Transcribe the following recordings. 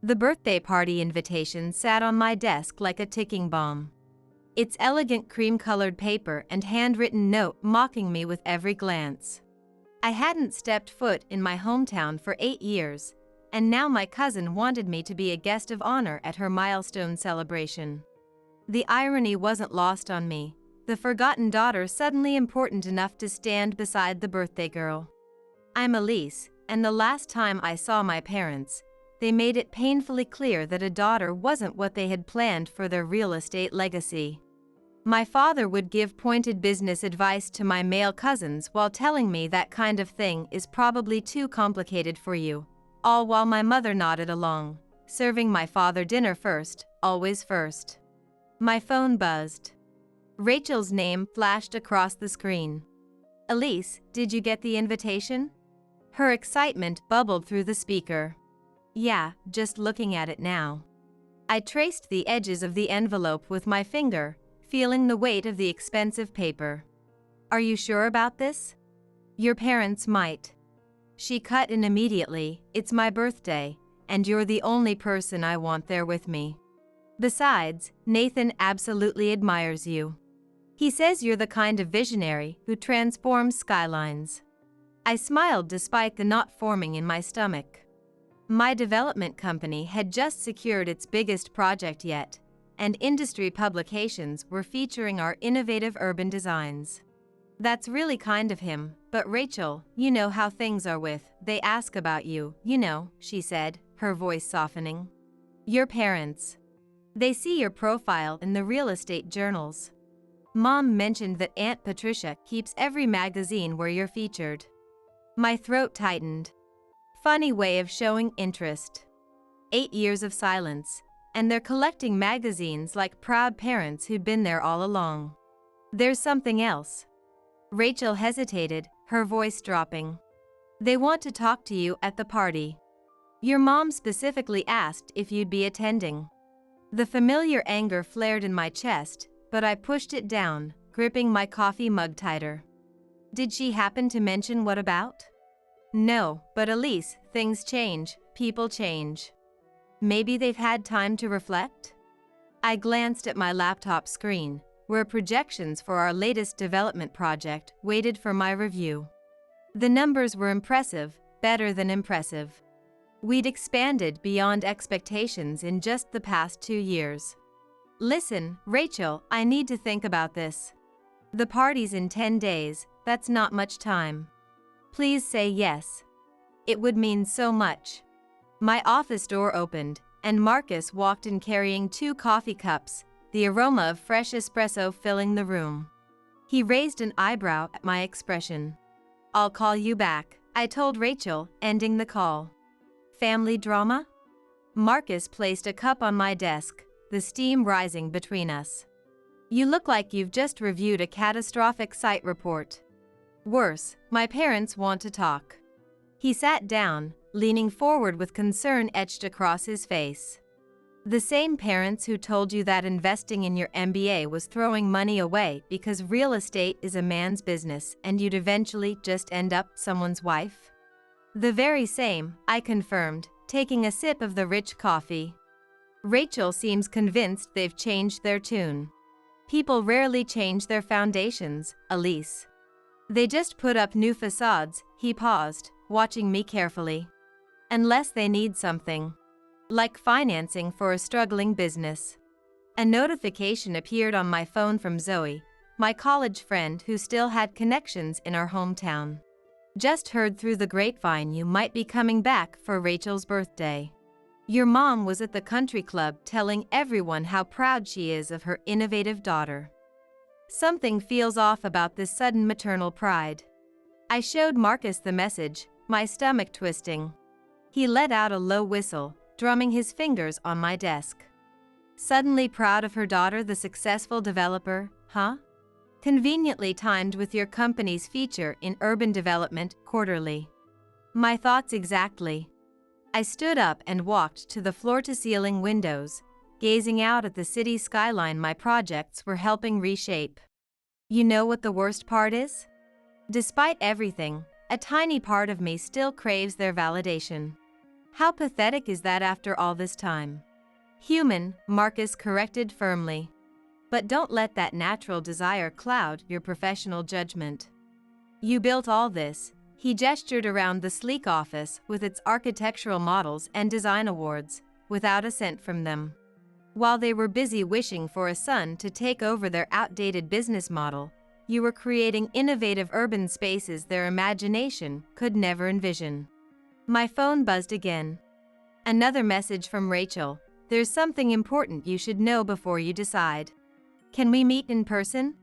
The birthday party invitation sat on my desk like a ticking bomb. Its elegant cream-colored paper and handwritten note mocking me with every glance. I hadn't stepped foot in my hometown for 8 years, and now my cousin wanted me to be a guest of honor at her milestone celebration. The irony wasn't lost on me, the forgotten daughter suddenly important enough to stand beside the birthday girl. I'm Elise, and the last time I saw my parents, they made it painfully clear that a daughter wasn't what they had planned for their real estate legacy. My father would give pointed business advice to my male cousins while telling me that kind of thing is probably too complicated for you, all while my mother nodded along, serving my father dinner first, always first. My phone buzzed. Rachel's name flashed across the screen. "Elise, did you get the invitation?" Her excitement bubbled through the speaker. "Yeah, just looking at it now." I traced the edges of the envelope with my finger, feeling the weight of the expensive paper. "Are you sure about this? Your parents might." She cut in immediately. "It's my birthday, and you're the only person I want there with me. Besides, Nathan absolutely admires you. He says you're the kind of visionary who transforms skylines." I smiled despite the knot forming in my stomach. My development company had just secured its biggest project yet, and industry publications were featuring our innovative urban designs. "That's really kind of him, but Rachel, you know how things are they ask about you, she said, her voice softening. "Your parents. They see your profile in the real estate journals. Mom mentioned that Aunt Patricia keeps every magazine where you're featured." My throat tightened. Funny way of showing interest. 8 years of silence, and they're collecting magazines like proud parents who'd been there all along. "There's something else." Rachel hesitated, her voice dropping. "They want to talk to you at the party. Your mom specifically asked if you'd be attending." The familiar anger flared in my chest, but I pushed it down, gripping my coffee mug tighter. "Did she happen to mention what about?" "No, but Elise, things change, people change. Maybe they've had time to reflect?" I glanced at my laptop screen, where projections for our latest development project waited for my review. The numbers were impressive, better than impressive. We'd expanded beyond expectations in just the past 2 years. "Listen, Rachel, I need to think about this. The party's in 10 days, that's not much time. Please say yes. It would mean so much." My office door opened, and Marcus walked in carrying 2 coffee cups, the aroma of fresh espresso filling the room. He raised an eyebrow at my expression. "I'll call you back," I told Rachel, ending the call. "Family drama?" Marcus placed a cup on my desk, the steam rising between us. "You look like you've just reviewed a catastrophic site report." "Worse, my parents want to talk." He sat down, leaning forward with concern etched across his face. "The same parents who told you that investing in your MBA was throwing money away because real estate is a man's business and you'd eventually just end up someone's wife?" "The very same," I confirmed, taking a sip of the rich coffee. Rachel seems convinced they've changed their tune. "People rarely change their foundations, Elise. They just put up new facades." He paused, watching me carefully. "Unless they need something. Like financing for a struggling business." A notification appeared on my phone from Zoe, my college friend who still had connections in our hometown. "Just heard through the grapevine you might be coming back for Rachel's birthday. Your mom was at the country club telling everyone how proud she is of her innovative daughter." Something feels off about this sudden maternal pride. I showed Marcus the message, my stomach twisting. He let out a low whistle, drumming his fingers on my desk. "Suddenly proud of her daughter, the successful developer, huh? Conveniently timed with your company's feature in Urban Development Quarterly." My thoughts exactly. I stood up and walked to the floor-to-ceiling windows, gazing out at the city skyline my projects were helping reshape. You know what the worst part is? Despite everything, a tiny part of me still craves their validation. How pathetic is that after all this time? Human, Marcus corrected firmly. But don't let that natural desire cloud your professional judgment. You built all this. He gestured around the sleek office with its architectural models and design awards, without a cent from them. While they were busy wishing for a son to take over their outdated business model, you were creating innovative urban spaces their imagination could never envision. My phone buzzed again. Another message from Rachel. There's something important you should know before you decide. Can we meet in person?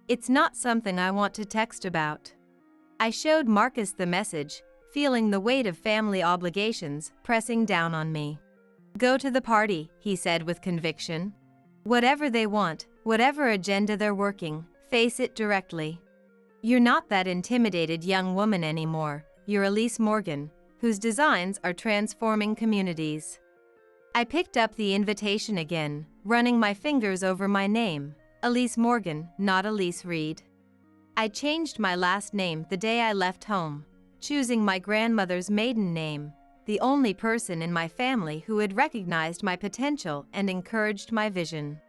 It's not something I want to text about. I showed Marcus the message, feeling the weight of family obligations pressing down on me. Go to the party, he said with conviction. Whatever they want, whatever agenda they're working, face it directly. You're not that intimidated young woman anymore, you're Elise Morgan, whose designs are transforming communities. I picked up the invitation again, running my fingers over my name, Elise Morgan, not Elise Reed. I changed my last name the day I left home, choosing my grandmother's maiden name, the only person in my family who had recognized my potential and encouraged my vision.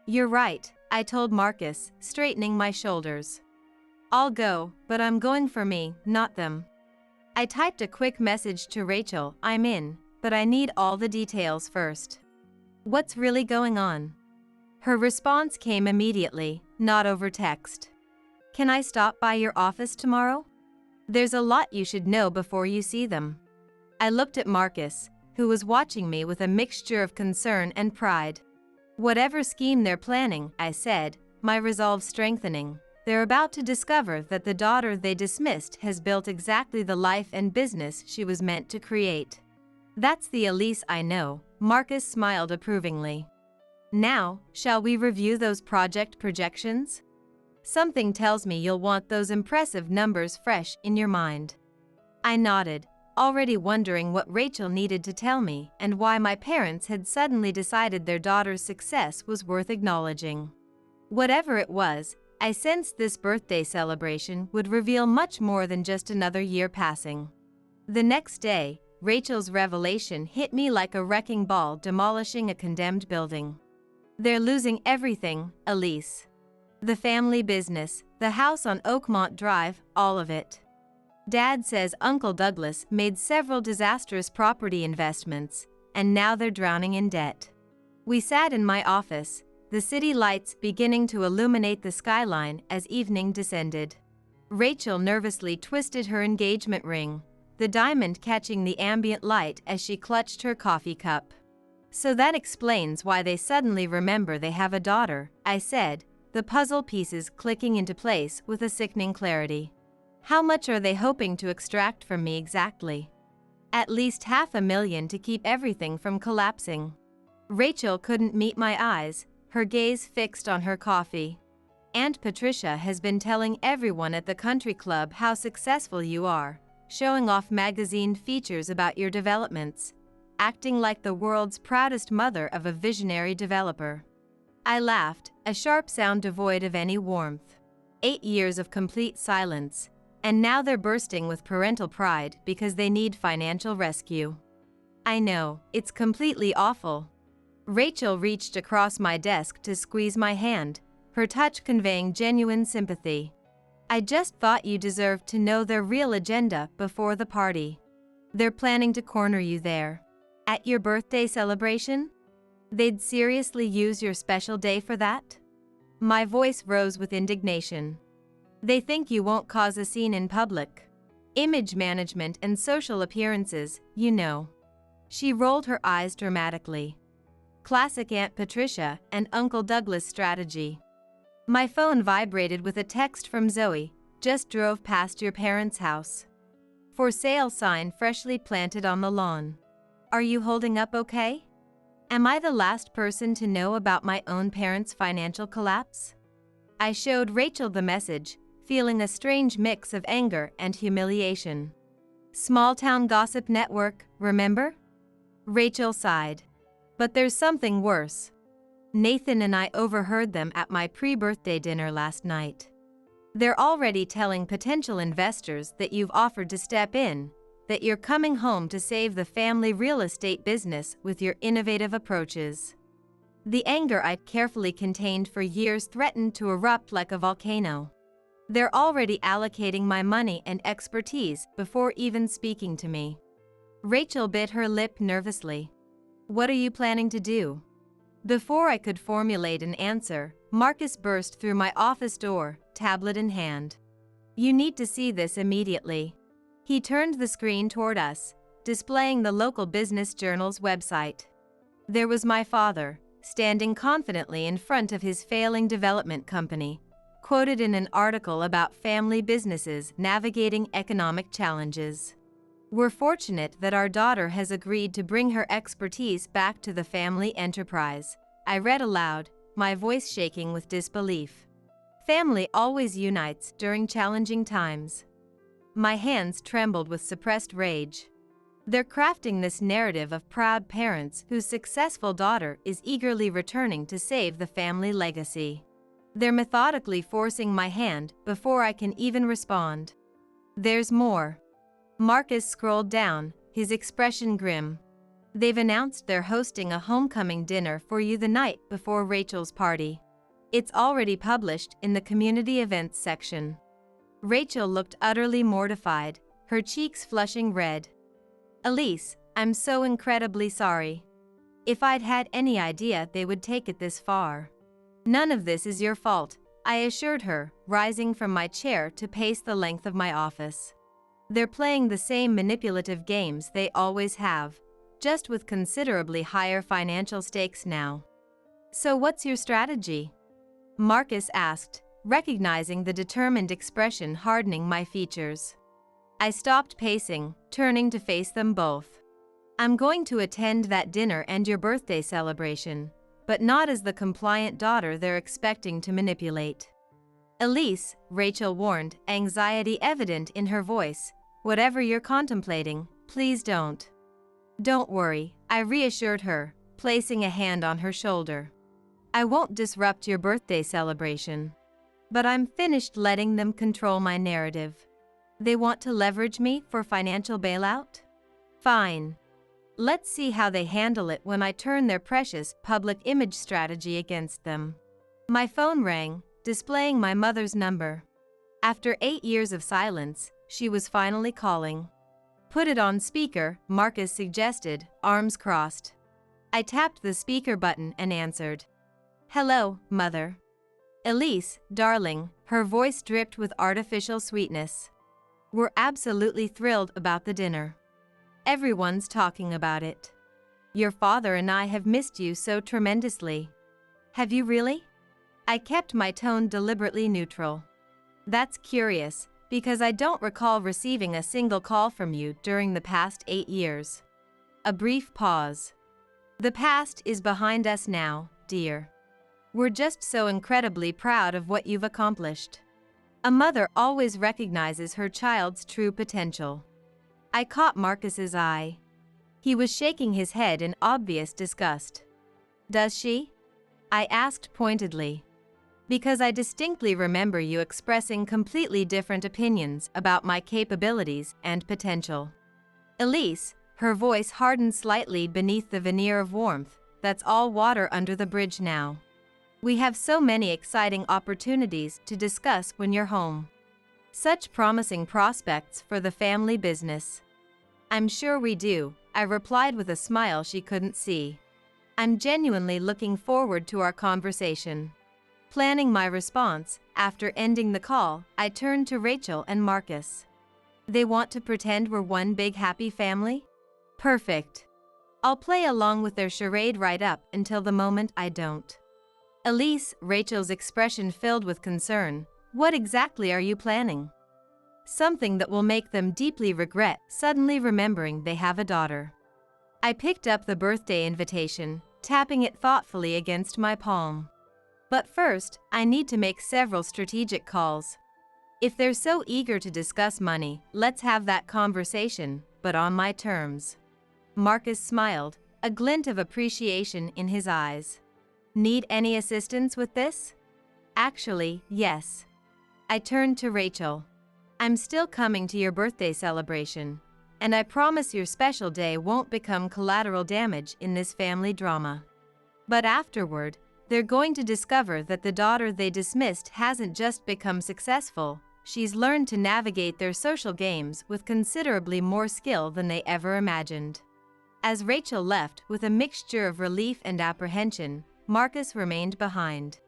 You're right, I told Marcus, straightening my shoulders. I'll go, but I'm going for me, not them. I typed a quick message to Rachel, I'm in, but I need all the details first. What's really going on? Her response came immediately, not over text. Can I stop by your office tomorrow? There's a lot you should know before you see them. I looked at Marcus, who was watching me with a mixture of concern and pride. Whatever scheme they're planning, I said, my resolve strengthening, they're about to discover that the daughter they dismissed has built exactly the life and business she was meant to create. That's the Elise I know, Marcus smiled approvingly. Now, shall we review those project projections? Something tells me you'll want those impressive numbers fresh in your mind. I nodded, already wondering what Rachel needed to tell me and why my parents had suddenly decided their daughter's success was worth acknowledging. Whatever it was, I sensed this birthday celebration would reveal much more than just another year passing. The next day, Rachel's revelation hit me like a wrecking ball demolishing a condemned building. They're losing everything, Elise. The family business, the house on Oakmont Drive, all of it. Dad says Uncle Douglas made several disastrous property investments, and now they're drowning in debt. We sat in my office, the city lights beginning to illuminate the skyline as evening descended. Rachel nervously twisted her engagement ring, the diamond catching the ambient light as she clutched her coffee cup. So that explains why they suddenly remember they have a daughter, I said, the puzzle pieces clicking into place with a sickening clarity. How much are they hoping to extract from me exactly? At least $500,000 to keep everything from collapsing. Rachel couldn't meet my eyes, her gaze fixed on her coffee. Aunt Patricia has been telling everyone at the country club how successful you are, showing off magazine features about your developments, acting like the world's proudest mother of a visionary developer. I laughed, a sharp sound devoid of any warmth. 8 years of complete silence, and now they're bursting with parental pride because they need financial rescue. I know, it's completely awful. Rachel reached across my desk to squeeze my hand, her touch conveying genuine sympathy. I just thought you deserved to know their real agenda before the party. They're planning to corner you there. At your birthday celebration? They'd seriously use your special day for that? My voice rose with indignation. They think you won't cause a scene in public. Image management and social appearances, you know. She rolled her eyes dramatically. Classic Aunt Patricia and Uncle Douglas strategy. My phone vibrated with a text from Zoe, just drove past your parents' house. For sale sign freshly planted on the lawn. Are you holding up okay? Am I the last person to know about my own parents' financial collapse? I showed Rachel the message, feeling a strange mix of anger and humiliation. Small-town gossip network, remember? Rachel sighed. But there's something worse. Nathan and I overheard them at my pre-birthday dinner last night. They're already telling potential investors that you've offered to step in, that you're coming home to save the family real estate business with your innovative approaches. The anger I'd carefully contained for years threatened to erupt like a volcano. They're already allocating my money and expertise before even speaking to me. Rachel bit her lip nervously. What are you planning to do? Before I could formulate an answer, Marcus burst through my office door, tablet in hand. You need to see this immediately. He turned the screen toward us, displaying the local business journal's website. There was my father, standing confidently in front of his failing development company, quoted in an article about family businesses navigating economic challenges. We're fortunate that our daughter has agreed to bring her expertise back to the family enterprise, I read aloud, my voice shaking with disbelief. Family always unites during challenging times. My hands trembled with suppressed rage. They're crafting this narrative of proud parents whose successful daughter is eagerly returning to save the family legacy. They're methodically forcing my hand before I can even respond. There's more. Marcus scrolled down, his expression grim. They've announced they're hosting a homecoming dinner for you the night before Rachel's party. It's already published in the community events section. Rachel looked utterly mortified, her cheeks flushing red. Elise, I'm so incredibly sorry. If I'd had any idea they would take it this far. None of this is your fault, I assured her, rising from my chair to pace the length of my office. They're playing the same manipulative games they always have, just with considerably higher financial stakes now. So what's your strategy? Marcus asked, recognizing the determined expression hardening my features. I stopped pacing, turning to face them both. I'm going to attend that dinner and your birthday celebration, but not as the compliant daughter they're expecting to manipulate. Elise, Rachel warned, anxiety evident in her voice, whatever you're contemplating, please don't. Don't worry, I reassured her, placing a hand on her shoulder. I won't disrupt your birthday celebration. But I'm finished letting them control my narrative. They want to leverage me for financial bailout? Fine. Let's see how they handle it when I turn their precious public image strategy against them. My phone rang, displaying my mother's number. After 8 years of silence, she was finally calling. Put it on speaker, Marcus suggested, arms crossed. I tapped the speaker button and answered. Hello, Mother. Elise, darling, her voice dripped with artificial sweetness. We're absolutely thrilled about the dinner. Everyone's talking about it. Your father and I have missed you so tremendously. Have you really? I kept my tone deliberately neutral. That's curious, because I don't recall receiving a single call from you during the past 8 years. A brief pause. The past is behind us now, dear. We're just so incredibly proud of what you've accomplished. A mother always recognizes her child's true potential. I caught Marcus's eye. He was shaking his head in obvious disgust. Does she? I asked pointedly. Because I distinctly remember you expressing completely different opinions about my capabilities and potential. Elise, her voice hardened slightly beneath the veneer of warmth, that's all water under the bridge now. We have so many exciting opportunities to discuss when you're home. Such promising prospects for the family business. I'm sure we do, I replied with a smile she couldn't see. I'm genuinely looking forward to our conversation. Planning my response, after ending the call, I turned to Rachel and Marcus. They want to pretend we're one big happy family? Perfect. I'll play along with their charade right up until the moment I don't. Elise, Rachel's expression filled with concern. What exactly are you planning? Something that will make them deeply regret suddenly remembering they have a daughter. I picked up the birthday invitation, tapping it thoughtfully against my palm. But first, I need to make several strategic calls. If they're so eager to discuss money, let's have that conversation, but on my terms. Marcus smiled, a glint of appreciation in his eyes. Need any assistance with this? Actually, yes. I turned to Rachel. I'm still coming to your birthday celebration, and I promise your special day won't become collateral damage in this family drama. But afterward, they're going to discover that the daughter they dismissed hasn't just become successful, she's learned to navigate their social games with considerably more skill than they ever imagined. As Rachel left with a mixture of relief and apprehension, Marcus remained behind.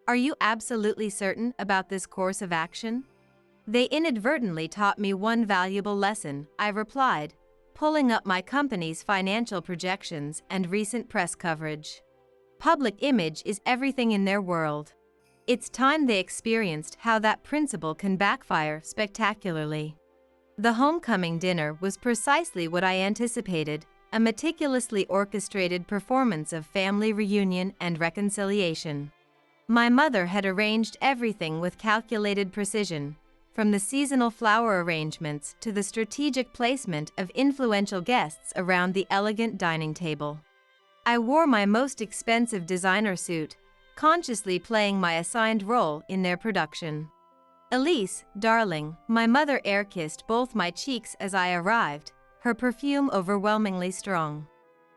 Are you absolutely certain about this course of action? They inadvertently taught me one valuable lesson, I replied, pulling up my company's financial projections and recent press coverage. Public image is everything in their world. It's time they experienced how that principle can backfire spectacularly. The homecoming dinner was precisely what I anticipated, a meticulously orchestrated performance of family reunion and reconciliation. My mother had arranged everything with calculated precision, from the seasonal flower arrangements to the strategic placement of influential guests around the elegant dining table. I wore my most expensive designer suit, consciously playing my assigned role in their production. Elise, darling, my mother air-kissed both my cheeks as I arrived, her perfume overwhelmingly strong.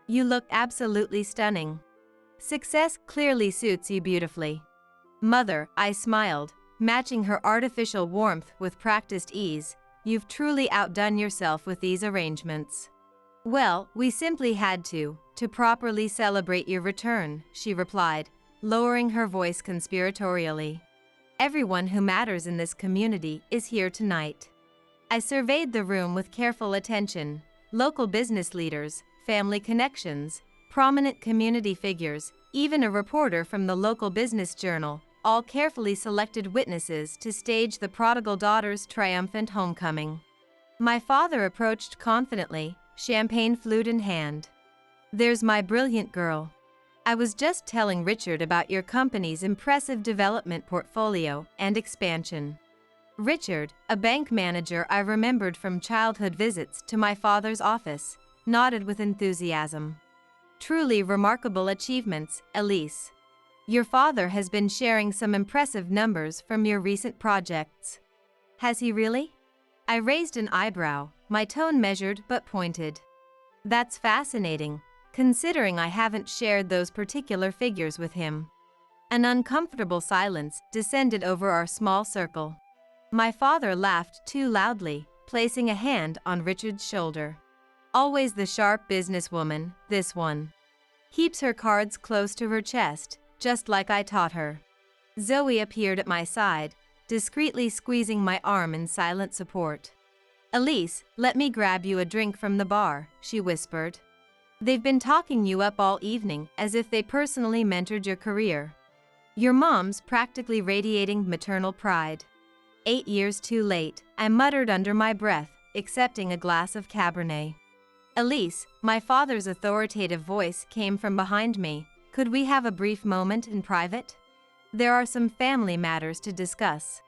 You look absolutely stunning. Success clearly suits you beautifully. Mother, I smiled, matching her artificial warmth with practiced ease. You've truly outdone yourself with these arrangements. Well, we simply had to properly celebrate your return, she replied, lowering her voice conspiratorially. Everyone who matters in this community is here tonight. I surveyed the room with careful attention. Local business leaders, family connections, prominent community figures, even a reporter from the local business journal, all carefully selected witnesses to stage the prodigal daughter's triumphant homecoming. My father approached confidently, champagne flute in hand. There's my brilliant girl. I was just telling Richard about your company's impressive development portfolio and expansion. Richard, a bank manager I remembered from childhood visits to my father's office, nodded with enthusiasm. Truly remarkable achievements, Elise. Your father has been sharing some impressive numbers from your recent projects. Has he really? I raised an eyebrow, my tone measured but pointed. That's fascinating, considering I haven't shared those particular figures with him. An uncomfortable silence descended over our small circle. My father laughed too loudly, placing a hand on Richard's shoulder. Always the sharp businesswoman, this one. Keeps her cards close to her chest, just like I taught her. Zoe appeared at my side, discreetly squeezing my arm in silent support. Elise, let me grab you a drink from the bar, she whispered. They've been talking you up all evening as if they personally mentored your career. Your mom's practically radiating maternal pride. 8 years too late, I muttered under my breath, accepting a glass of Cabernet. Elise, my father's authoritative voice came from behind me. Could we have a brief moment in private? There are some family matters to discuss.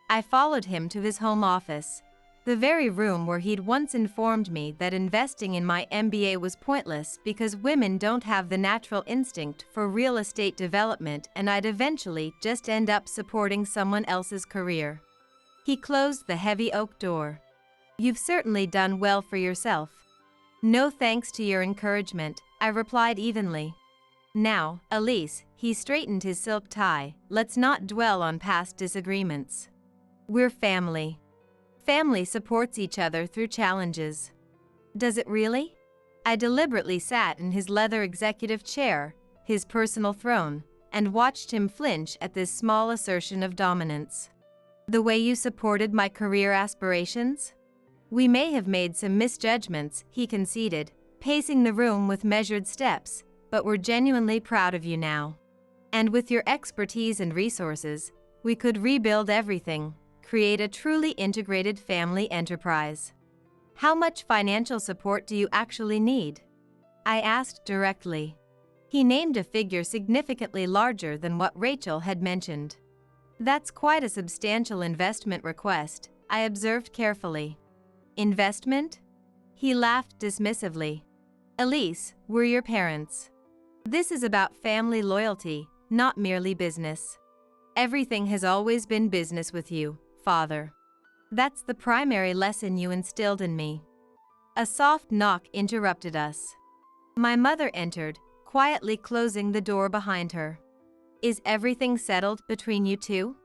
I followed him to his home office, the very room where he'd once informed me that investing in my MBA was pointless because women don't have the natural instinct for real estate development and I'd eventually just end up supporting someone else's career. He closed the heavy oak door. You've certainly done well for yourself. No thanks to your encouragement, I replied evenly. Now, Elise, he straightened his silk tie, let's not dwell on past disagreements. We're family. Family supports each other through challenges. Does it really? I deliberately sat in his leather executive chair, his personal throne, and watched him flinch at this small assertion of dominance. The way you supported my career aspirations? We may have made some misjudgments, he conceded, pacing the room with measured steps, but we're genuinely proud of you now. And with your expertise and resources, we could rebuild everything. Create a truly integrated family enterprise. How much financial support do you actually need? I asked directly. He named a figure significantly larger than what Rachel had mentioned. That's quite a substantial investment request, I observed carefully. Investment? He laughed dismissively. Elise, we're your parents. This is about family loyalty, not merely business. Everything has always been business with you, Father. That's the primary lesson you instilled in me. A soft knock interrupted us. My mother entered, quietly closing the door behind her. Is everything settled between you two?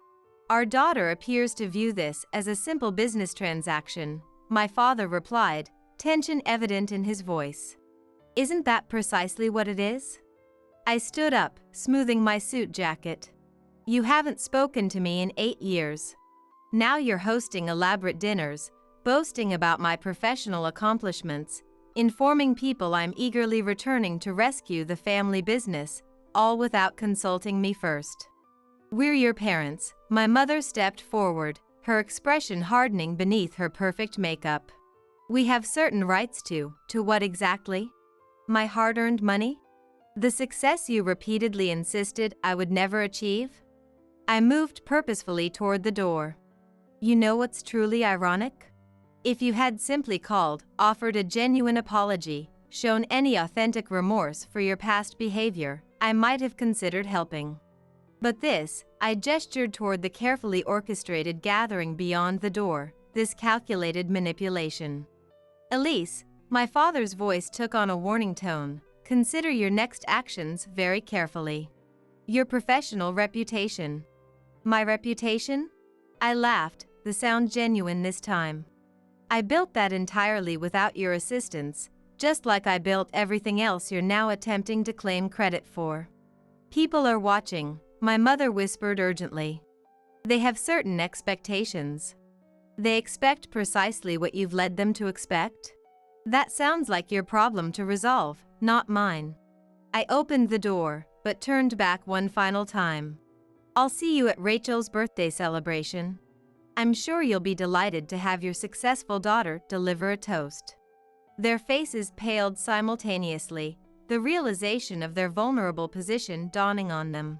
Our daughter appears to view this as a simple business transaction, my father replied, tension evident in his voice. Isn't that precisely what it is? I stood up, smoothing my suit jacket. You haven't spoken to me in 8 years. Now you're hosting elaborate dinners, boasting about my professional accomplishments, informing people I'm eagerly returning to rescue the family business, all without consulting me first. We're your parents. My mother stepped forward, her expression hardening beneath her perfect makeup. We have certain rights to what exactly? My hard-earned money? The success you repeatedly insisted I would never achieve? I moved purposefully toward the door. You know what's truly ironic? If you had simply called, offered a genuine apology, shown any authentic remorse for your past behavior, I might have considered helping. But this, I gestured toward the carefully orchestrated gathering beyond the door, this calculated manipulation. Elise, my father's voice took on a warning tone, consider your next actions very carefully. Your professional reputation. My reputation? I laughed, the sound genuine this time. I built that entirely without your assistance, just like I built everything else you're now attempting to claim credit for. People are watching, my mother whispered urgently. They have certain expectations. They expect precisely what you've led them to expect? That sounds like your problem to resolve, not mine. I opened the door, but turned back one final time. I'll see you at Rachel's birthday celebration. I'm sure you'll be delighted to have your successful daughter deliver a toast. Their faces paled simultaneously, the realization of their vulnerable position dawning on them.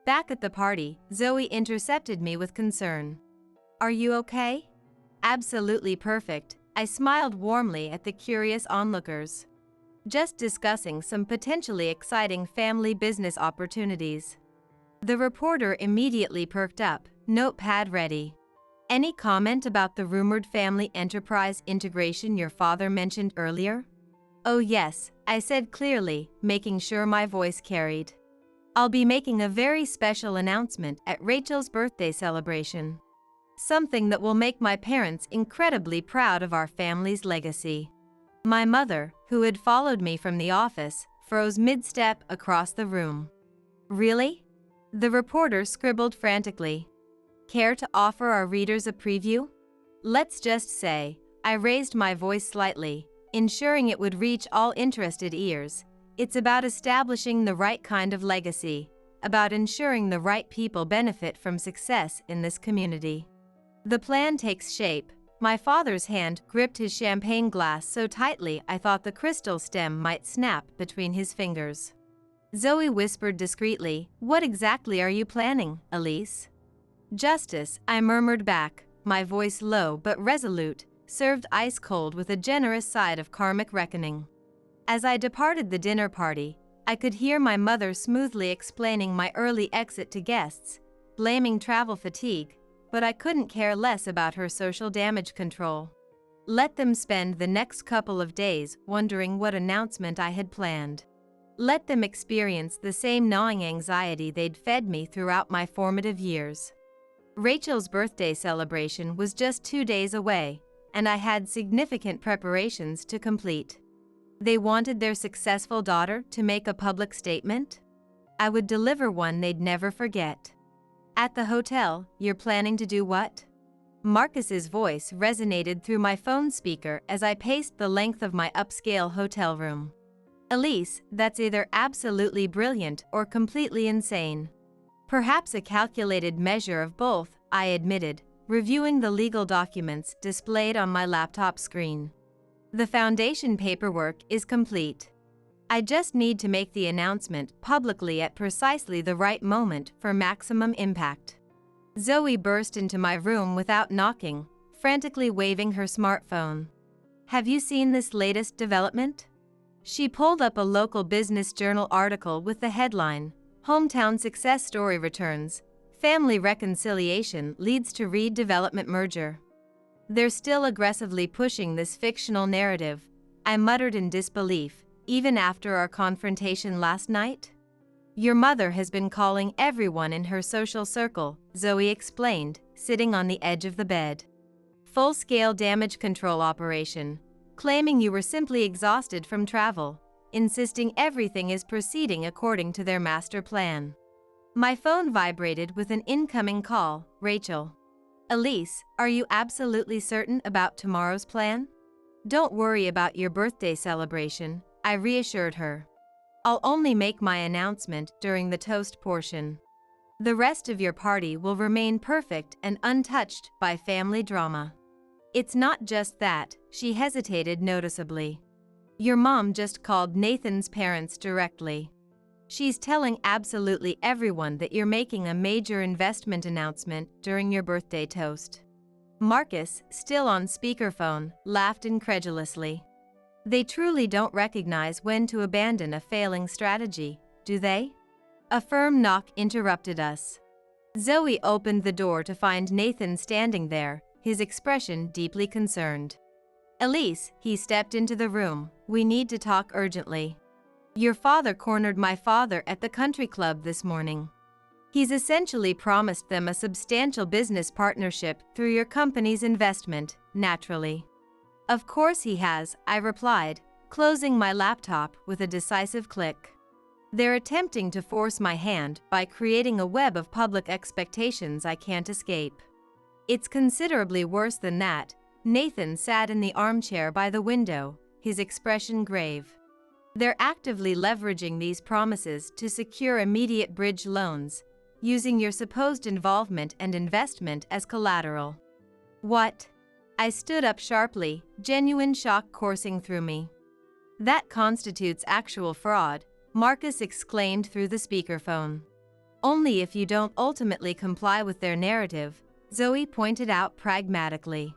Back at the party, Zoe intercepted me with concern. Are you okay? Absolutely perfect, I smiled warmly at the curious onlookers. Just discussing some potentially exciting family business opportunities. The reporter immediately perked up, notepad ready. Any comment about the rumored family enterprise integration your father mentioned earlier? Oh yes, I said clearly, making sure my voice carried. I'll be making a very special announcement at Rachel's birthday celebration. Something that will make my parents incredibly proud of our family's legacy. My mother, who had followed me from the office, froze mid-step across the room. Really? The reporter scribbled frantically. Care to offer our readers a preview? Let's just say, I raised my voice slightly, ensuring it would reach all interested ears. It's about establishing the right kind of legacy, about ensuring the right people benefit from success in this community. The plan takes shape. My father's hand gripped his champagne glass so tightly I thought the crystal stem might snap between his fingers. Zoe whispered discreetly, "What exactly are you planning, Elise?" "Justice," I murmured back, my voice low but resolute, served ice cold with a generous side of karmic reckoning. As I departed the dinner party, I could hear my mother smoothly explaining my early exit to guests, blaming travel fatigue, but I couldn't care less about her social damage control. Let them spend the next couple of days wondering what announcement I had planned. Let them experience the same gnawing anxiety they'd fed me throughout my formative years. Rachel's birthday celebration was just 2 days away, and I had significant preparations to complete. They wanted their successful daughter to make a public statement? I would deliver one they'd never forget. At the hotel, you're planning to do what? Marcus's voice resonated through my phone speaker as I paced the length of my upscale hotel room. Elise, that's either absolutely brilliant or completely insane. Perhaps a calculated measure of both, I admitted, reviewing the legal documents displayed on my laptop screen. The foundation paperwork is complete. I just need to make the announcement publicly at precisely the right moment for maximum impact. Zoe burst into my room without knocking, frantically waving her smartphone. Have you seen this latest development? She pulled up a local business journal article with the headline, "Hometown Success Story Returns, Family Reconciliation Leads to Redevelopment Merger." They're still aggressively pushing this fictional narrative, I muttered in disbelief, even after our confrontation last night. Your mother has been calling everyone in her social circle, Zoe explained, sitting on the edge of the bed. Full-scale damage control operation, claiming you were simply exhausted from travel, insisting everything is proceeding according to their master plan. My phone vibrated with an incoming call. Rachel. Elise, are you absolutely certain about tomorrow's plan? Don't worry about your birthday celebration, I reassured her. I'll only make my announcement during the toast portion. The rest of your party will remain perfect and untouched by family drama. It's not just that, she hesitated noticeably. Your mom just called Nathan's parents directly. She's telling absolutely everyone that you're making a major investment announcement during your birthday toast. Marcus, still on speakerphone, laughed incredulously. They truly don't recognize when to abandon a failing strategy, do they? A firm knock interrupted us. Zoe opened the door to find Nathan standing there, his expression deeply concerned. Elise, he stepped into the room, we need to talk urgently. Your father cornered my father at the country club this morning. He's essentially promised them a substantial business partnership through your company's investment, naturally. Of course he has, I replied, closing my laptop with a decisive click. They're attempting to force my hand by creating a web of public expectations I can't escape. It's considerably worse than that. Nathan sat in the armchair by the window, his expression grave. They're actively leveraging these promises to secure immediate bridge loans, using your supposed involvement and investment as collateral. What? I stood up sharply, genuine shock coursing through me. That constitutes actual fraud, Marcus exclaimed through the speakerphone. Only if you don't ultimately comply with their narrative, Zoe pointed out pragmatically.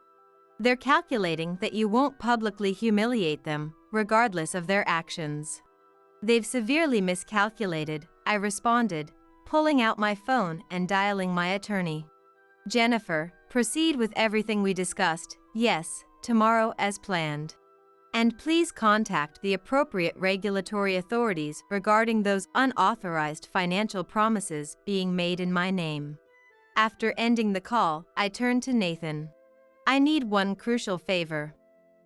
They're calculating that you won't publicly humiliate them, regardless of their actions. They've severely miscalculated, I responded, pulling out my phone and dialing my attorney. Jennifer, proceed with everything we discussed, yes, tomorrow as planned. And please contact the appropriate regulatory authorities regarding those unauthorized financial promises being made in my name. After ending the call, I turned to Nathan. I need one crucial favor.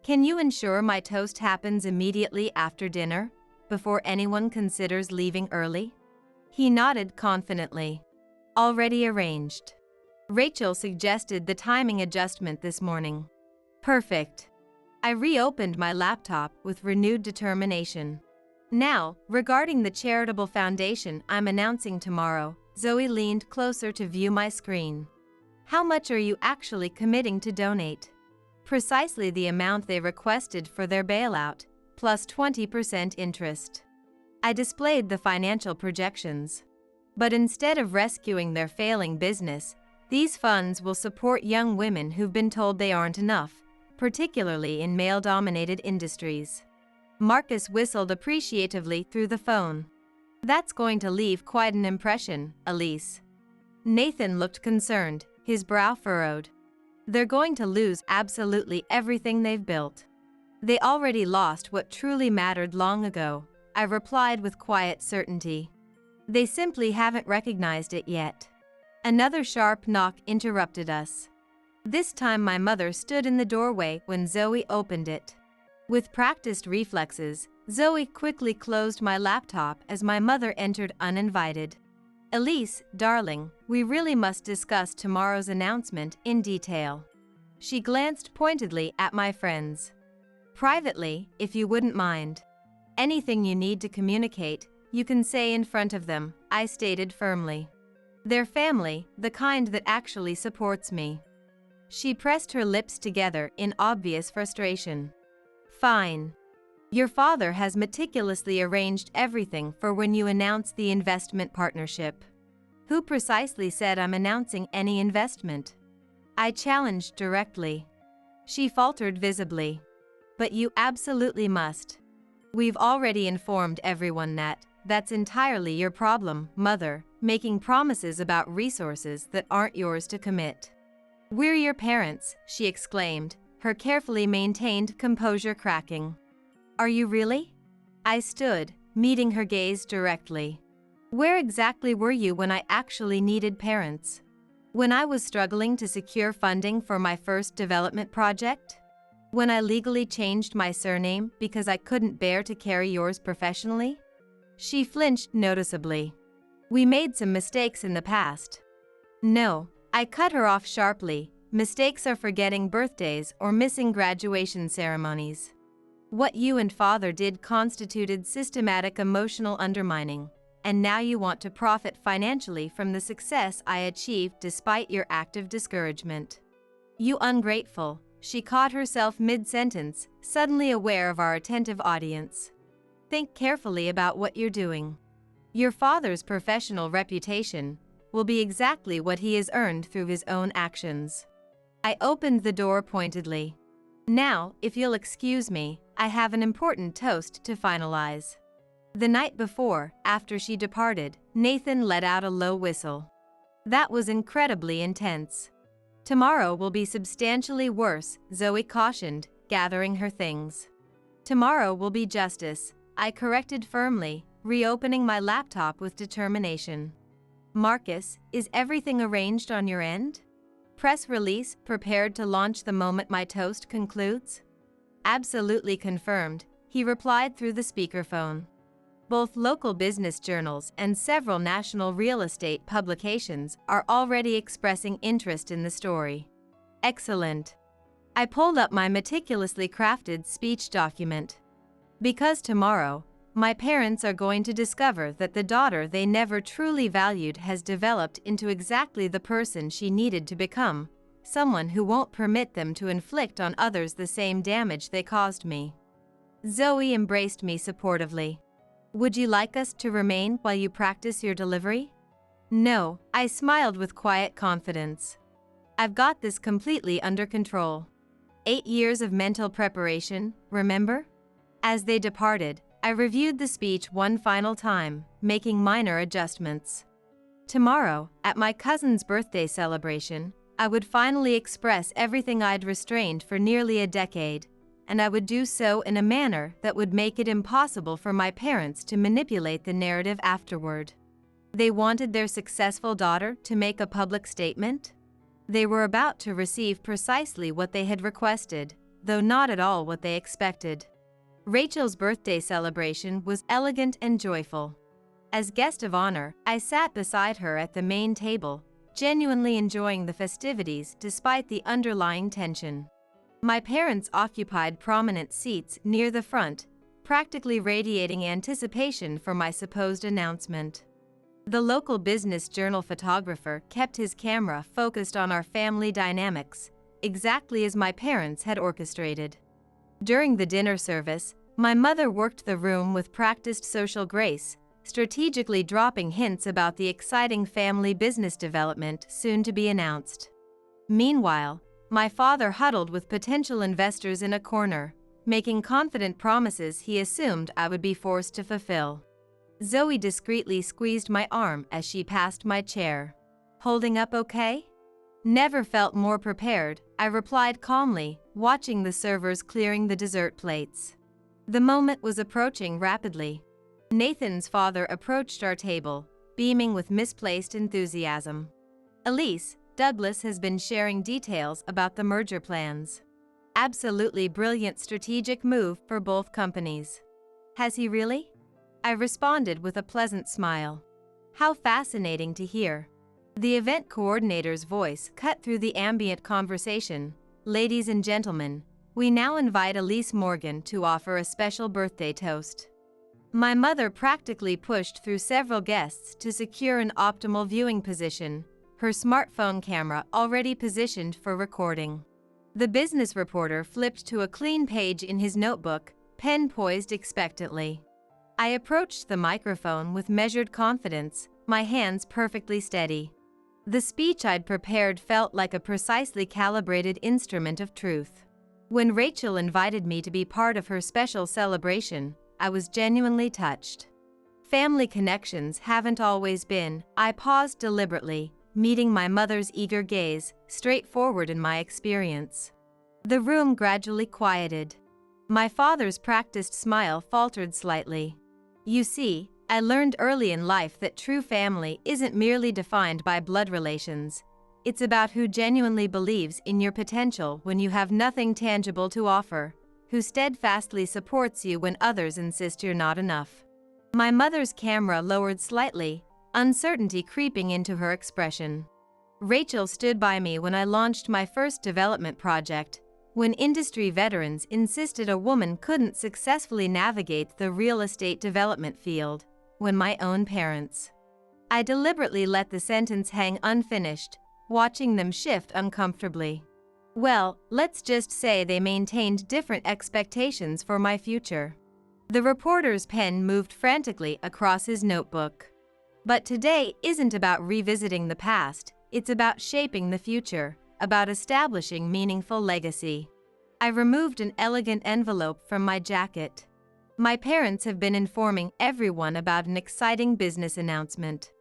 Can you ensure my toast happens immediately after dinner, before anyone considers leaving early? He nodded confidently. Already arranged. Rachel suggested the timing adjustment this morning. Perfect. I reopened my laptop with renewed determination. Now, regarding the charitable foundation I'm announcing tomorrow, Zoe leaned closer to view my screen. How much are you actually committing to donate? Precisely the amount they requested for their bailout, plus 20% interest. I displayed the financial projections. But instead of rescuing their failing business, these funds will support young women who've been told they aren't enough, particularly in male-dominated industries. Marcus whistled appreciatively through the phone. That's going to leave quite an impression, Elise. Nathan looked concerned, his brow furrowed. They're going to lose absolutely everything they've built. They already lost what truly mattered long ago, I replied with quiet certainty. They simply haven't recognized it yet. Another sharp knock interrupted us. This time my mother stood in the doorway when Zoe opened it. With practiced reflexes, Zoe quickly closed my laptop as my mother entered uninvited. Elise, darling, we really must discuss tomorrow's announcement in detail. She glanced pointedly at my friends. Privately, if you wouldn't mind. Anything you need to communicate, you can say in front of them, I stated firmly. They're family, the kind that actually supports me. She pressed her lips together in obvious frustration. Fine. Your father has meticulously arranged everything for when you announce the investment partnership. Who precisely said I'm announcing any investment? I challenged directly. She faltered visibly. But you absolutely must. We've already informed everyone that. That's entirely your problem, Mother, making promises about resources that aren't yours to commit. "We're your parents," she exclaimed, her carefully maintained composure cracking. "Are you really?" I stood, meeting her gaze directly. "Where exactly were you when I actually needed parents? When I was struggling to secure funding for my first development project? When I legally changed my surname because I couldn't bear to carry yours professionally?" She flinched noticeably. "We made some mistakes in the past." "No," I cut her off sharply. "Mistakes are forgetting birthdays or missing graduation ceremonies. What you and father did constituted systematic emotional undermining, and now you want to profit financially from the success I achieved despite your active discouragement. You ungrateful." She caught herself mid-sentence, suddenly aware of our attentive audience. "Think carefully about what you're doing. Your father's professional reputation will be exactly what he has earned through his own actions." I opened the door pointedly. "Now, if you'll excuse me, I have an important toast to finalize." The night before, after she departed, Nathan let out a low whistle. That was incredibly intense. "Tomorrow will be substantially worse," Zoe cautioned, gathering her things. "Tomorrow will be justice," I corrected firmly, reopening my laptop with determination. "Marcus, is everything arranged on your end? Press release prepared to launch the moment my toast concludes?" "Absolutely confirmed," he replied through the speakerphone. "Both local business journals and several national real estate publications are already expressing interest in the story." "Excellent." I pulled up my meticulously crafted speech document. "Because tomorrow, my parents are going to discover that the daughter they never truly valued has developed into exactly the person she needed to become, someone who won't permit them to inflict on others the same damage they caused me." Zoe embraced me supportively. "Would you like us to remain while you practice your delivery?" "No," I smiled with quiet confidence. "I've got this completely under control." 8 years of mental preparation, remember? As they departed, I reviewed the speech one final time, making minor adjustments. Tomorrow, at my cousin's birthday celebration, I would finally express everything I'd restrained for nearly a decade, and I would do so in a manner that would make it impossible for my parents to manipulate the narrative afterward. They wanted their successful daughter to make a public statement. They were about to receive precisely what they had requested, though not at all what they expected. Rachel's birthday celebration was elegant and joyful. As guest of honor, I sat beside her at the main table, genuinely enjoying the festivities despite the underlying tension. My parents occupied prominent seats near the front, practically radiating anticipation for my supposed announcement. The local business journal photographer kept his camera focused on our family dynamics, exactly as my parents had orchestrated. During the dinner service, my mother worked the room with practiced social grace, strategically dropping hints about the exciting family business development soon to be announced. Meanwhile, my father huddled with potential investors in a corner, making confident promises he assumed I would be forced to fulfill. Zoe discreetly squeezed my arm as she passed my chair. "Holding up okay?" "Never felt more prepared," I replied calmly, watching the servers clearing the dessert plates. The moment was approaching rapidly. Nathan's father approached our table, beaming with misplaced enthusiasm. "Elise, Douglas has been sharing details about the merger plans. Absolutely brilliant strategic move for both companies." "Has he really?" I responded with a pleasant smile. "How fascinating to hear." The event coordinator's voice cut through the ambient conversation. "Ladies and gentlemen, we now invite Elise Morgan to offer a special birthday toast." My mother practically pushed through several guests to secure an optimal viewing position, her smartphone camera already positioned for recording. The business reporter flipped to a clean page in his notebook, pen poised expectantly. I approached the microphone with measured confidence, my hands perfectly steady. The speech I'd prepared felt like a precisely calibrated instrument of truth. When Rachel invited me to be part of her special celebration, I was genuinely touched. Family connections haven't always been. I paused deliberately, meeting my mother's eager gaze, straightforward in my experience. The room gradually quieted. My father's practiced smile faltered slightly. You see, I learned early in life that true family isn't merely defined by blood relations. It's about who genuinely believes in your potential when you have nothing tangible to offer, who steadfastly supports you when others insist you're not enough. My mother's camera lowered slightly, uncertainty creeping into her expression. Rachel stood by me when I launched my first development project, when industry veterans insisted a woman couldn't successfully navigate the real estate development field, when my own parents. I deliberately let the sentence hang unfinished, watching them shift uncomfortably. Well, let's just say they maintained different expectations for my future. The reporter's pen moved frantically across his notebook. But today isn't about revisiting the past, it's about shaping the future, about establishing meaningful legacy. I removed an elegant envelope from my jacket. My parents have been informing everyone about an exciting business announcement.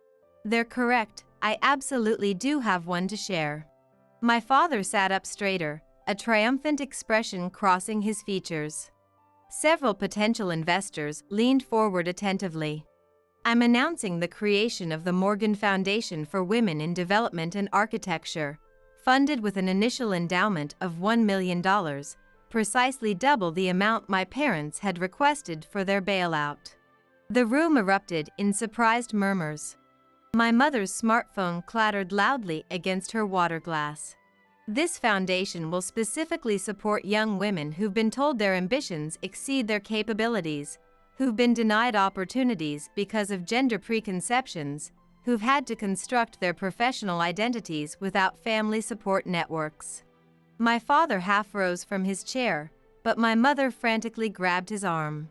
They're correct, I absolutely do have one to share. My father sat up straighter, a triumphant expression crossing his features. Several potential investors leaned forward attentively. I'm announcing the creation of the Morgan Foundation for Women in Development and Architecture, funded with an initial endowment of $1 million, precisely double the amount my parents had requested for their bailout. The room erupted in surprised murmurs. My mother's smartphone clattered loudly against her water glass. This foundation will specifically support young women who've been told their ambitions exceed their capabilities, who've been denied opportunities because of gender preconceptions, who've had to construct their professional identities without family support networks. My father half rose from his chair, but my mother frantically grabbed his arm.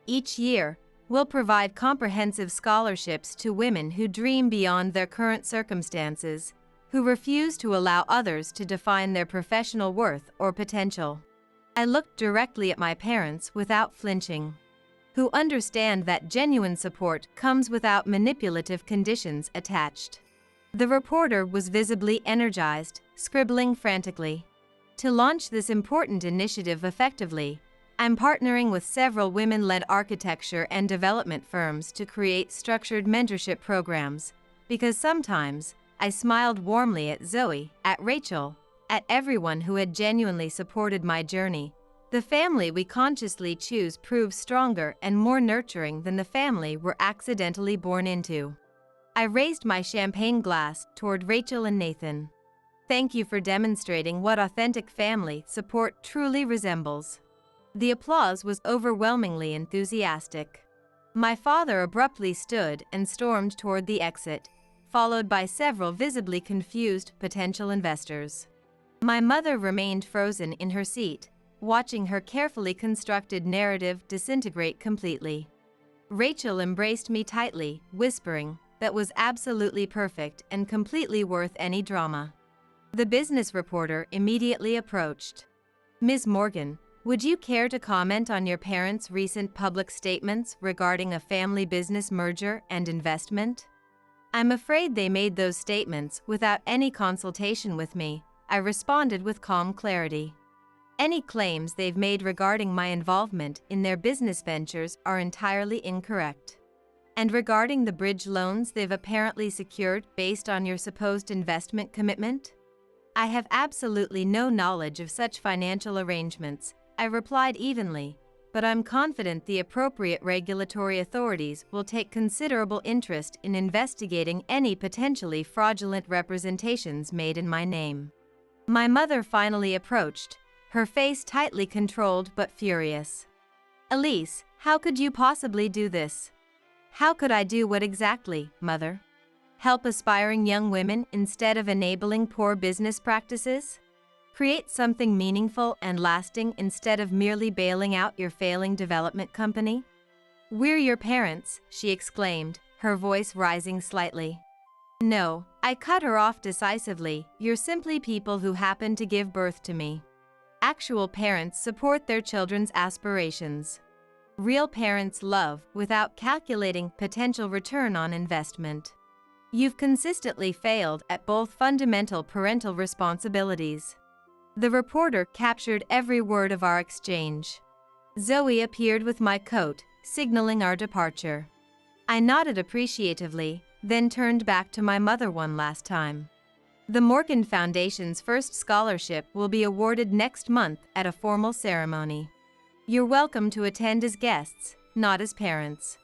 Each year, we'll provide comprehensive scholarships to women who dream beyond their current circumstances, who refuse to allow others to define their professional worth or potential. I looked directly at my parents without flinching, who understand that genuine support comes without manipulative conditions attached. The reporter was visibly energized, scribbling frantically. To launch this important initiative effectively, I'm partnering with several women-led architecture and development firms to create structured mentorship programs, because sometimes, I smiled warmly at Zoe, at Rachel, at everyone who had genuinely supported my journey. The family we consciously choose proves stronger and more nurturing than the family we're accidentally born into. I raised my champagne glass toward Rachel and Nathan. Thank you for demonstrating what authentic family support truly resembles. The applause was overwhelmingly enthusiastic. My father abruptly stood and stormed toward the exit, followed by several visibly confused potential investors. My mother remained frozen in her seat, watching her carefully constructed narrative disintegrate completely. Rachel embraced me tightly, whispering, "That was absolutely perfect and completely worth any drama." The business reporter immediately approached. "Ms. Morgan, would you care to comment on your parents' recent public statements regarding a family business merger and investment?" "I'm afraid they made those statements without any consultation with me," I responded with calm clarity. "Any claims they've made regarding my involvement in their business ventures are entirely incorrect. And regarding the bridge loans they've apparently secured based on your supposed investment commitment?" "I have absolutely no knowledge of such financial arrangements," I replied evenly, "but I'm confident the appropriate regulatory authorities will take considerable interest in investigating any potentially fraudulent representations made in my name." My mother finally approached, her face tightly controlled but furious. "Elise, how could you possibly do this?" "How could I do what exactly, Mother? Help aspiring young women instead of enabling poor business practices? Create something meaningful and lasting instead of merely bailing out your failing development company?" "We're your parents," she exclaimed, her voice rising slightly. "No," I cut her off decisively, "you're simply people who happen to give birth to me. Actual parents support their children's aspirations. Real parents love without calculating potential return on investment. You've consistently failed at both fundamental parental responsibilities. The reporter captured every word of our exchange. Zoe appeared with my coat, signaling our departure. I nodded appreciatively, then turned back to my mother one last time. The Morgan Foundation's first scholarship will be awarded next month at a formal ceremony. You're welcome to attend as guests, not as parents.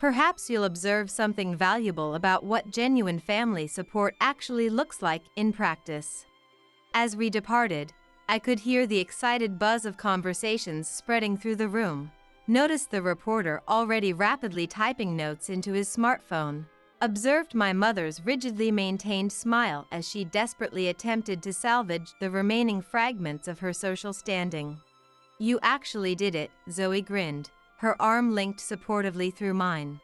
Perhaps you'll observe something valuable about what genuine family support actually looks like in practice. As we departed, I could hear the excited buzz of conversations spreading through the room, noticed the reporter already rapidly typing notes into his smartphone, observed my mother's rigidly maintained smile as she desperately attempted to salvage the remaining fragments of her social standing. "You actually did it," Zoe grinned, her arm linked supportively through mine.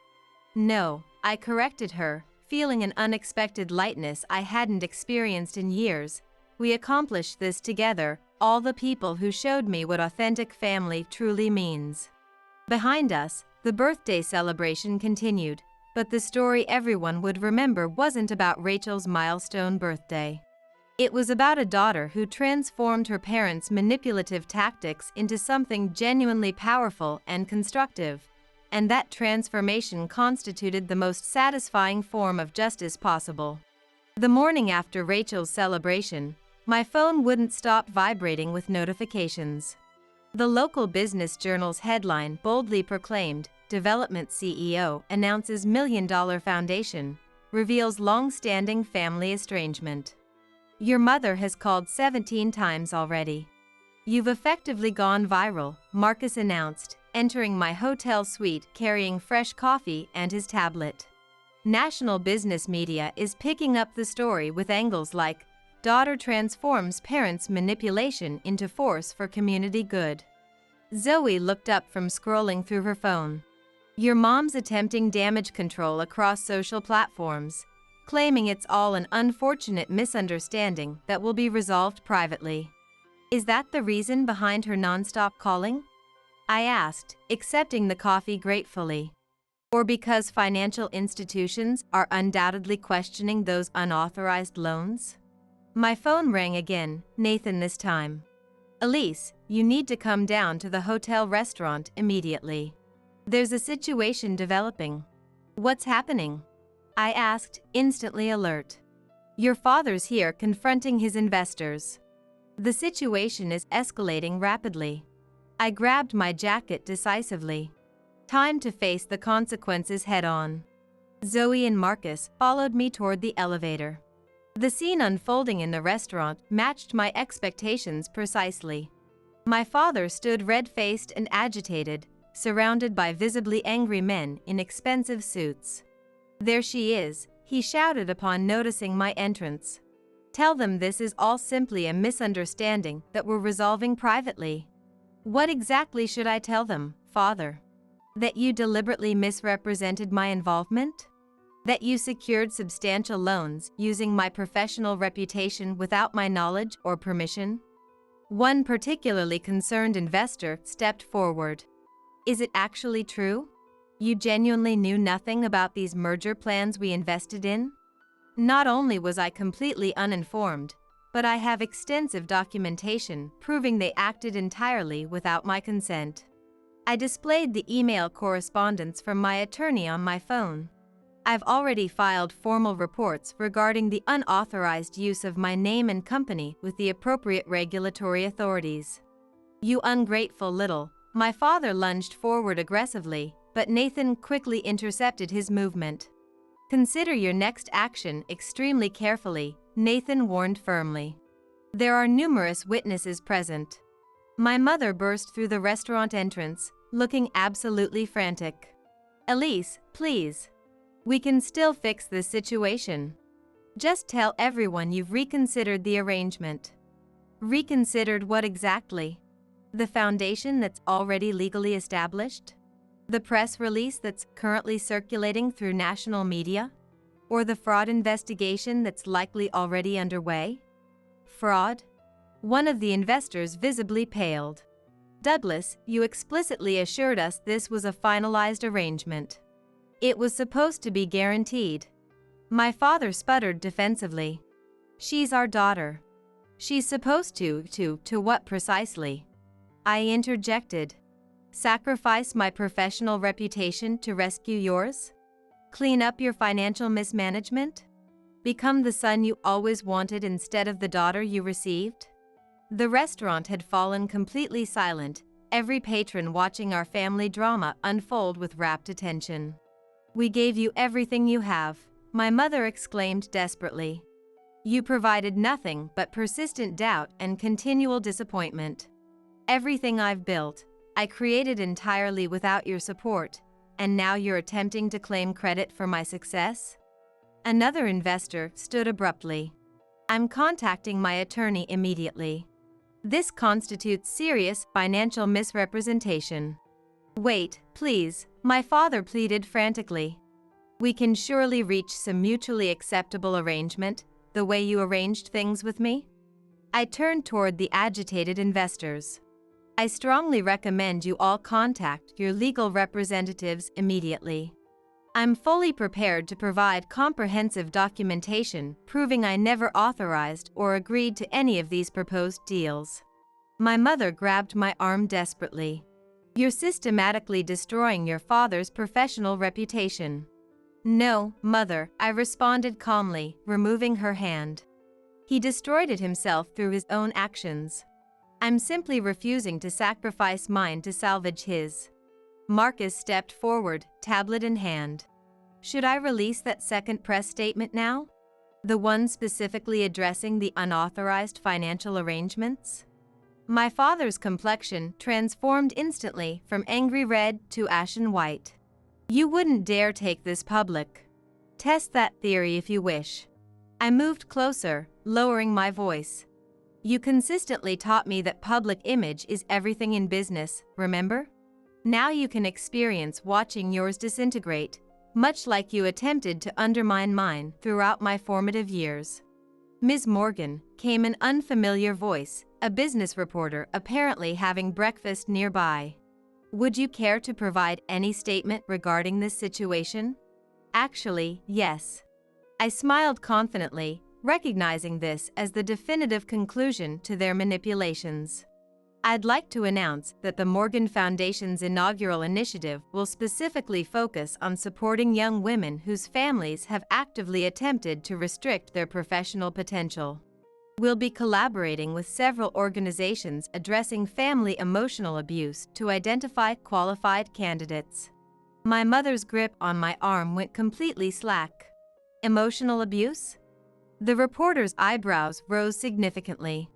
"No," I corrected her, feeling an unexpected lightness I hadn't experienced in years. "We accomplished this together, all the people who showed me what authentic family truly means." Behind us, the birthday celebration continued, but the story everyone would remember wasn't about Rachel's milestone birthday. It was about a daughter who transformed her parents' manipulative tactics into something genuinely powerful and constructive, and that transformation constituted the most satisfying form of justice possible. The morning after Rachel's celebration, my phone wouldn't stop vibrating with notifications. The local business journal's headline boldly proclaimed, "Development CEO announces $1 million foundation, reveals long-standing family estrangement." "Your mother has called 17 times already. You've effectively gone viral," Marcus announced, entering my hotel suite carrying fresh coffee and his tablet. National business media is picking up the story with angles like, "Daughter transforms parents' manipulation into force for community good." Zoe looked up from scrolling through her phone. "Your mom's attempting damage control across social platforms, claiming it's all an unfortunate misunderstanding that will be resolved privately. Is that the reason behind her nonstop calling?" I asked, accepting the coffee gratefully. "Or because financial institutions are undoubtedly questioning those unauthorized loans?" My phone rang again, Nathan this time. "Elise, you need to come down to the hotel restaurant immediately. There's a situation developing." "What's happening?" I asked, instantly alert. "Your father's here confronting his investors. The situation is escalating rapidly." I grabbed my jacket decisively. Time to face the consequences head-on. Zoe and Marcus followed me toward the elevator. The scene unfolding in the restaurant matched my expectations precisely. My father stood red-faced and agitated, surrounded by visibly angry men in expensive suits. "There she is," he shouted upon noticing my entrance. "Tell them this is all simply a misunderstanding that we're resolving privately." "What exactly should I tell them, Father? That you deliberately misrepresented my involvement? That you secured substantial loans using my professional reputation without my knowledge or permission?" One particularly concerned investor stepped forward. "Is it actually true? You genuinely knew nothing about these merger plans we invested in?" Not only was I completely uninformed, but I have extensive documentation proving they acted entirely without my consent. I displayed the email correspondence from my attorney on my phone. "I've already filed formal reports regarding the unauthorized use of my name and company with the appropriate regulatory authorities." "You ungrateful little," my father lunged forward aggressively, but Nathan quickly intercepted his movement. "Consider your next action extremely carefully," Nathan warned firmly. "There are numerous witnesses present." My mother burst through the restaurant entrance, looking absolutely frantic. "Elise, please. We can still fix this situation. Just tell everyone you've reconsidered the arrangement." "Reconsidered what exactly? The foundation that's already legally established? The press release that's currently circulating through national media? Or the fraud investigation that's likely already underway?" "Fraud?" One of the investors visibly paled. "Douglas, you explicitly assured us this was a finalized arrangement. It was supposed to be guaranteed." My father sputtered defensively. She's our daughter. She's supposed to what precisely? I interjected. Sacrifice my professional reputation to rescue yours? Clean up your financial mismanagement? Become the son you always wanted instead of the daughter you received? The restaurant had fallen completely silent, every patron watching our family drama unfold with rapt attention. We gave you everything you have, my mother exclaimed desperately. You provided nothing but persistent doubt and continual disappointment. Everything I've built, I created entirely without your support, and now you're attempting to claim credit for my success? Another investor stood abruptly. I'm contacting my attorney immediately. This constitutes serious financial misrepresentation. Wait, please, my father pleaded frantically. We can surely reach some mutually acceptable arrangement, the way you arranged things with me? I turned toward the agitated investors. I strongly recommend you all contact your legal representatives immediately. I'm fully prepared to provide comprehensive documentation proving I never authorized or agreed to any of these proposed deals. My mother grabbed my arm desperately. You're systematically destroying your father's professional reputation. No, mother, I responded calmly, removing her hand. He destroyed it himself through his own actions. I'm simply refusing to sacrifice mine to salvage his. Marcus stepped forward, tablet in hand. Should I release that second press statement now? The one specifically addressing the unauthorized financial arrangements? My father's complexion transformed instantly from angry red to ashen white. You wouldn't dare take this public. Test that theory if you wish. I moved closer, lowering my voice. You consistently taught me that public image is everything in business, remember? Now you can experience watching yours disintegrate, much like you attempted to undermine mine throughout my formative years. Ms. Morgan, came an unfamiliar voice, a business reporter apparently having breakfast nearby. Would you care to provide any statement regarding this situation? Actually, yes. I smiled confidently, recognizing this as the definitive conclusion to their manipulations. I'd like to announce that the Morgan Foundation's inaugural initiative will specifically focus on supporting young women whose families have actively attempted to restrict their professional potential. We'll be collaborating with several organizations addressing family emotional abuse to identify qualified candidates. My mother's grip on my arm went completely slack. Emotional abuse? The reporter's eyebrows rose significantly.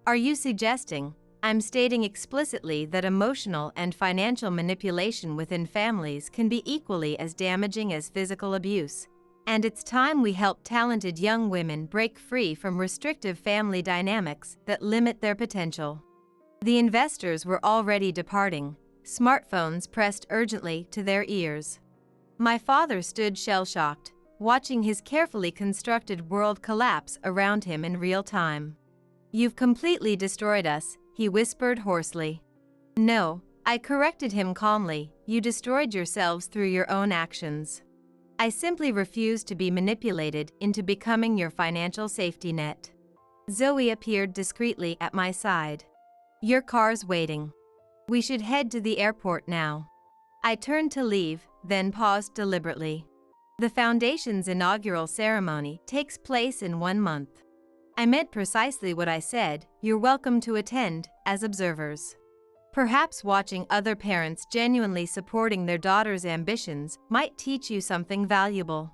Are you suggesting I'm stating explicitly that emotional and financial manipulation within families can be equally as damaging as physical abuse, and it's time we help talented young women break free from restrictive family dynamics that limit their potential. The investors were already departing, smartphones pressed urgently to their ears. My father stood shell-shocked, watching his carefully constructed world collapse around him in real time. You've completely destroyed us, he whispered hoarsely. No, I corrected him calmly, you destroyed yourselves through your own actions. I simply refuse to be manipulated into becoming your financial safety net. Zoe appeared discreetly at my side. Your car's waiting. We should head to the airport now. I turned to leave, then paused deliberately. The Foundation's inaugural ceremony takes place in 1 month. I meant precisely what I said, you're welcome to attend, as observers. Perhaps watching other parents genuinely supporting their daughter's ambitions might teach you something valuable.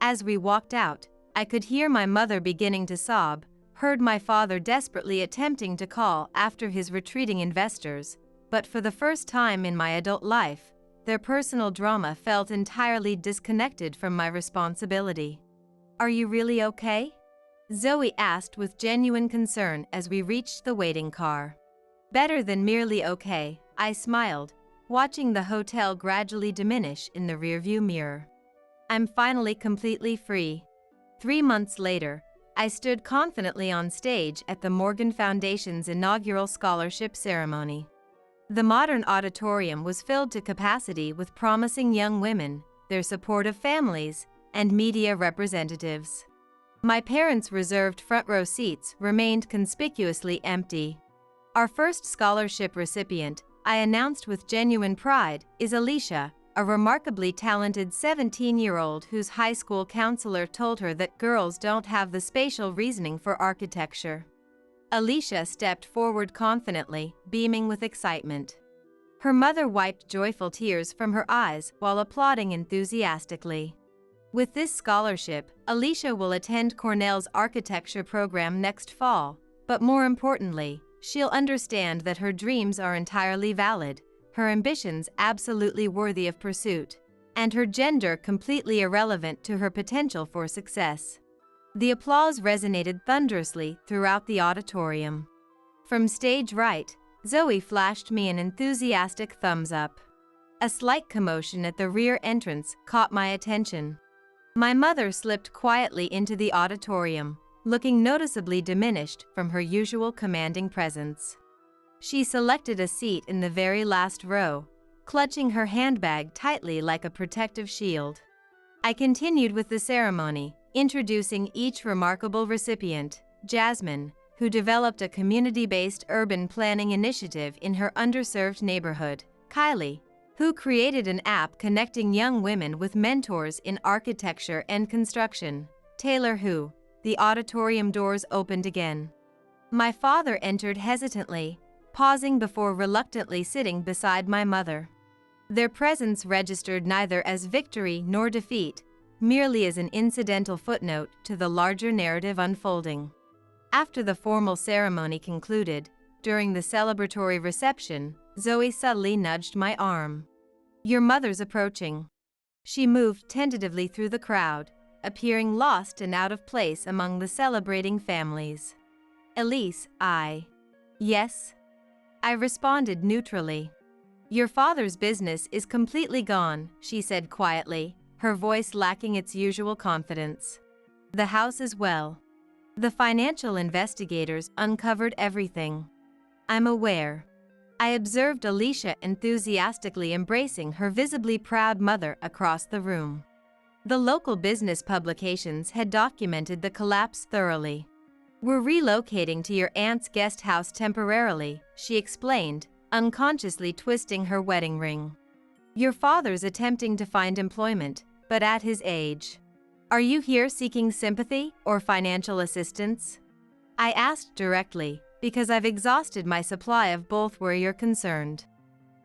As we walked out, I could hear my mother beginning to sob, heard my father desperately attempting to call after his retreating investors, but for the first time in my adult life, their personal drama felt entirely disconnected from my responsibility. Are you really okay? Zoe asked with genuine concern as we reached the waiting car. Better than merely okay, I smiled, watching the hotel gradually diminish in the rearview mirror. I'm finally completely free. 3 months later, I stood confidently on stage at the Morgan Foundation's inaugural scholarship ceremony. The modern auditorium was filled to capacity with promising young women, their supportive families, and media representatives. My parents' reserved front-row seats remained conspicuously empty. Our first scholarship recipient, I announced with genuine pride, is Alicia, a remarkably talented 17-year-old whose high school counselor told her that girls don't have the spatial reasoning for architecture. Alicia stepped forward confidently, beaming with excitement. Her mother wiped joyful tears from her eyes while applauding enthusiastically. With this scholarship, Alicia will attend Cornell's architecture program next fall, but more importantly, she'll understand that her dreams are entirely valid, her ambitions absolutely worthy of pursuit, and her gender completely irrelevant to her potential for success. The applause resonated thunderously throughout the auditorium. From stage right, Zoe flashed me an enthusiastic thumbs up. A slight commotion at the rear entrance caught my attention. My mother slipped quietly into the auditorium, looking noticeably diminished from her usual commanding presence. She selected a seat in the very last row, clutching her handbag tightly like a protective shield. I continued with the ceremony, introducing each remarkable recipient, Jasmine, who developed a community-based urban planning initiative in her underserved neighborhood, Kylie, who created an app connecting young women with mentors in architecture and construction, Taylor who. The auditorium doors opened again. My father entered hesitantly, pausing before reluctantly sitting beside my mother. Their presence registered neither as victory nor defeat, merely as an incidental footnote to the larger narrative unfolding. After the formal ceremony concluded, during the celebratory reception, Zoe subtly nudged my arm. "Your mother's approaching." She moved tentatively through the crowd, appearing lost and out of place among the celebrating families. "Elise, Yes?" I responded neutrally. "Your father's business is completely gone," she said quietly, her voice lacking its usual confidence. "The house as well. The financial investigators uncovered everything." "I'm aware." I observed Alicia enthusiastically embracing her visibly proud mother across the room. The local business publications had documented the collapse thoroughly. "We're relocating to your aunt's guest house temporarily," she explained, unconsciously twisting her wedding ring. "Your father's attempting to find employment, but at his age. Are you here seeking sympathy or financial assistance?" I asked directly, because I've exhausted my supply of both where you're concerned.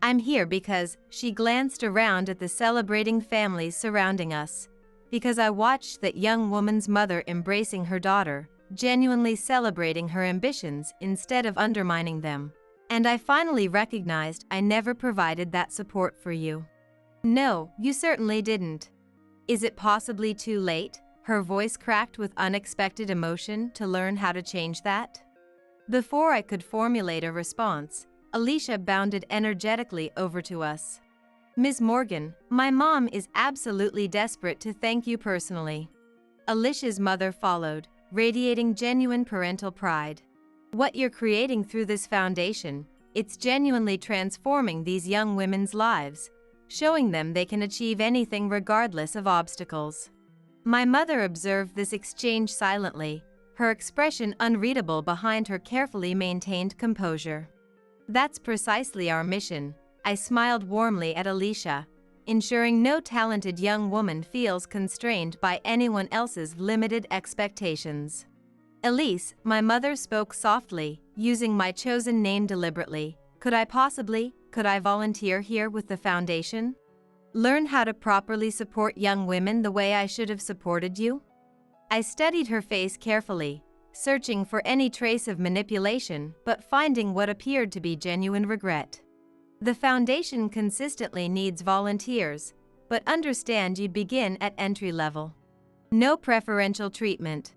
"I'm here because," she glanced around at the celebrating families surrounding us, "because I watched that young woman's mother embracing her daughter, genuinely celebrating her ambitions instead of undermining them. And I finally recognized I never provided that support for you." "No, you certainly didn't." "Is it possibly too late?" Her voice cracked with unexpected emotion to learn how to change that. Before I could formulate a response, Alicia bounded energetically over to us. "Ms. Morgan, my mom is absolutely desperate to thank you personally." Alicia's mother followed, radiating genuine parental pride. "What you're creating through this foundation, it's genuinely transforming these young women's lives, showing them they can achieve anything regardless of obstacles." My mother observed this exchange silently, her expression unreadable behind her carefully maintained composure. "That's precisely our mission," I smiled warmly at Alicia, ensuring no talented young woman feels constrained by anyone else's limited expectations. "Elise," my mother spoke softly, using my chosen name deliberately, Could I volunteer here with the foundation? Learn how to properly support young women the way I should have supported you?" I studied her face carefully, searching for any trace of manipulation but finding what appeared to be genuine regret. "The foundation consistently needs volunteers, but understand you'd begin at entry level. No preferential treatment."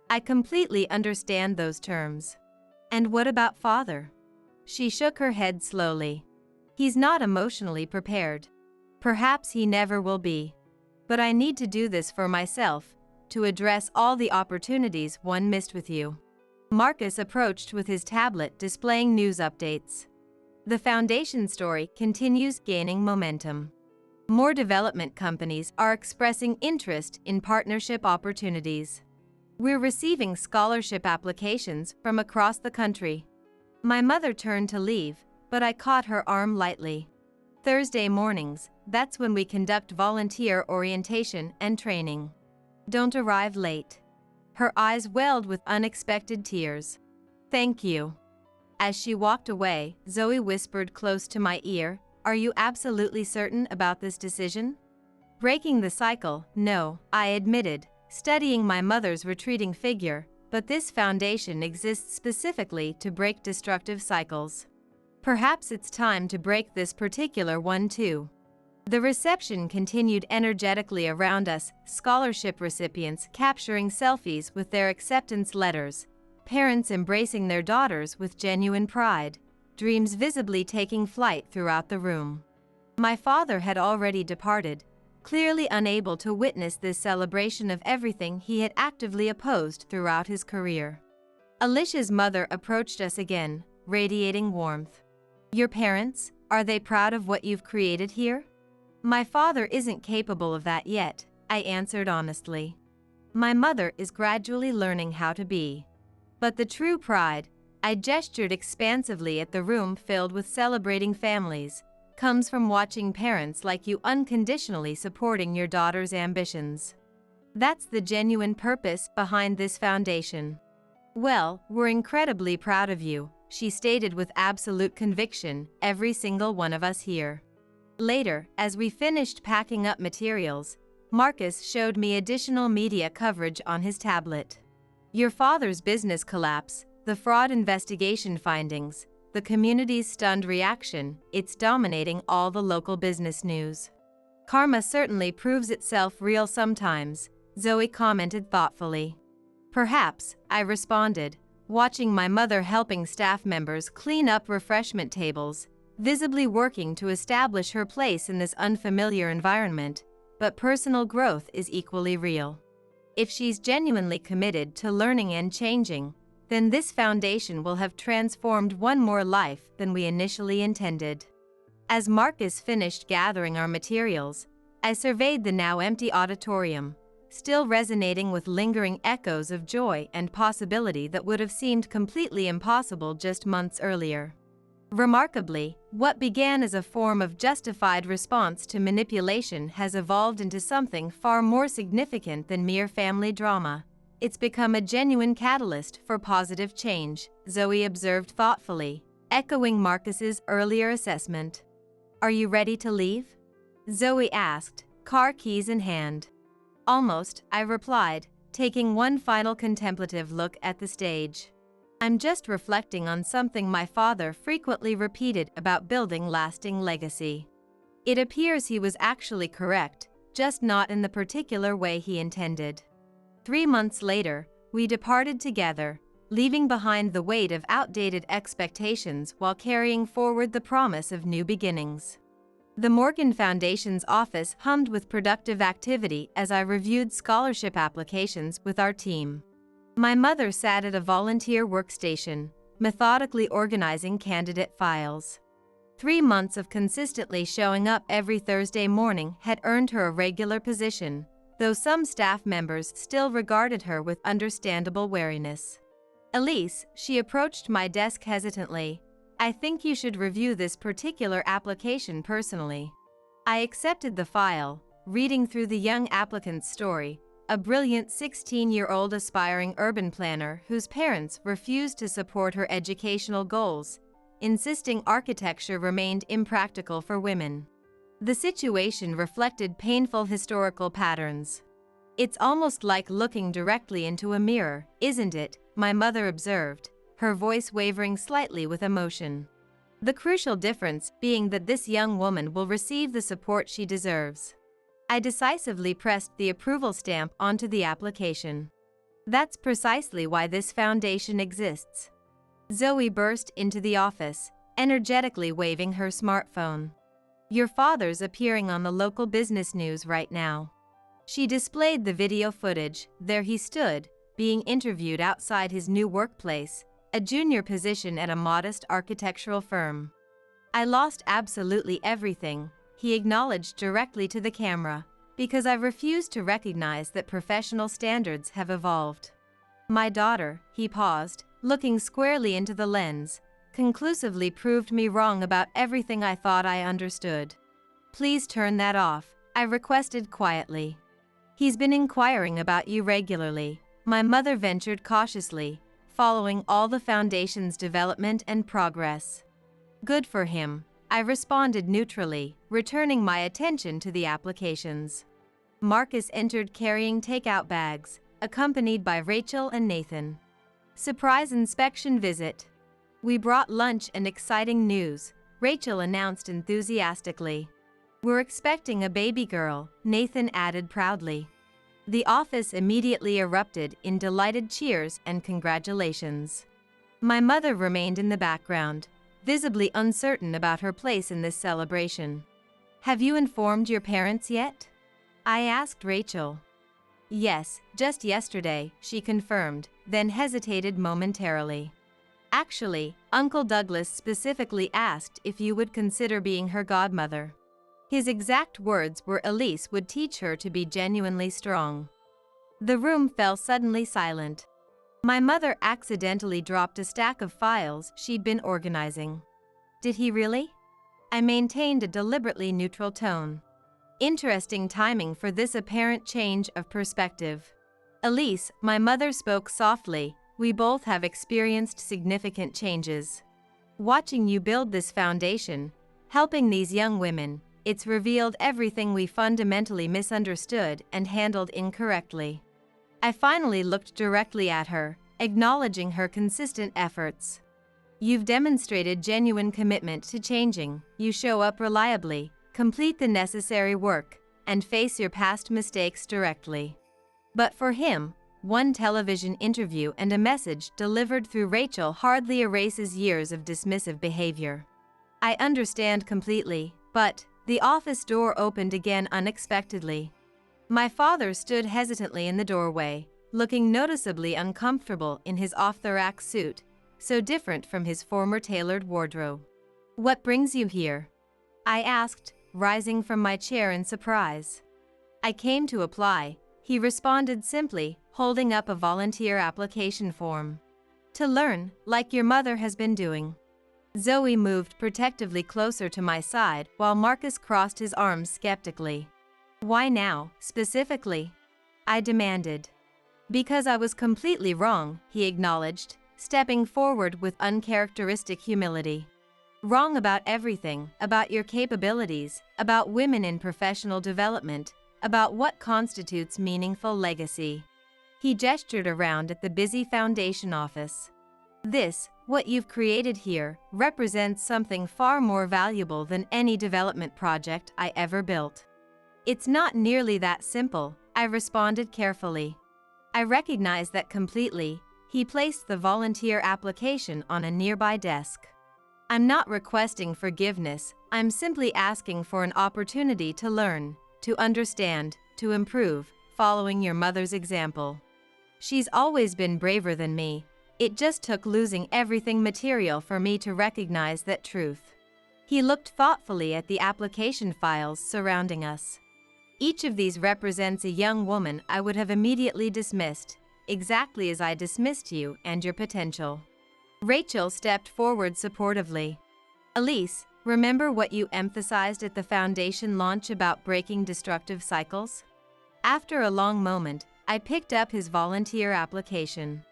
I completely understand those terms. "And what about father?" She shook her head slowly. "He's not emotionally prepared. Perhaps he never will be. But I need to do this for myself, to address all the opportunities one missed with you." Marcus approached with his tablet displaying news updates. The foundation story continues gaining momentum. More development companies are expressing interest in partnership opportunities. We're receiving scholarship applications from across the country. My mother turned to leave, but I caught her arm lightly. Thursday mornings, that's when we conduct volunteer orientation and training. Don't arrive late. Her eyes welled with unexpected tears. Thank you. As she walked away, Zoe whispered close to my ear, "Are you absolutely certain about this decision?" Breaking the cycle, no, I admitted, studying my mother's retreating figure, but this foundation exists specifically to break destructive cycles. Perhaps it's time to break this particular one too. The reception continued energetically around us, scholarship recipients capturing selfies with their acceptance letters, parents embracing their daughters with genuine pride, dreams visibly taking flight throughout the room. My father had already departed, clearly unable to witness this celebration of everything he had actively opposed throughout his career. Alicia's mother approached us again, radiating warmth. "Your parents, are they proud of what you've created here?" "My father isn't capable of that yet," I answered honestly. "My mother is gradually learning how to be." But the true pride, I gestured expansively at the room filled with celebrating families, comes from watching parents like you unconditionally supporting your daughter's ambitions. That's the genuine purpose behind this foundation. "Well, we're incredibly proud of you," she stated with absolute conviction, "every single one of us here." Later, as we finished packing up materials, Marcus showed me additional media coverage on his tablet. "Your father's business collapse, the fraud investigation findings, the community's stunned reaction, it's dominating all the local business news." "Karma certainly proves itself real sometimes," Zoe commented thoughtfully. "Perhaps," I responded, watching my mother helping staff members clean up refreshment tables, visibly working to establish her place in this unfamiliar environment, but personal growth is equally real. If she's genuinely committed to learning and changing, then this foundation will have transformed one more life than we initially intended. As Marcus finished gathering our materials, I surveyed the now empty auditorium, still resonating with lingering echoes of joy and possibility that would have seemed completely impossible just months earlier. Remarkably, what began as a form of justified response to manipulation has evolved into something far more significant than mere family drama. It's become a genuine catalyst for positive change, Zoe observed thoughtfully, echoing Marcus's earlier assessment. "Are you ready to leave?" Zoe asked, car keys in hand. "Almost," I replied, taking one final contemplative look at the stage. "I'm just reflecting on something my father frequently repeated about building lasting legacy." It appears he was actually correct, just not in the particular way he intended. 3 months later, we departed together, leaving behind the weight of outdated expectations while carrying forward the promise of new beginnings. The Morgan Foundation's office hummed with productive activity as I reviewed scholarship applications with our team. My mother sat at a volunteer workstation, methodically organizing candidate files. 3 months of consistently showing up every Thursday morning had earned her a regular position, though some staff members still regarded her with understandable wariness. "Elise," she approached my desk hesitantly, "I think you should review this particular application personally." I accepted the file, reading through the young applicant's story, a brilliant 16-year-old aspiring urban planner whose parents refused to support her educational goals, insisting architecture remained impractical for women. The situation reflected painful historical patterns. "It's almost like looking directly into a mirror, isn't it?" my mother observed, her voice wavering slightly with emotion. "The crucial difference being that this young woman will receive the support she deserves." I decisively pressed the approval stamp onto the application. "That's precisely why this foundation exists." Zoe burst into the office, energetically waving her smartphone. "Your father's appearing on the local business news right now." She displayed the video footage. There he stood, being interviewed outside his new workplace, a junior position at a modest architectural firm. I lost absolutely everything. he acknowledged directly to the camera, because I refused to recognize that professional standards have evolved. My daughter, he paused, looking squarely into the lens, conclusively proved me wrong about everything I thought I understood. Please turn that off, I requested quietly. He's been inquiring about you regularly, my mother ventured cautiously, following all the foundation's development and progress. Good for him, I responded neutrally, returning my attention to the applications. Marcus entered carrying takeout bags, accompanied by Rachel and Nathan. Surprise inspection visit. We brought lunch and exciting news, Rachel announced enthusiastically. We're expecting a baby girl, Nathan added proudly. The office immediately erupted in delighted cheers and congratulations. My mother remained in the background, visibly uncertain about her place in this celebration. Have you informed your parents yet? I asked Rachel. Yes, just yesterday, she confirmed, then hesitated momentarily. Actually, Uncle Douglas specifically asked if you would consider being her godmother. His exact words were Elise would teach her to be genuinely strong. The room fell suddenly silent. My mother accidentally dropped a stack of files she'd been organizing. Did he really? I maintained a deliberately neutral tone. Interesting timing for this apparent change of perspective. Elise, my mother spoke softly, we both have experienced significant changes. Watching you build this foundation, helping these young women, it's revealed everything we fundamentally misunderstood and handled incorrectly. I finally looked directly at her, acknowledging her consistent efforts. You've demonstrated genuine commitment to changing, you show up reliably, complete the necessary work, and face your past mistakes directly. But for him, one television interview and a message delivered through Rachel hardly erases years of dismissive behavior. I understand completely, but the office door opened again unexpectedly. My father stood hesitantly in the doorway, looking noticeably uncomfortable in his off-the-rack suit, so different from his former tailored wardrobe. What brings you here? I asked, rising from my chair in surprise. I came to apply, he responded simply, holding up a volunteer application form. To learn, like your mother has been doing. Zoe moved protectively closer to my side while Marcus crossed his arms skeptically. Why now, specifically? I demanded. Because I was completely wrong, he acknowledged, stepping forward with uncharacteristic humility. Wrong about everything, about your capabilities, about women in professional development, about what constitutes meaningful legacy. He gestured around at the busy foundation office. This, what you've created here, represents something far more valuable than any development project I ever built. It's not nearly that simple, I responded carefully. I recognize that completely, he placed the volunteer application on a nearby desk. I'm not requesting forgiveness, I'm simply asking for an opportunity to learn, to understand, to improve, following your mother's example. She's always been braver than me, it just took losing everything material for me to recognize that truth. He looked thoughtfully at the application files surrounding us. Each of these represents a young woman I would have immediately dismissed, exactly as I dismissed you and your potential. Rachel stepped forward supportively. Elise, remember what you emphasized at the foundation launch about breaking destructive cycles? After a long moment, I picked up his volunteer application.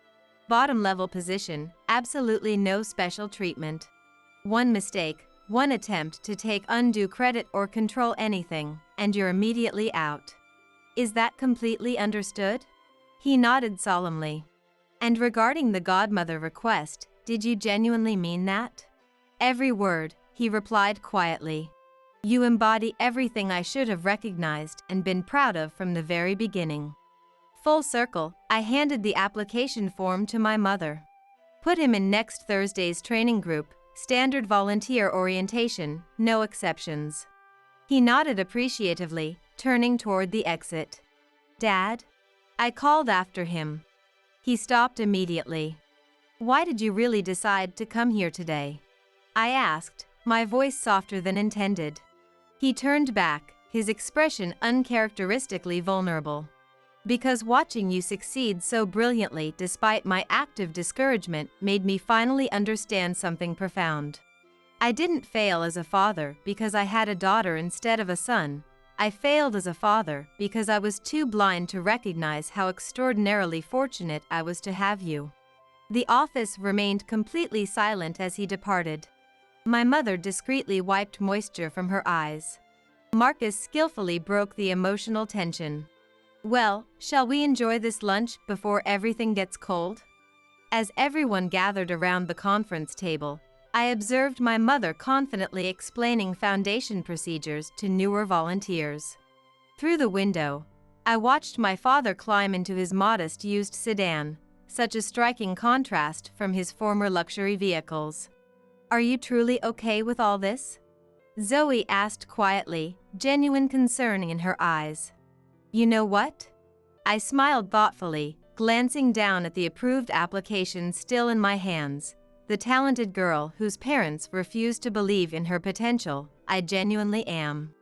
Bottom-level position, absolutely no special treatment. One mistake, one attempt to take undue credit or control anything, and you're immediately out. Is that completely understood? He nodded solemnly. And regarding the godmother request, did you genuinely mean that? Every word, he replied quietly. You embody everything I should have recognized and been proud of from the very beginning. Full circle, I handed the application form to my mother. Put him in next Thursday's training group, standard volunteer orientation, no exceptions. He nodded appreciatively, turning toward the exit. Dad? I called after him. He stopped immediately. Why did you really decide to come here today? I asked, my voice softer than intended. He turned back, his expression uncharacteristically vulnerable. Because watching you succeed so brilliantly despite my active discouragement made me finally understand something profound. I didn't fail as a father because I had a daughter instead of a son. I failed as a father because I was too blind to recognize how extraordinarily fortunate I was to have you. The office remained completely silent as he departed. My mother discreetly wiped moisture from her eyes. Marcus skillfully broke the emotional tension. Well, shall we enjoy this lunch before everything gets cold? As everyone gathered around the conference table, I observed my mother confidently explaining foundation procedures to newer volunteers. Through the window, I watched my father climb into his modest used sedan, such a striking contrast from his former luxury vehicles. Are you truly okay with all this? Zoe asked quietly, genuine concern in her eyes. You know what? I smiled thoughtfully, glancing down at the approved application still in my hands. The talented girl whose parents refused to believe in her potential, I genuinely am.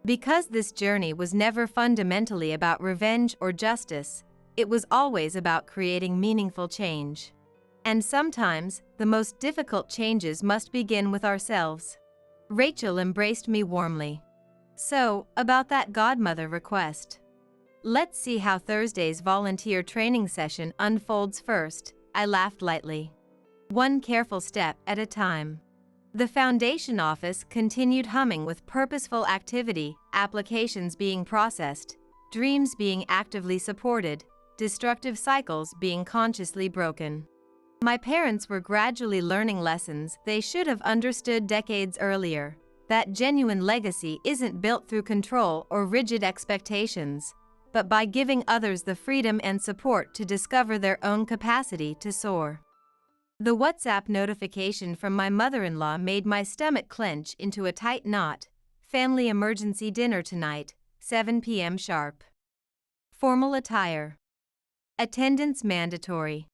Because this journey was never fundamentally about revenge or justice, it was always about creating meaningful change. And sometimes, the most difficult changes must begin with ourselves. Rachel embraced me warmly. So, about that godmother request. Let's see how Thursday's volunteer training session unfolds first, I laughed lightly. One careful step at a time. The foundation office continued humming with purposeful activity, applications being processed, dreams being actively supported, destructive cycles being consciously broken. My parents were gradually learning lessons they should have understood decades earlier. That genuine legacy isn't built through control or rigid expectations, but by giving others the freedom and support to discover their own capacity to soar. The WhatsApp notification from my mother-in-law made my stomach clench into a tight knot. Family emergency dinner tonight, 7 p.m. sharp. Formal attire. Attendance mandatory.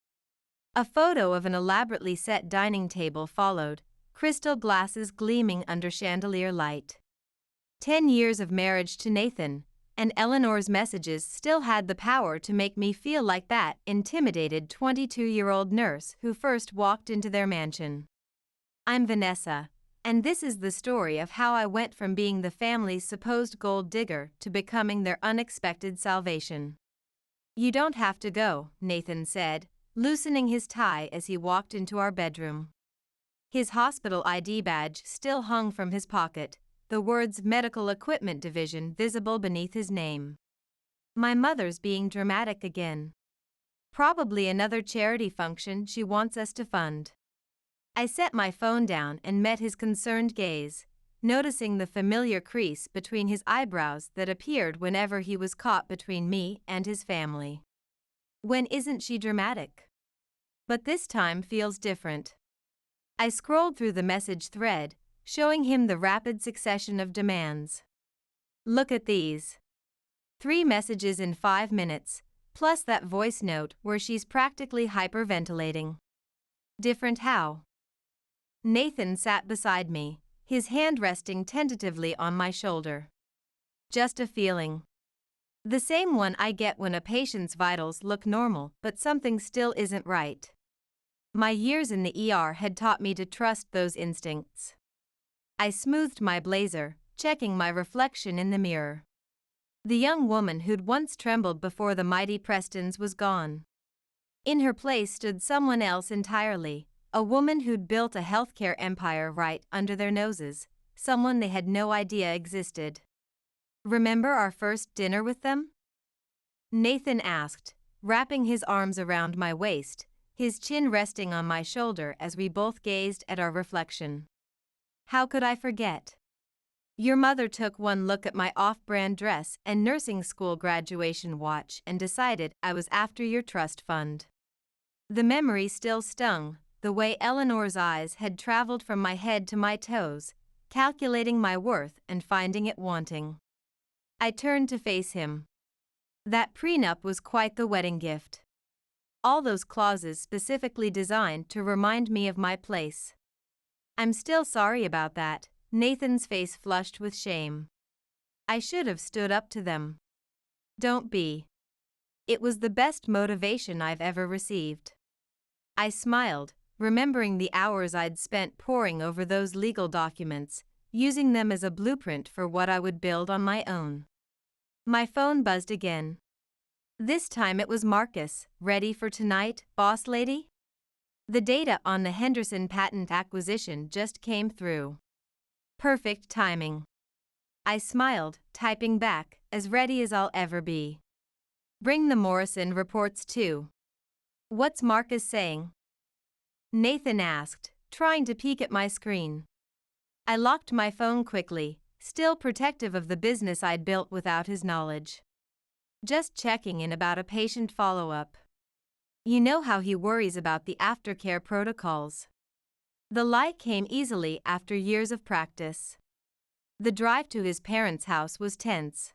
A photo of an elaborately set dining table followed, crystal glasses gleaming under chandelier light. 10 years of marriage to Nathan, and Eleanor's messages still had the power to make me feel like that intimidated 22-year-old nurse who first walked into their mansion. I'm Vanessa, and this is the story of how I went from being the family's supposed gold digger to becoming their unexpected salvation. You don't have to go, Nathan said, loosening his tie as he walked into our bedroom. His hospital ID badge still hung from his pocket, the words Medical Equipment Division visible beneath his name. My mother's being dramatic again. Probably another charity function she wants us to fund. I set my phone down and met his concerned gaze, noticing the familiar crease between his eyebrows that appeared whenever he was caught between me and his family. When isn't she dramatic? But this time feels different. I scrolled through the message thread, showing him the rapid succession of demands. Look at these. 3 messages in 5 minutes, plus that voice note where she's practically hyperventilating. Different how? Nathan sat beside me, his hand resting tentatively on my shoulder. Just a feeling. The same one I get when a patient's vitals look normal but something still isn't right. My years in the ER had taught me to trust those instincts. I smoothed my blazer, checking my reflection in the mirror. The young woman who'd once trembled before the mighty Prestons was gone. In her place stood someone else entirely, a woman who'd built a healthcare empire right under their noses, someone they had no idea existed. Remember our first dinner with them? Nathan asked, wrapping his arms around my waist, his chin resting on my shoulder as we both gazed at our reflection. How could I forget? Your mother took one look at my off-brand dress and nursing school graduation watch and decided I was after your trust fund. The memory still stung, the way Eleanor's eyes had traveled from my head to my toes, calculating my worth and finding it wanting. I turned to face him. That prenup was quite the wedding gift. All those clauses specifically designed to remind me of my place. I'm still sorry about that, Nathan's face flushed with shame. I should have stood up to them. Don't be. It was the best motivation I've ever received. I smiled, remembering the hours I'd spent poring over those legal documents, using them as a blueprint for what I would build on my own. My phone buzzed again. This time it was Marcus. Ready for tonight, boss lady? The data on the Henderson patent acquisition just came through. Perfect timing. I smiled, typing back, as ready as I'll ever be. Bring the Morrison reports too. What's Marcus saying? Nathan asked, trying to peek at my screen. I locked my phone quickly, still protective of the business I'd built without his knowledge. Just checking in about a patient follow-up. You know how he worries about the aftercare protocols. The lie came easily after years of practice. The drive to his parents' house was tense.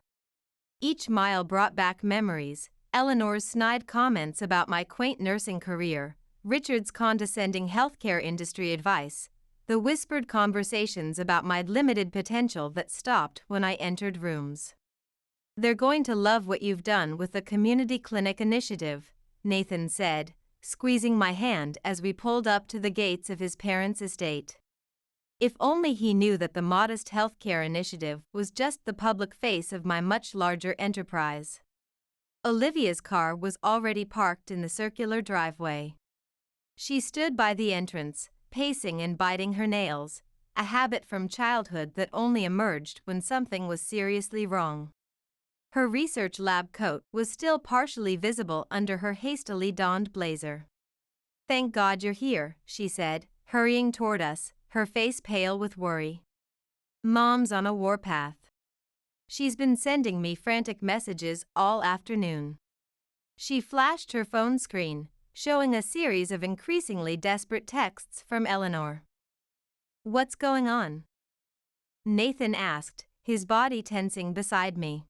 Each mile brought back memories, Eleanor's snide comments about my quaint nursing career, Richard's condescending healthcare industry advice, the whispered conversations about my limited potential that stopped when I entered rooms. They're going to love what you've done with the community clinic initiative, Nathan said, squeezing my hand as we pulled up to the gates of his parents' estate. If only he knew that the modest healthcare initiative was just the public face of my much larger enterprise. Olivia's car was already parked in the circular driveway. She stood by the entrance, pacing and biting her nails, a habit from childhood that only emerged when something was seriously wrong. Her research lab coat was still partially visible under her hastily donned blazer. "Thank God you're here," she said, hurrying toward us, her face pale with worry. "Mom's on a warpath. She's been sending me frantic messages all afternoon." She flashed her phone screen, showing a series of increasingly desperate texts from Eleanor. "What's going on?" Nathan asked, his body tensing beside me.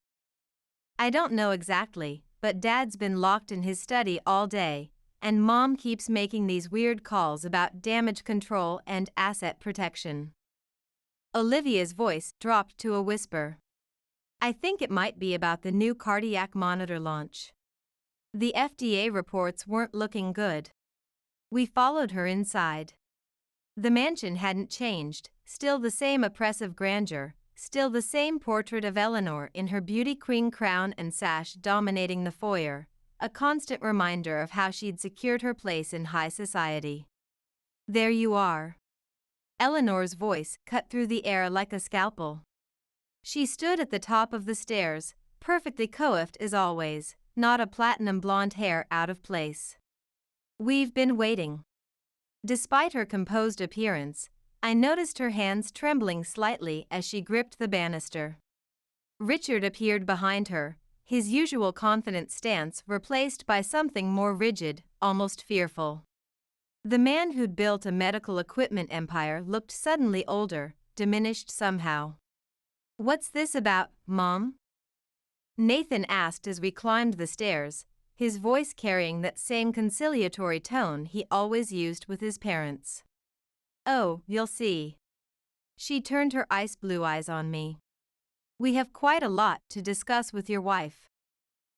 "I don't know exactly, but Dad's been locked in his study all day, and Mom keeps making these weird calls about damage control and asset protection." Olivia's voice dropped to a whisper. "I think it might be about the new cardiac monitor launch. The FDA reports weren't looking good." We followed her inside. The mansion hadn't changed, still the same oppressive grandeur, still the same portrait of Eleanor in her beauty queen crown and sash dominating the foyer, a constant reminder of how she'd secured her place in high society. "There you are." Eleanor's voice cut through the air like a scalpel. She stood at the top of the stairs, perfectly coiffed as always, not a platinum blonde hair out of place. "We've been waiting." Despite her composed appearance, I noticed her hands trembling slightly as she gripped the banister. Richard appeared behind her, his usual confident stance replaced by something more rigid, almost fearful. The man who'd built a medical equipment empire looked suddenly older, diminished somehow. "What's this about, Mom?" Nathan asked as we climbed the stairs, his voice carrying that same conciliatory tone he always used with his parents. "Oh, you'll see." She turned her ice blue eyes on me. "We have quite a lot to discuss with your wife."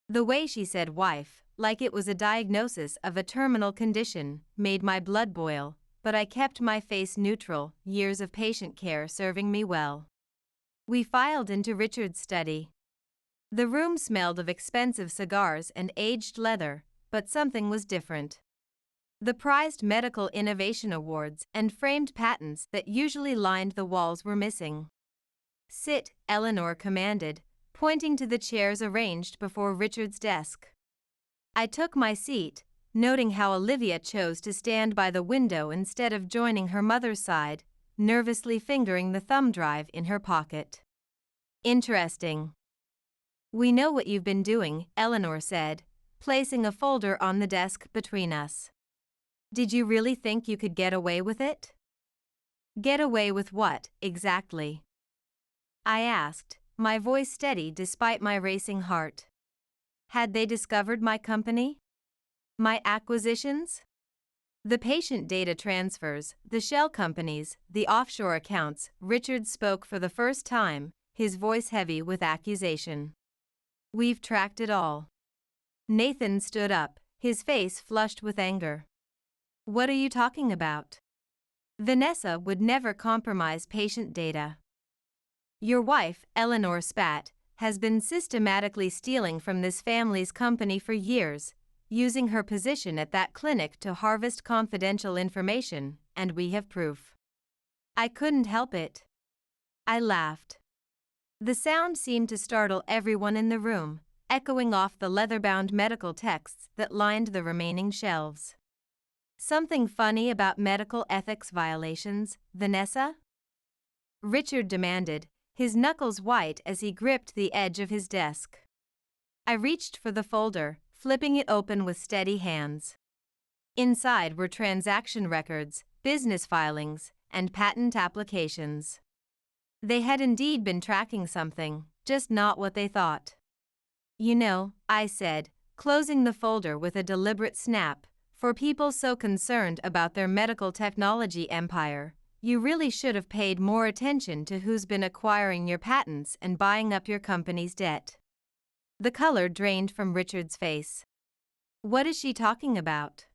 The way she said wife, like it was a diagnosis of a terminal condition, made my blood boil, but I kept my face neutral, years of patient care serving me well. We filed into Richard's study. The room smelled of expensive cigars and aged leather, but something was different. The prized medical innovation awards and framed patents that usually lined the walls were missing. "Sit," Eleanor commanded, pointing to the chairs arranged before Richard's desk. I took my seat, noting how Olivia chose to stand by the window instead of joining her mother's side, nervously fingering the thumb drive in her pocket. "Interesting. We know what you've been doing," Eleanor said, placing a folder on the desk between us. "Did you really think you could get away with it?" "Get away with what, exactly?" I asked, my voice steady despite my racing heart. Had they discovered my company? My acquisitions? The patient data transfers, the shell companies, the offshore accounts. Richard spoke for the first time, his voice heavy with accusation. We've tracked it all. Nathan stood up, his face flushed with anger. What are you talking about? Vanessa would never compromise patient data. Your wife, Eleanor Spat, has been systematically stealing from this family's company for years, using her position at that clinic to harvest confidential information, and we have proof. I couldn't help it. I laughed. The sound seemed to startle everyone in the room, echoing off the leather-bound medical texts that lined the remaining shelves. Something funny about medical ethics violations, Vanessa? Richard demanded, his knuckles white as he gripped the edge of his desk. I reached for the folder, flipping it open with steady hands. Inside were transaction records, business filings, and patent applications. They had indeed been tracking something, just not what they thought. You know, I said, closing the folder with a deliberate snap, for people so concerned about their medical technology empire, you really should have paid more attention to who's been acquiring your patents and buying up your company's debt. The color drained from Richard's face. What is she talking about?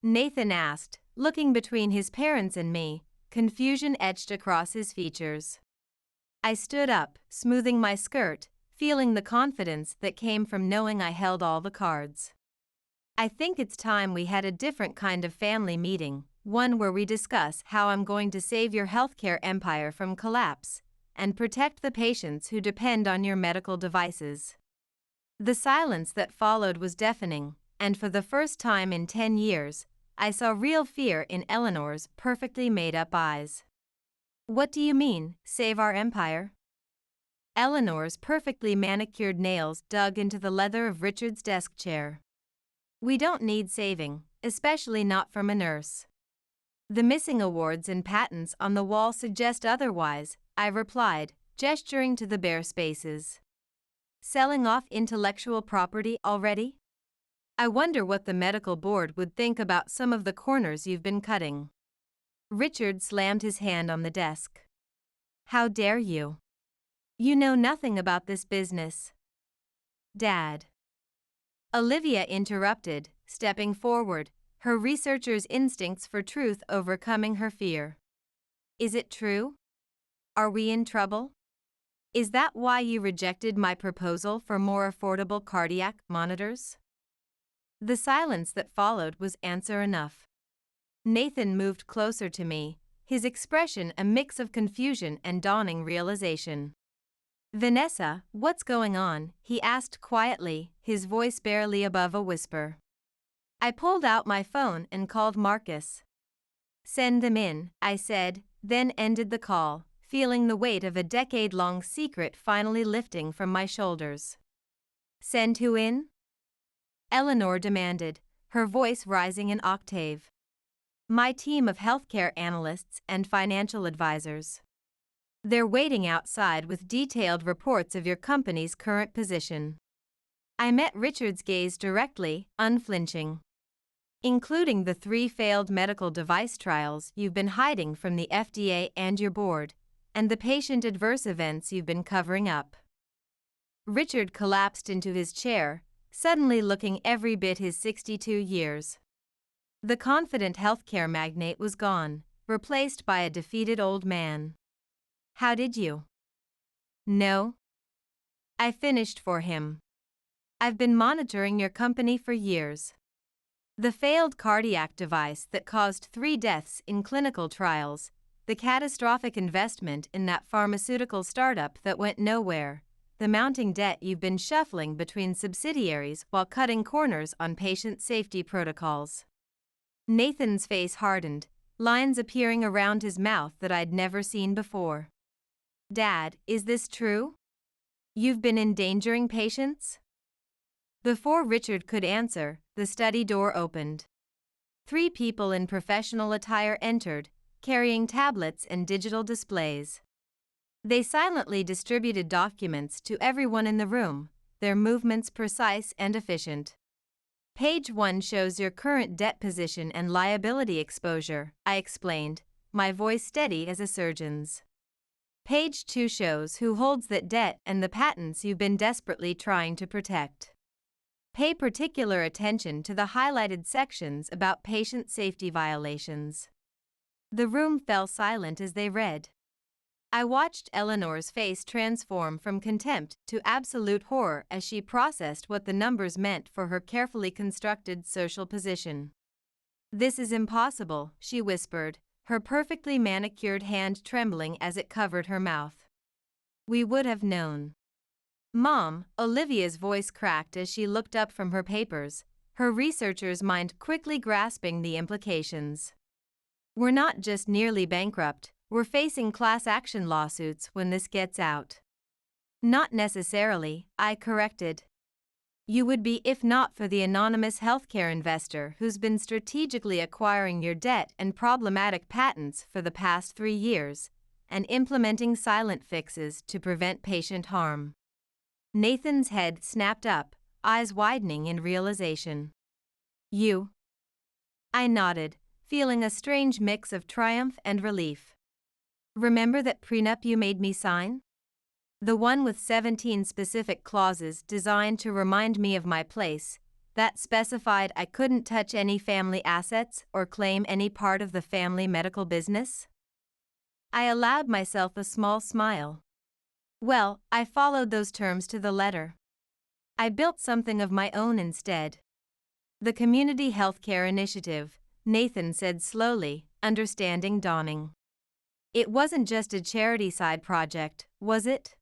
Nathan asked, looking between his parents and me, confusion etched across his features. I stood up, smoothing my skirt, feeling the confidence that came from knowing I held all the cards. I think it's time we had a different kind of family meeting, one where we discuss how I'm going to save your healthcare empire from collapse and protect the patients who depend on your medical devices. The silence that followed was deafening, and for the first time in 10 years, I saw real fear in Eleanor's perfectly made-up eyes. What do you mean, save our empire? Eleanor's perfectly manicured nails dug into the leather of Richard's desk chair. We don't need saving, especially not from a nurse. The missing awards and patents on the wall suggest otherwise, I replied, gesturing to the bare spaces. Selling off intellectual property already? I wonder what the medical board would think about some of the corners you've been cutting. Richard slammed his hand on the desk. How dare you? You know nothing about this business. Dad. Olivia interrupted, stepping forward, her researcher's instincts for truth overcoming her fear. Is it true? Are we in trouble? Is that why you rejected my proposal for more affordable cardiac monitors? The silence that followed was answer enough. Nathan moved closer to me, his expression a mix of confusion and dawning realization. Vanessa, what's going on? He asked quietly, his voice barely above a whisper. I pulled out my phone and called Marcus. Send them in, I said, then ended the call, feeling the weight of a decade-long secret finally lifting from my shoulders. Send who in? Eleanor demanded, her voice rising an octave. My team of healthcare analysts and financial advisors. They're waiting outside with detailed reports of your company's current position. I met Richard's gaze directly, unflinching. Including the 3 failed medical device trials you've been hiding from the FDA and your board, and the patient adverse events you've been covering up. Richard collapsed into his chair, suddenly looking every bit his 62 years. The confident healthcare magnate was gone, replaced by a defeated old man. How did you? No. I finished for him. I've been monitoring your company for years. The failed cardiac device that caused 3 deaths in clinical trials, the catastrophic investment in that pharmaceutical startup that went nowhere, the mounting debt you've been shuffling between subsidiaries while cutting corners on patient safety protocols. Nathan's face hardened, lines appearing around his mouth that I'd never seen before. Dad, is this true? You've been endangering patients? Before Richard could answer, the study door opened. 3 people in professional attire entered, carrying tablets and digital displays. They silently distributed documents to everyone in the room, their movements precise and efficient. Page 1 shows your current debt position and liability exposure, I explained, my voice steady as a surgeon's. Page 2 shows who holds that debt and the patents you've been desperately trying to protect. Pay particular attention to the highlighted sections about patient safety violations. The room fell silent as they read. I watched Eleanor's face transform from contempt to absolute horror as she processed what the numbers meant for her carefully constructed social position. "This is impossible," she whispered, her perfectly manicured hand trembling as it covered her mouth. "We would have known." "Mom," Olivia's voice cracked as she looked up from her papers, her researcher's mind quickly grasping the implications. "We're not just nearly bankrupt, we're facing class action lawsuits when this gets out." "Not necessarily," I corrected. "You would be if not for the anonymous healthcare investor who's been strategically acquiring your debt and problematic patents for the past 3 years, and implementing silent fixes to prevent patient harm." Nathan's head snapped up, eyes widening in realization. "You?" I nodded, feeling a strange mix of triumph and relief. "Remember that prenup you made me sign? The one with 17 specific clauses designed to remind me of my place, that specified I couldn't touch any family assets or claim any part of the family medical business?" I allowed myself a small smile. "Well, I followed those terms to the letter. I built something of my own instead. The Community Healthcare Initiative," Nathan said slowly, understanding dawning. "It wasn't just a charity side project, was it?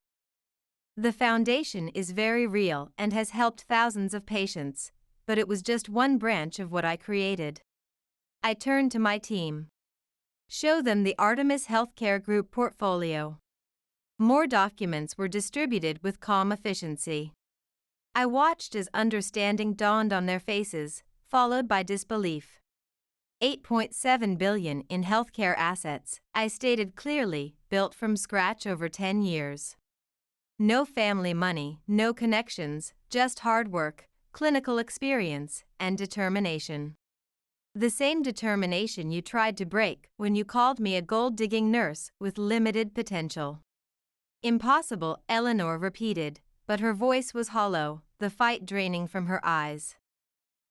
The foundation is very real and has helped thousands of patients, but it was just one branch of what I created." I turned to my team. "Show them the Artemis Healthcare Group portfolio." More documents were distributed with calm efficiency. I watched as understanding dawned on their faces, followed by disbelief. $8.7 billion in healthcare assets, I stated clearly, built from scratch over 10 years. No family money, no connections, just hard work, clinical experience, and determination. The same determination you tried to break when you called me a gold-digging nurse with limited potential. "Impossible," Eleanor repeated, but her voice was hollow, the fight draining from her eyes.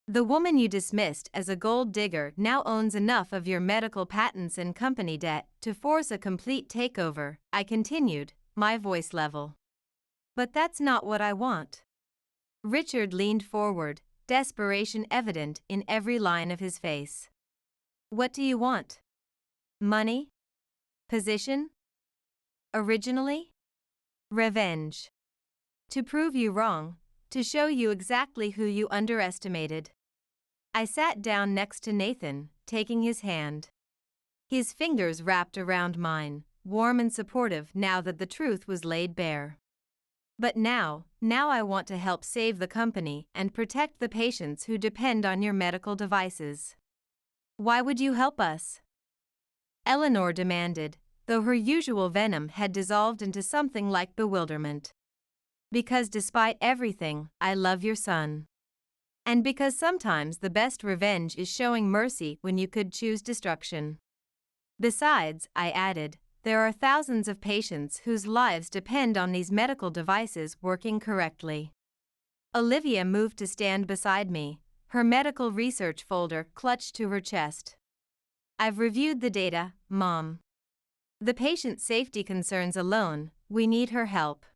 "The woman you dismissed as a gold digger now owns enough of your medical patents and company debt to force a complete takeover," I continued, my voice level. "But that's not what I want." Richard leaned forward, desperation evident in every line of his face. "What do you want? Money? Position? Originally? Revenge. To prove you wrong, to show you exactly who you underestimated." I sat down next to Nathan, taking his hand. His fingers wrapped around mine, warm and supportive now that the truth was laid bare. "But now I want to help save the company and protect the patients who depend on your medical devices." "Why would you help us?" Eleanor demanded, though her usual venom had dissolved into something like bewilderment. "Because despite everything, I love your son. And because sometimes the best revenge is showing mercy when you could choose destruction. Besides," I added, "there are thousands of patients whose lives depend on these medical devices working correctly." Olivia moved to stand beside me, her medical research folder clutched to her chest. "I've reviewed the data, Mom. The patient safety concerns alone, we need her help.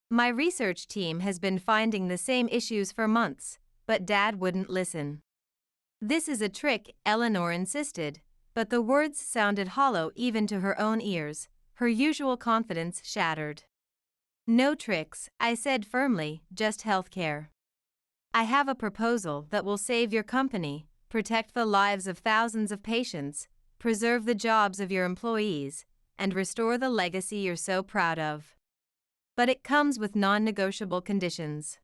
My research team has been finding the same issues for months, but Dad wouldn't listen." "This is a trick," Eleanor insisted, but the words sounded hollow even to her own ears, her usual confidence shattered. "No tricks," I said firmly, "just healthcare. I have a proposal that will save your company, protect the lives of thousands of patients, preserve the jobs of your employees, and restore the legacy you're so proud of. But it comes with non-negotiable conditions."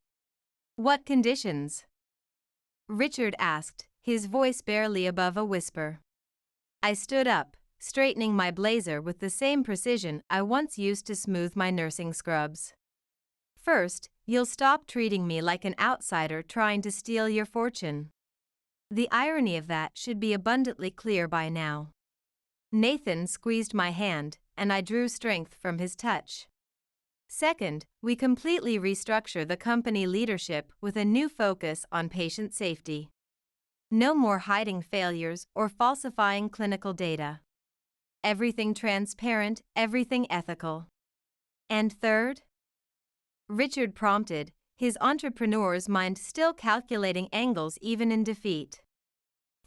"What conditions?" Richard asked, his voice barely above a whisper. I stood up, straightening my blazer with the same precision I once used to smooth my nursing scrubs. "First, you'll stop treating me like an outsider trying to steal your fortune. The irony of that should be abundantly clear by now. Nathan squeezed my hand, and I drew strength from his touch. Second, we completely restructure the company leadership with a new focus on patient safety. No more hiding failures or falsifying clinical data. Everything transparent, everything ethical. And third? Richard prompted, his entrepreneur's mind still calculating angles even in defeat.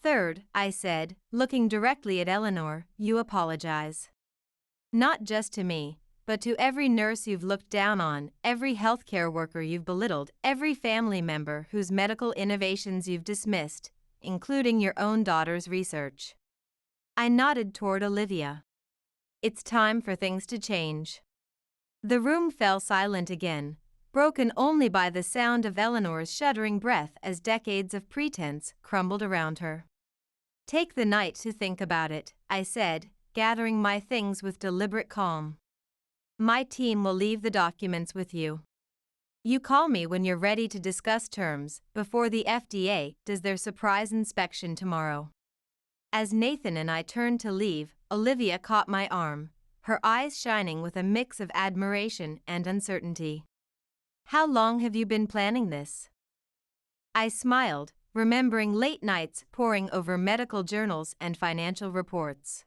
Third, I said, looking directly at Eleanor, you apologize. Not just to me, but to every nurse you've looked down on, every healthcare worker you've belittled, every family member whose medical innovations you've dismissed, including your own daughter's research. I nodded toward Olivia. It's time for things to change. The room fell silent again, broken only by the sound of Eleanor's shuddering breath as decades of pretense crumbled around her. Take the night to think about it, I said, gathering my things with deliberate calm. My team will leave the documents with you. You call me when you're ready to discuss terms before the FDA does their surprise inspection tomorrow. As Nathan and I turned to leave, Olivia caught my arm, her eyes shining with a mix of admiration and uncertainty. How long have you been planning this? I smiled, remembering late nights poring over medical journals and financial reports.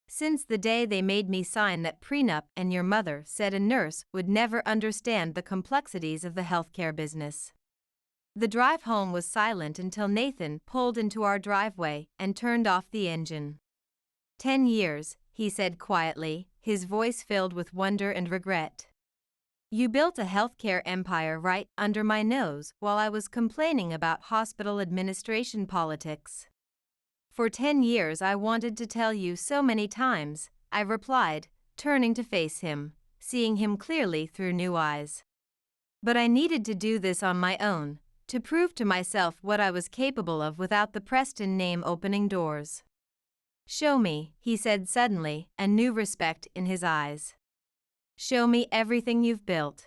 Since the day they made me sign that prenup and your mother said a nurse would never understand the complexities of the healthcare business. The drive home was silent until Nathan pulled into our driveway and turned off the engine. 10 years, he said quietly, his voice filled with wonder and regret. You built a healthcare empire right under my nose while I was complaining about hospital administration politics. For 10 years I wanted to tell you so many times, I replied, turning to face him, seeing him clearly through new eyes. But I needed to do this on my own, to prove to myself what I was capable of without the Preston name opening doors. Show me, he said suddenly, a new respect in his eyes. Show me everything you've built.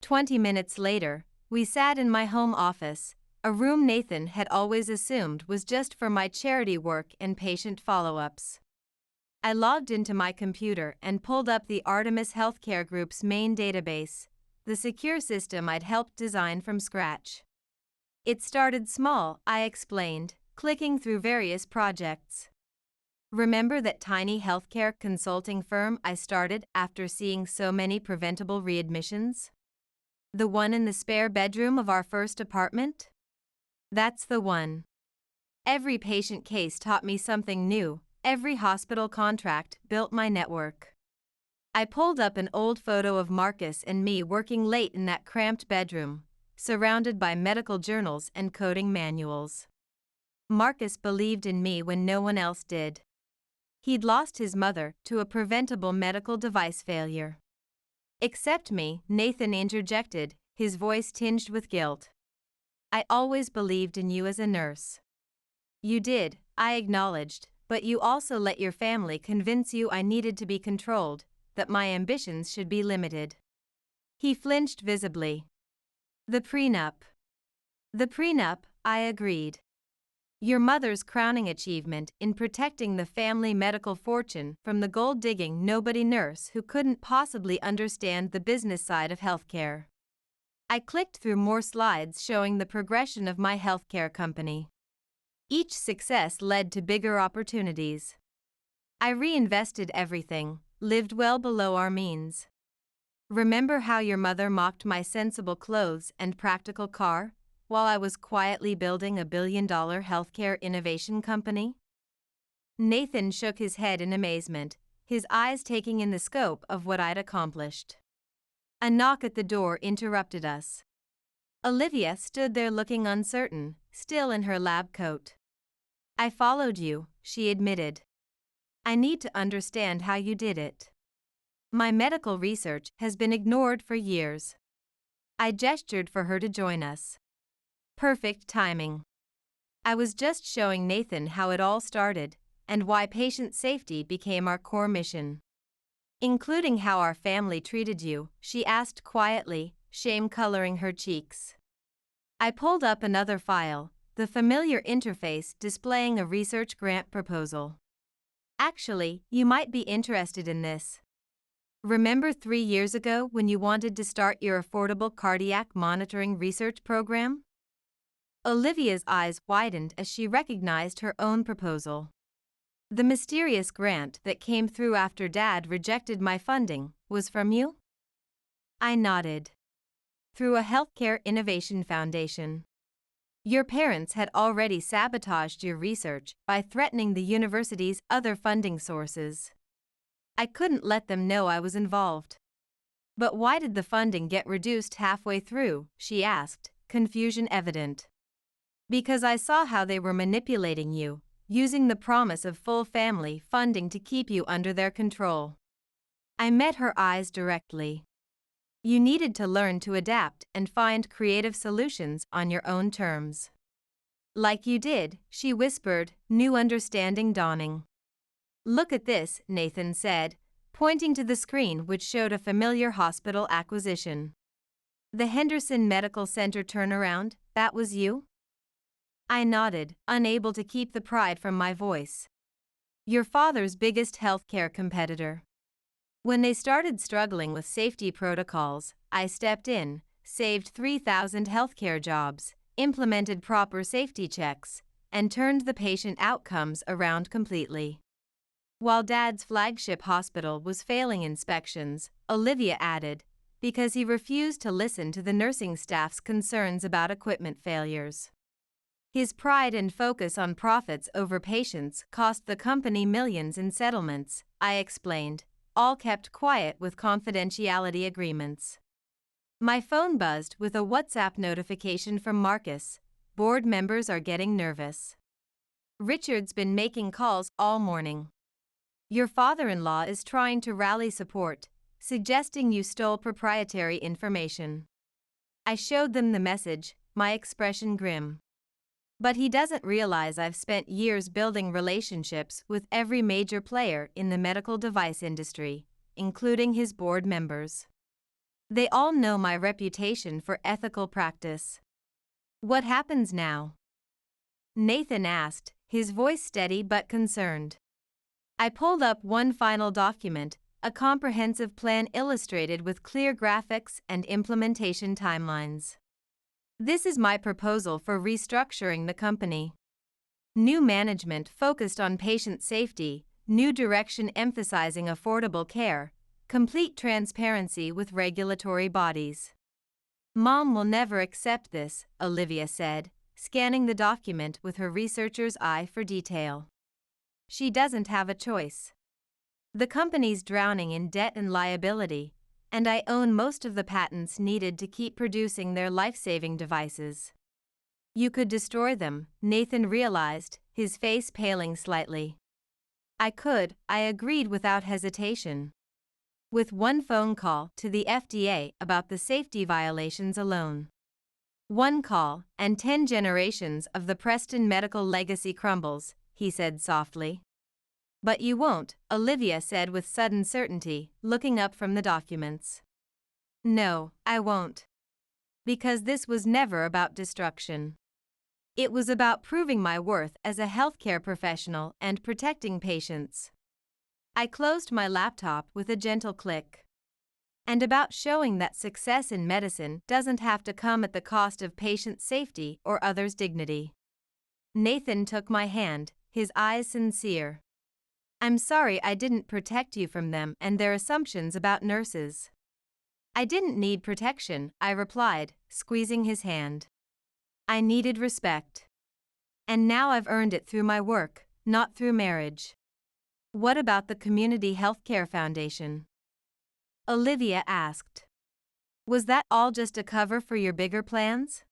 20 minutes later, we sat in my home office, a room Nathan had always assumed was just for my charity work and patient follow-ups. I logged into my computer and pulled up the Artemis Healthcare Group's main database, the secure system I'd helped design from scratch. It started small, I explained, clicking through various projects. Remember that tiny healthcare consulting firm I started after seeing so many preventable readmissions? The one in the spare bedroom of our first apartment? That's the one. Every patient case taught me something new, every hospital contract built my network. I pulled up an old photo of Marcus and me working late in that cramped bedroom, surrounded by medical journals and coding manuals. Marcus believed in me when no one else did. He'd lost his mother to a preventable medical device failure. Except me, Nathan interjected, his voice tinged with guilt. I always believed in you as a nurse. You did, I acknowledged, but you also let your family convince you I needed to be controlled, that my ambitions should be limited. He flinched visibly. The prenup. The prenup, I agreed. Your mother's crowning achievement in protecting the family medical fortune from the gold-digging nobody nurse who couldn't possibly understand the business side of healthcare. I clicked through more slides showing the progression of my healthcare company. Each success led to bigger opportunities. I reinvested everything, lived well below our means. Remember how your mother mocked my sensible clothes and practical car, while I was quietly building a billion-dollar healthcare innovation company? Nathan shook his head in amazement, his eyes taking in the scope of what I'd accomplished. A knock at the door interrupted us. Olivia stood there looking uncertain, still in her lab coat. I followed you, she admitted. I need to understand how you did it. My medical research has been ignored for years. I gestured for her to join us. Perfect timing. I was just showing Nathan how it all started, and why patient safety became our core mission. Including how our family treated you, she asked quietly, shame coloring her cheeks. I pulled up another file, the familiar interface displaying a research grant proposal. Actually, you might be interested in this. Remember 3 years ago when you wanted to start your affordable cardiac monitoring research program? Olivia's eyes widened as she recognized her own proposal. The mysterious grant that came through after Dad rejected my funding was from you? I nodded. Through a healthcare innovation foundation. Your parents had already sabotaged your research by threatening the university's other funding sources. I couldn't let them know I was involved. But why did the funding get reduced halfway through? She asked, confusion evident. Because I saw how they were manipulating you, using the promise of full family funding to keep you under their control. I met her eyes directly. You needed to learn to adapt and find creative solutions on your own terms. Like you did, she whispered, new understanding dawning. Look at this, Nathan said, pointing to the screen which showed a familiar hospital acquisition. The Henderson Medical Center turnaround, that was you? I nodded, unable to keep the pride from my voice. Your father's biggest healthcare competitor. When they started struggling with safety protocols, I stepped in, saved 3,000 healthcare jobs, implemented proper safety checks, and turned the patient outcomes around completely. While Dad's flagship hospital was failing inspections, Olivia added, because he refused to listen to the nursing staff's concerns about equipment failures. His pride and focus on profits over patients cost the company millions in settlements, I explained, all kept quiet with confidentiality agreements. My phone buzzed with a WhatsApp notification from Marcus. Board members are getting nervous. Richard's been making calls all morning. Your father-in-law is trying to rally support, suggesting you stole proprietary information. I showed them the message, my expression grim. But he doesn't realize I've spent years building relationships with every major player in the medical device industry, including his board members. They all know my reputation for ethical practice. What happens now? Nathan asked, his voice steady but concerned. I pulled up one final document, a comprehensive plan illustrated with clear graphics and implementation timelines. This is my proposal for restructuring the company. New management focused on patient safety, new direction emphasizing affordable care, complete transparency with regulatory bodies. Mom will never accept this, Olivia said, scanning the document with her researcher's eye for detail. She doesn't have a choice. The company's drowning in debt and liability, and I own most of the patents needed to keep producing their life-saving devices. You could destroy them, Nathan realized, his face paling slightly. I could, I agreed without hesitation. With one phone call to the FDA about the safety violations alone. One call, and 10 generations of the Preston medical legacy crumbles, he said softly. But you won't, Olivia said with sudden certainty, looking up from the documents. No, I won't. Because this was never about destruction. It was about proving my worth as a healthcare professional and protecting patients. I closed my laptop with a gentle click. And about showing that success in medicine doesn't have to come at the cost of patient safety or others' dignity. Nathan took my hand, his eyes sincere. I'm sorry I didn't protect you from them and their assumptions about nurses. I didn't need protection, I replied, squeezing his hand. I needed respect. And now I've earned it through my work, not through marriage. What about the Community Healthcare Foundation? Olivia asked. Was that all just a cover for your bigger plans?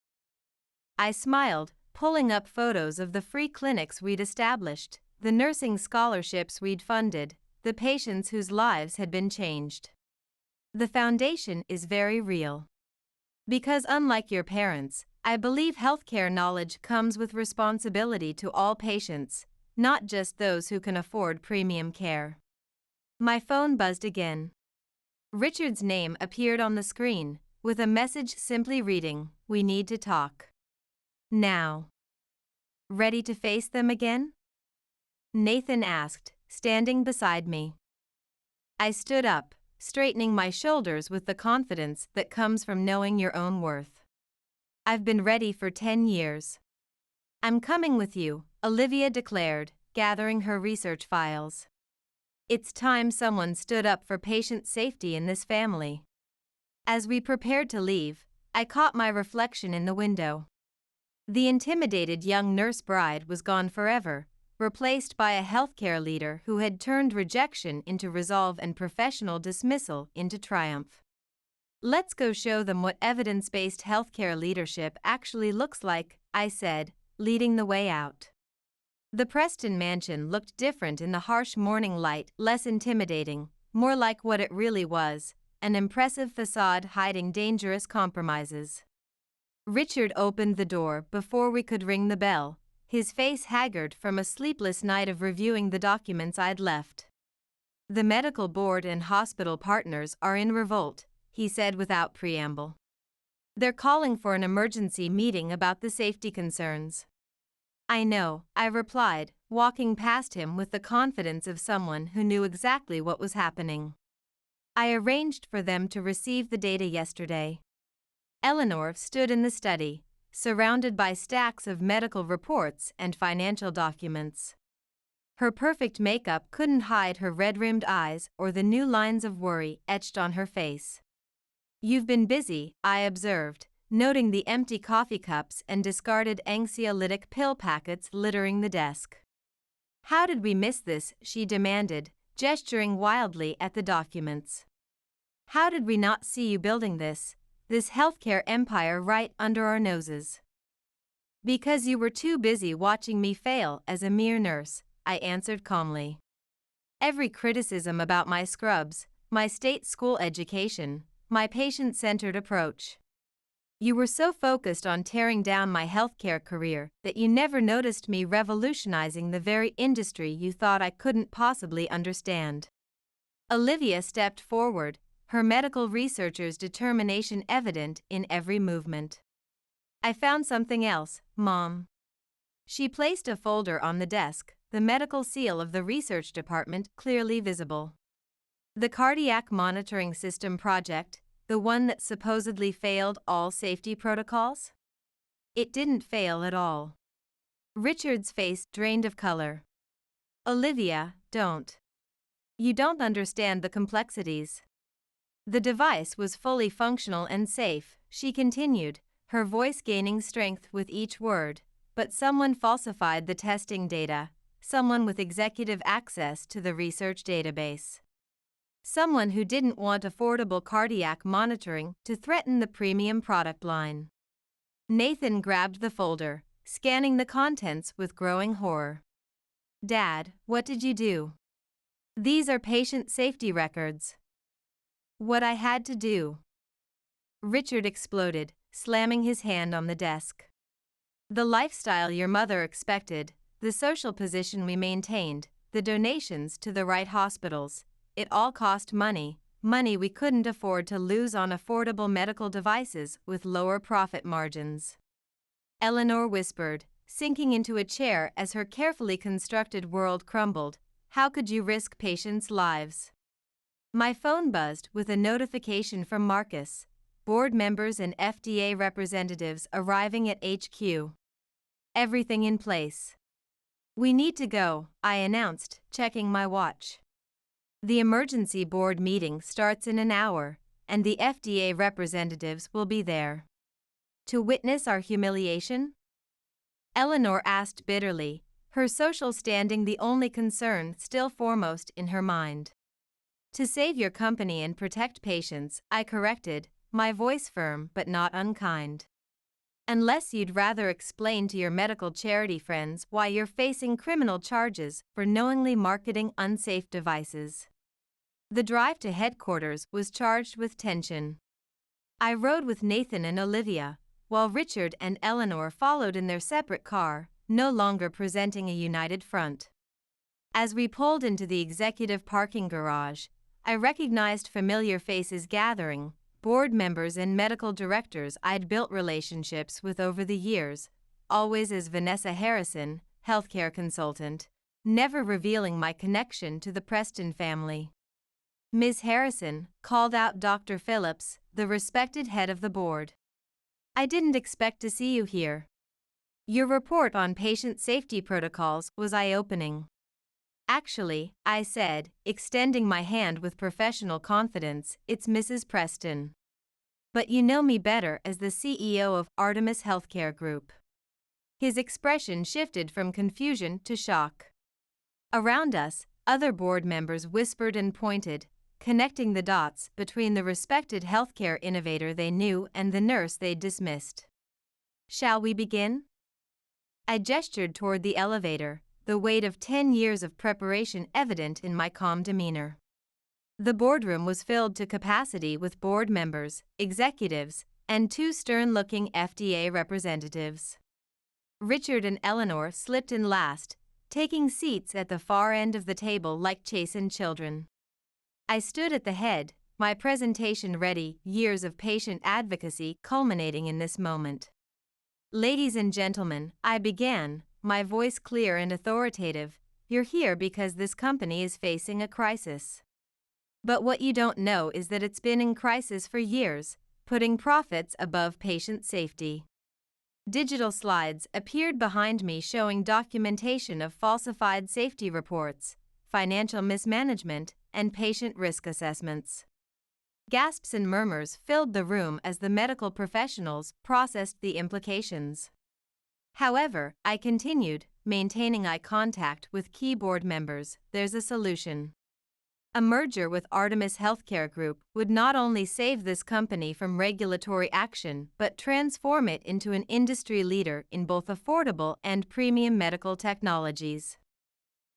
I smiled, pulling up photos of the free clinics we'd established, the nursing scholarships we'd funded, the patients whose lives had been changed. The foundation is very real. Because unlike your parents, I believe healthcare knowledge comes with responsibility to all patients, not just those who can afford premium care. My phone buzzed again. Richard's name appeared on the screen, with a message simply reading, "We need to talk now." "Ready to face them again?" Nathan asked, standing beside me. I stood up, straightening my shoulders with the confidence that comes from knowing your own worth. "I've been ready for 10 years. I'm coming with you," Olivia declared, gathering her research files. It's time someone stood up for patient safety in this family. As we prepared to leave, I caught my reflection in the window. The intimidated young nurse bride was gone forever, replaced by a healthcare leader who had turned rejection into resolve and professional dismissal into triumph. "Let's go show them what evidence-based healthcare leadership actually looks like," I said, leading the way out. The Preston mansion looked different in the harsh morning light, less intimidating, more like what it really was, an impressive facade hiding dangerous compromises. Richard opened the door before we could ring the bell, his face haggard from a sleepless night of reviewing the documents I'd left. "The medical board and hospital partners are in revolt," he said without preamble. "They're calling for an emergency meeting about the safety concerns." "I know," I replied, walking past him with the confidence of someone who knew exactly what was happening. "I arranged for them to receive the data yesterday." Eleanor stood in the study, surrounded by stacks of medical reports and financial documents. Her perfect makeup couldn't hide her red-rimmed eyes or the new lines of worry etched on her face. "You've been busy," I observed, noting the empty coffee cups and discarded anxiolytic pill packets littering the desk. "How did we miss this?" she demanded, gesturing wildly at the documents. "How did we not see you building this healthcare empire right under our noses?" "Because you were too busy watching me fail as a mere nurse," I answered calmly. "Every criticism about my scrubs, my state school education, my patient-centered approach. You were so focused on tearing down my healthcare career that you never noticed me revolutionizing the very industry you thought I couldn't possibly understand." Olivia stepped forward, her medical researcher's determination evident in every movement. "I found something else, Mom." She placed a folder on the desk, the medical seal of the research department clearly visible. "The cardiac monitoring system project, the one that supposedly failed all safety protocols?" "It didn't fail at all." Richard's face drained of color. "Olivia, you don't understand the complexities. The device was fully functional and safe," she continued, her voice gaining strength with each word, "but someone falsified the testing data, someone with executive access to the research database. Someone who didn't want affordable cardiac monitoring to threaten the premium product line." Nathan grabbed the folder, scanning the contents with growing horror. "Dad, what did you do? These are patient safety records." "What I had to do," Richard exploded, slamming his hand on the desk. "The lifestyle your mother expected, the social position we maintained, the donations to the right hospitals, it all cost money we couldn't afford to lose on affordable medical devices with lower profit margins." Eleanor whispered, sinking into a chair as her carefully constructed world crumbled. "How could you risk patients' lives?" My phone buzzed with a notification from Marcus, board members and FDA representatives arriving at HQ. "Everything in place. We need to go," I announced, checking my watch. "The emergency board meeting starts in an hour, and the FDA representatives will be there." "To witness our humiliation?" Eleanor asked bitterly, her social standing the only concern still foremost in her mind. "To save your company and protect patients," I corrected, my voice firm but not unkind. "Unless you'd rather explain to your medical charity friends why you're facing criminal charges for knowingly marketing unsafe devices." The drive to headquarters was charged with tension. I rode with Nathan and Olivia, while Richard and Eleanor followed in their separate car, no longer presenting a united front. As we pulled into the executive parking garage, I recognized familiar faces gathering, board members and medical directors I'd built relationships with over the years, always as Vanessa Harrison, healthcare consultant, never revealing my connection to the Preston family. Ms. Harrison called out Dr. Phillips, the respected head of the board. "I didn't expect to see you here. Your report on patient safety protocols was eye-opening." "Actually," I said, extending my hand with professional confidence, "it's Mrs. Preston. But you know me better as the CEO of Artemis Healthcare Group." His expression shifted from confusion to shock. Around us, other board members whispered and pointed, connecting the dots between the respected healthcare innovator they knew and the nurse they'd dismissed. "Shall we begin?" I gestured toward the elevator, the weight of 10 years of preparation evident in my calm demeanor. The boardroom was filled to capacity with board members, executives, and two stern-looking FDA representatives. Richard and Eleanor slipped in last, taking seats at the far end of the table like chastened children. I stood at the head, my presentation ready, years of patient advocacy culminating in this moment. "Ladies and gentlemen," I began, my voice clear and authoritative, "you're here because this company is facing a crisis. But what you don't know is that it's been in crisis for years, putting profits above patient safety." Digital slides appeared behind me showing documentation of falsified safety reports, financial mismanagement, and patient risk assessments. Gasps and murmurs filled the room as the medical professionals processed the implications. However, I continued, maintaining eye contact with key board members, "There's a solution. A merger with Artemis Healthcare Group would not only save this company from regulatory action but transform it into an industry leader in both affordable and premium medical technologies."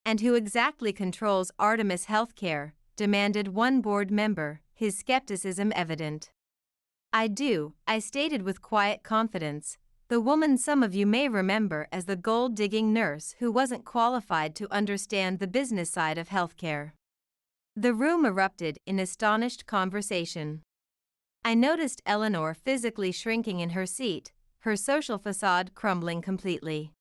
"And who exactly controls Artemis Healthcare?" demanded one board member, his skepticism evident. "I do," I stated with quiet confidence, "the woman some of you may remember as the gold-digging nurse who wasn't qualified to understand the business side of healthcare." The room erupted in astonished conversation. I noticed Eleanor physically shrinking in her seat, her social facade crumbling completely.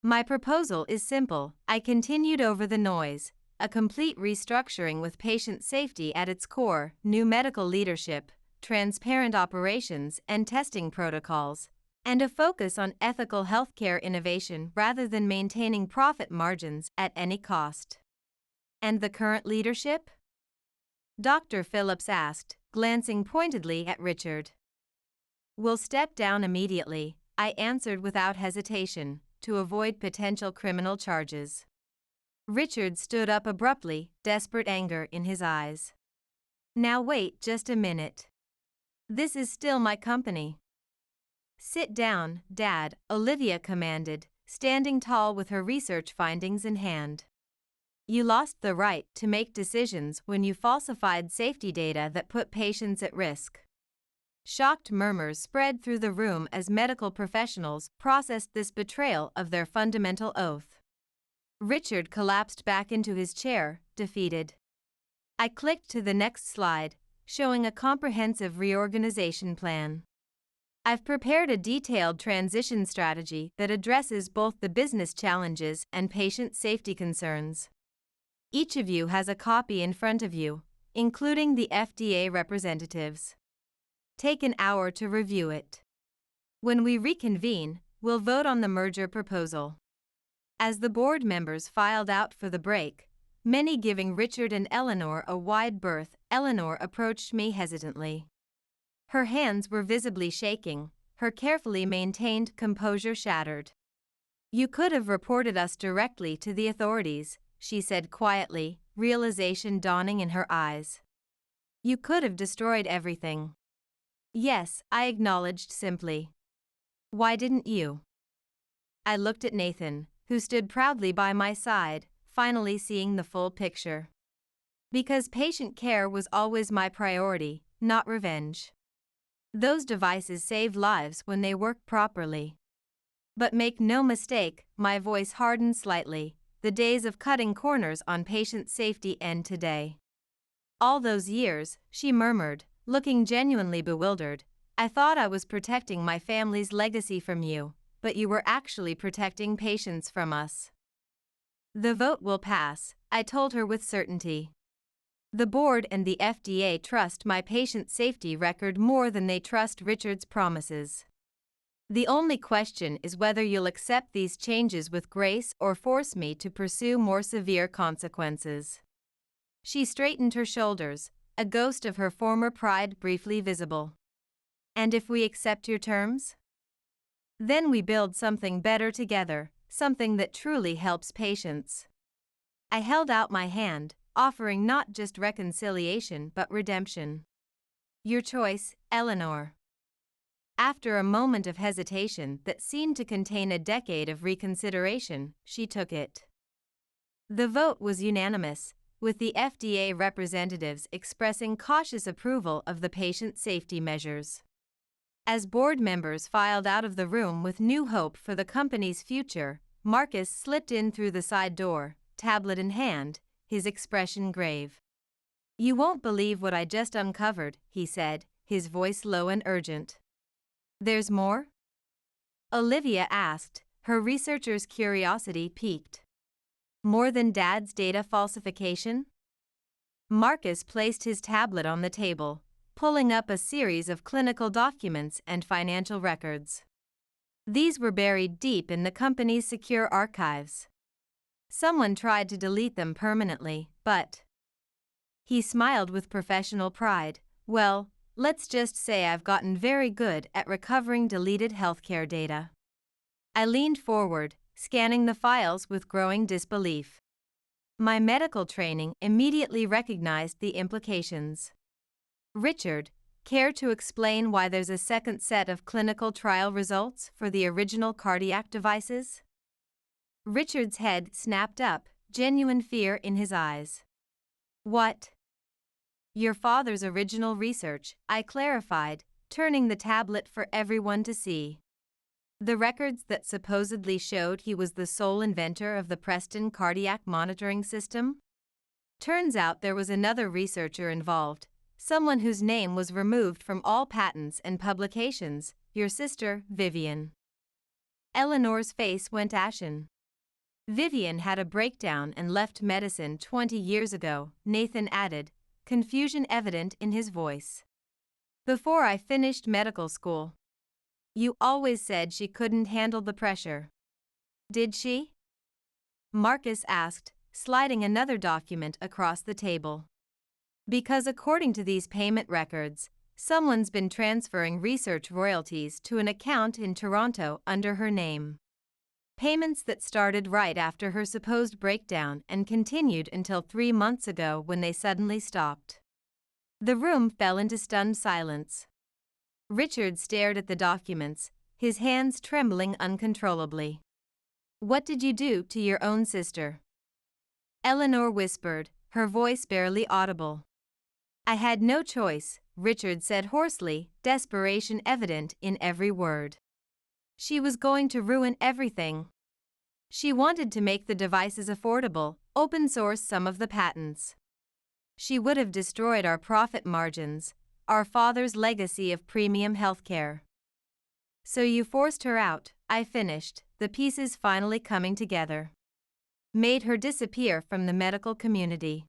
"My proposal is simple," I continued over the noise, "a complete restructuring with patient safety at its core, new medical leadership, transparent operations and testing protocols, and a focus on ethical healthcare innovation rather than maintaining profit margins at any cost." "And the current leadership?" Dr. Phillips asked, glancing pointedly at Richard. "Will step down immediately," I answered without hesitation, to avoid potential criminal charges. Richard stood up abruptly, desperate anger in his eyes. "Now wait just a minute. This is still my company." "Sit down, Dad," Olivia commanded, standing tall with her research findings in hand. "You lost the right to make decisions when you falsified safety data that put patients at risk." Shocked murmurs spread through the room as medical professionals processed this betrayal of their fundamental oath. Richard collapsed back into his chair, defeated. I clicked to the next slide, showing a comprehensive reorganization plan. "I've prepared a detailed transition strategy that addresses both the business challenges and patient safety concerns. Each of you has a copy in front of you, including the FDA representatives. Take an hour to review it. When we reconvene, we'll vote on the merger proposal." As the board members filed out for the break, many giving Richard and Eleanor a wide berth, Eleanor approached me hesitantly. Her hands were visibly shaking, her carefully maintained composure shattered. "You could have reported us directly to the authorities," she said quietly, realization dawning in her eyes. "You could have destroyed everything." "Yes," I acknowledged simply. "Why didn't you?" I looked at Nathan, who stood proudly by my side, finally seeing the full picture. "Because patient care was always my priority, not revenge. Those devices save lives when they work properly. But make no mistake," my voice hardened slightly, "the days of cutting corners on patient safety end today." "All those years," she murmured, looking genuinely bewildered. "I thought I was protecting my family's legacy from you, but you were actually protecting patients from us." "The vote will pass," I told her with certainty. "The board and the FDA trust my patient safety record more than they trust Richard's promises. The only question is whether you'll accept these changes with grace or force me to pursue more severe consequences." She straightened her shoulders, a ghost of her former pride briefly visible. "And if we accept your terms? Then we build something better together, something that truly helps patients." I held out my hand, offering not just reconciliation but redemption. "Your choice, Eleanor." After a moment of hesitation that seemed to contain a decade of reconsideration, she took it. The vote was unanimous, with the FDA representatives expressing cautious approval of the patient safety measures. As board members filed out of the room with new hope for the company's future, Marcus slipped in through the side door, tablet in hand, his expression grave. "You won't believe what I just uncovered," he said, his voice low and urgent. "There's more?" Olivia asked, her researcher's curiosity piqued. "More than Dad's data falsification?" Marcus placed his tablet on the table, pulling up a series of clinical documents and financial records. These were buried deep in the company's secure archives. Someone tried to delete them permanently, but... He smiled with professional pride. "Well, let's just say I've gotten very good at recovering deleted healthcare data." I leaned forward, scanning the files with growing disbelief. My medical training immediately recognized the implications. "Richard, care to explain why there's a second set of clinical trial results for the original cardiac devices?" Richard's head snapped up, genuine fear in his eyes. "What?" "Your father's original research," I clarified, turning the tablet for everyone to see. "The records that supposedly showed he was the sole inventor of the Preston cardiac monitoring system? Turns out there was another researcher involved, someone whose name was removed from all patents and publications, your sister, Vivian." Eleanor's face went ashen. "Vivian had a breakdown and left medicine 20 years ago," Nathan added, confusion evident in his voice. "Before I finished medical school." "You always said she couldn't handle the pressure." "Did she?" Marcus asked, sliding another document across the table. "Because according to these payment records, someone's been transferring research royalties to an account in Toronto under her name. Payments that started right after her supposed breakdown and continued until 3 months ago when they suddenly stopped." The room fell into stunned silence. Richard stared at the documents, his hands trembling uncontrollably. "What did you do to your own sister?" Eleanor whispered, her voice barely audible. "I had no choice," Richard said hoarsely, desperation evident in every word. "She was going to ruin everything. She wanted to make the devices affordable, open source some of the patents. She would have destroyed our profit margins, our father's legacy of premium healthcare. So you forced her out," I finished, the pieces finally coming together. "Made her disappear from the medical community.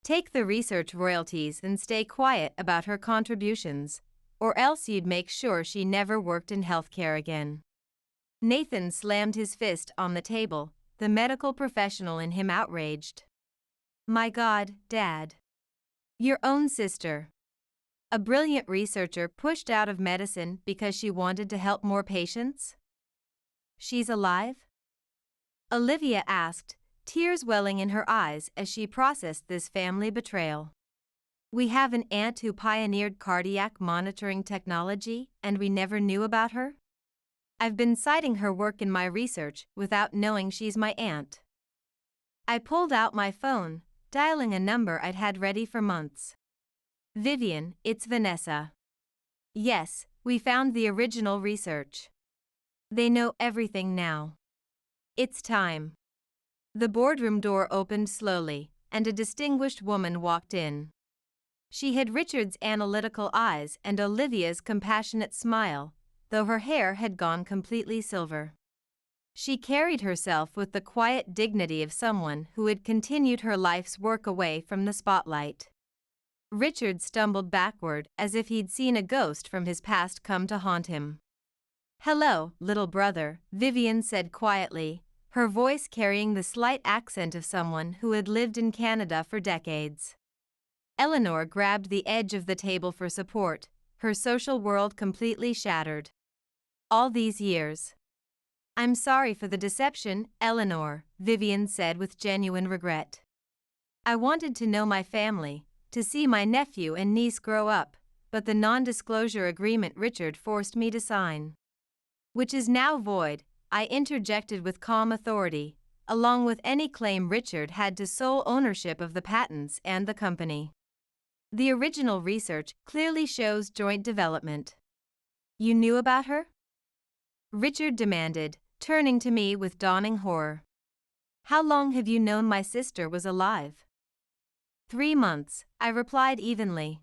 Take the research royalties and stay quiet about her contributions, or else you'd make sure she never worked in healthcare again." Nathan slammed his fist on the table, the medical professional in him outraged. "My God, Dad. Your own sister. A brilliant researcher pushed out of medicine because she wanted to help more patients? She's alive?" Olivia asked, tears welling in her eyes as she processed this family betrayal. "We have an aunt who pioneered cardiac monitoring technology, and we never knew about her? I've been citing her work in my research without knowing she's my aunt." I pulled out my phone, dialing a number I'd had ready for months. "Vivian, it's Vanessa. Yes, we found the original research. They know everything now. It's time." The boardroom door opened slowly, and a distinguished woman walked in. She had Richard's analytical eyes and Olivia's compassionate smile, though her hair had gone completely silver. She carried herself with the quiet dignity of someone who had continued her life's work away from the spotlight. Richard stumbled backward as if he'd seen a ghost from his past come to haunt him. "Hello, little brother," Vivian said quietly, her voice carrying the slight accent of someone who had lived in Canada for decades. Eleanor grabbed the edge of the table for support, her social world completely shattered. "All these years." "I'm sorry for the deception, Eleanor," Vivian said with genuine regret. "I wanted to know my family, to see my nephew and niece grow up, but the non-disclosure agreement Richard forced me to sign, which is now void," I interjected with calm authority, along with any claim Richard had to sole ownership of the patents and the company. "The original research clearly shows joint development." "You knew about her?" Richard demanded, turning to me with dawning horror. "How long have you known my sister was alive?" 3 months, I replied evenly.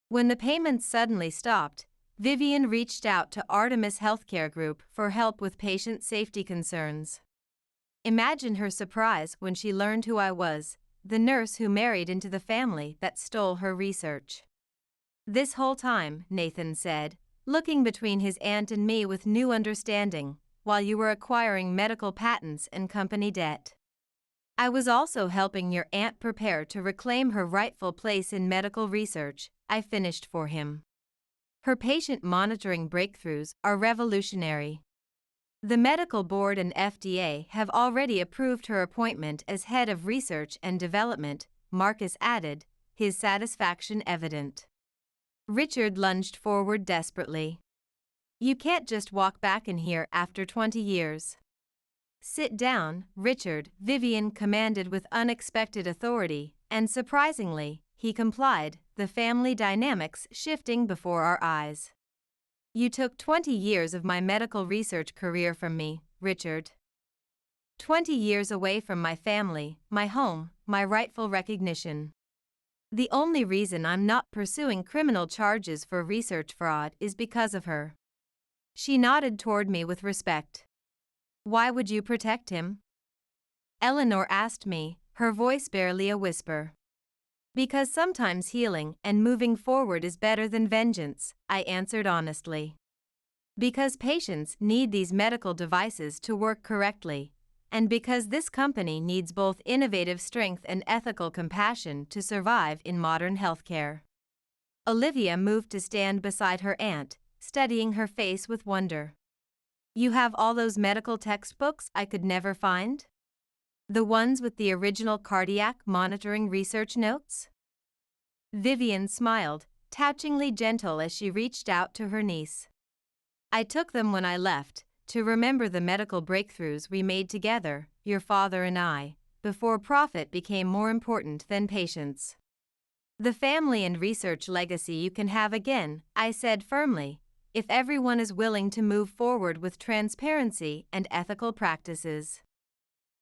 When the payments suddenly stopped, Vivian reached out to Artemis Healthcare Group for help with patient safety concerns. Imagine her surprise when she learned who I was, the nurse who married into the family that stole her research. "This whole time," Nathan said, looking between his aunt and me with new understanding, "while you were acquiring medical patents and company debt, I was also helping your aunt prepare to reclaim her rightful place in medical research," I finished for him. "Her patient monitoring breakthroughs are revolutionary. The medical board and FDA have already approved her appointment as head of research and development," Marcus added, his satisfaction evident. Richard lunged forward desperately. "You can't just walk back in here after 20 years. "Sit down, Richard," Vivian commanded with unexpected authority, and surprisingly, he complied, the family dynamics shifting before our eyes. "You took 20 years of my medical research career from me, Richard. 20 years away from my family, my home, my rightful recognition. The only reason I'm not pursuing criminal charges for research fraud is because of her." She nodded toward me with respect. "Why would you protect him?" Eleanor asked me, her voice barely a whisper. "Because sometimes healing and moving forward is better than vengeance," I answered honestly. "Because patients need these medical devices to work correctly, and because this company needs both innovative strength and ethical compassion to survive in modern healthcare." Olivia moved to stand beside her aunt, studying her face with wonder. "You have all those medical textbooks I could never find? The ones with the original cardiac monitoring research notes?" Vivian smiled, touchingly gentle as she reached out to her niece. "I took them when I left, to remember the medical breakthroughs we made together, your father and I, before profit became more important than patients. The family and research legacy you can have again," I said firmly, "if everyone is willing to move forward with transparency and ethical practices."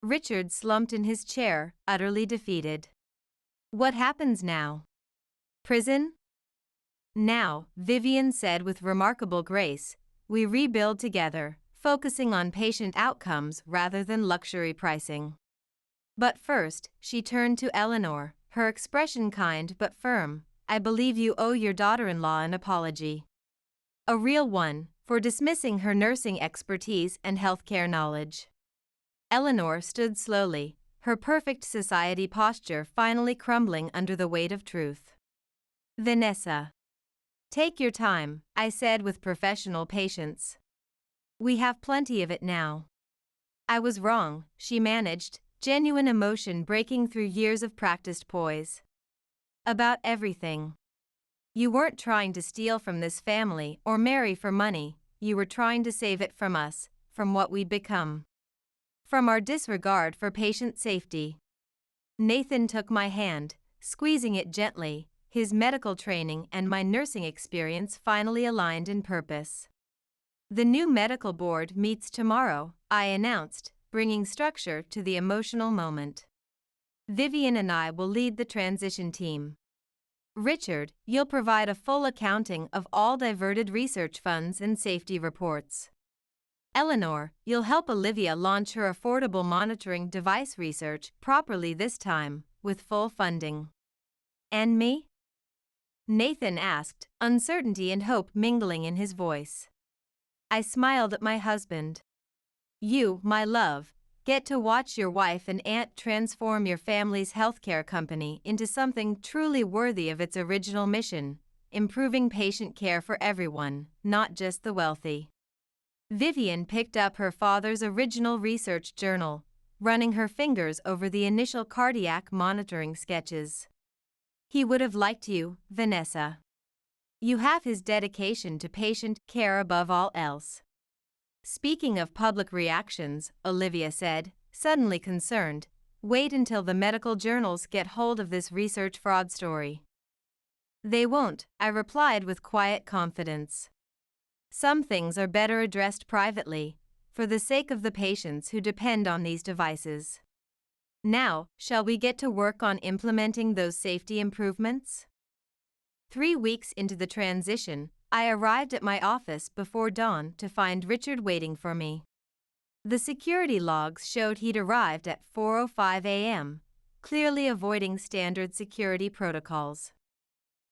Richard slumped in his chair, utterly defeated. "What happens now? Prison?" "Now," Vivian said with remarkable grace, "we rebuild together, focusing on patient outcomes rather than luxury pricing." But first, she turned to Eleanor, her expression kind but firm. "I believe you owe your daughter-in-law an apology. A real one, for dismissing her nursing expertise and healthcare knowledge." Eleanor stood slowly, her perfect society posture finally crumbling under the weight of truth. "Vanessa, take your time," I said with professional patience. "We have plenty of it now." "I was wrong," she managed, genuine emotion breaking through years of practiced poise. "About everything. You weren't trying to steal from this family or marry for money, you were trying to save it from us, from what we'd become. From our disregard for patient safety." Nathan took my hand, squeezing it gently, his medical training and my nursing experience finally aligned in purpose. "The new medical board meets tomorrow," I announced, bringing structure to the emotional moment. "Vivian and I will lead the transition team. Richard, you'll provide a full accounting of all diverted research funds and safety reports. Eleanor, you'll help Olivia launch her affordable monitoring device research properly this time, with full funding. And me? Nathan asked, uncertainty and hope mingling in his voice. I smiled at my husband. You, my love, get to watch your wife and aunt transform your family's healthcare company into something truly worthy of its original mission, improving patient care for everyone, not just the wealthy. Vivian picked up her father's original research journal, running her fingers over the initial cardiac monitoring sketches. He would have liked you, Vanessa. You have his dedication to patient care above all else. Speaking of public reactions, Olivia said, suddenly concerned, wait until the medical journals get hold of this research fraud story. They won't, I replied with quiet confidence. Some things are better addressed privately, for the sake of the patients who depend on these devices. Now, shall we get to work on implementing those safety improvements? 3 weeks into the transition, I arrived at my office before dawn to find Richard waiting for me. The security logs showed he'd arrived at 4:05 a.m., clearly avoiding standard security protocols.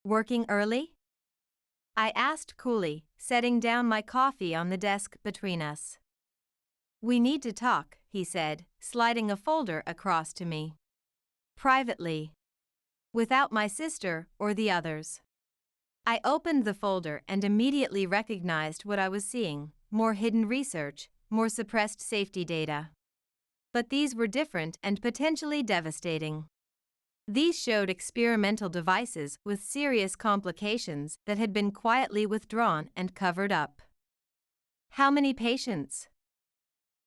Working early? I asked coolly, setting down my coffee on the desk between us. We need to talk, he said, sliding a folder across to me. Privately. Without my sister or the others. I opened the folder and immediately recognized what I was seeing, more hidden research, more suppressed safety data. But these were different and potentially devastating. These showed experimental devices with serious complications that had been quietly withdrawn and covered up. How many patients?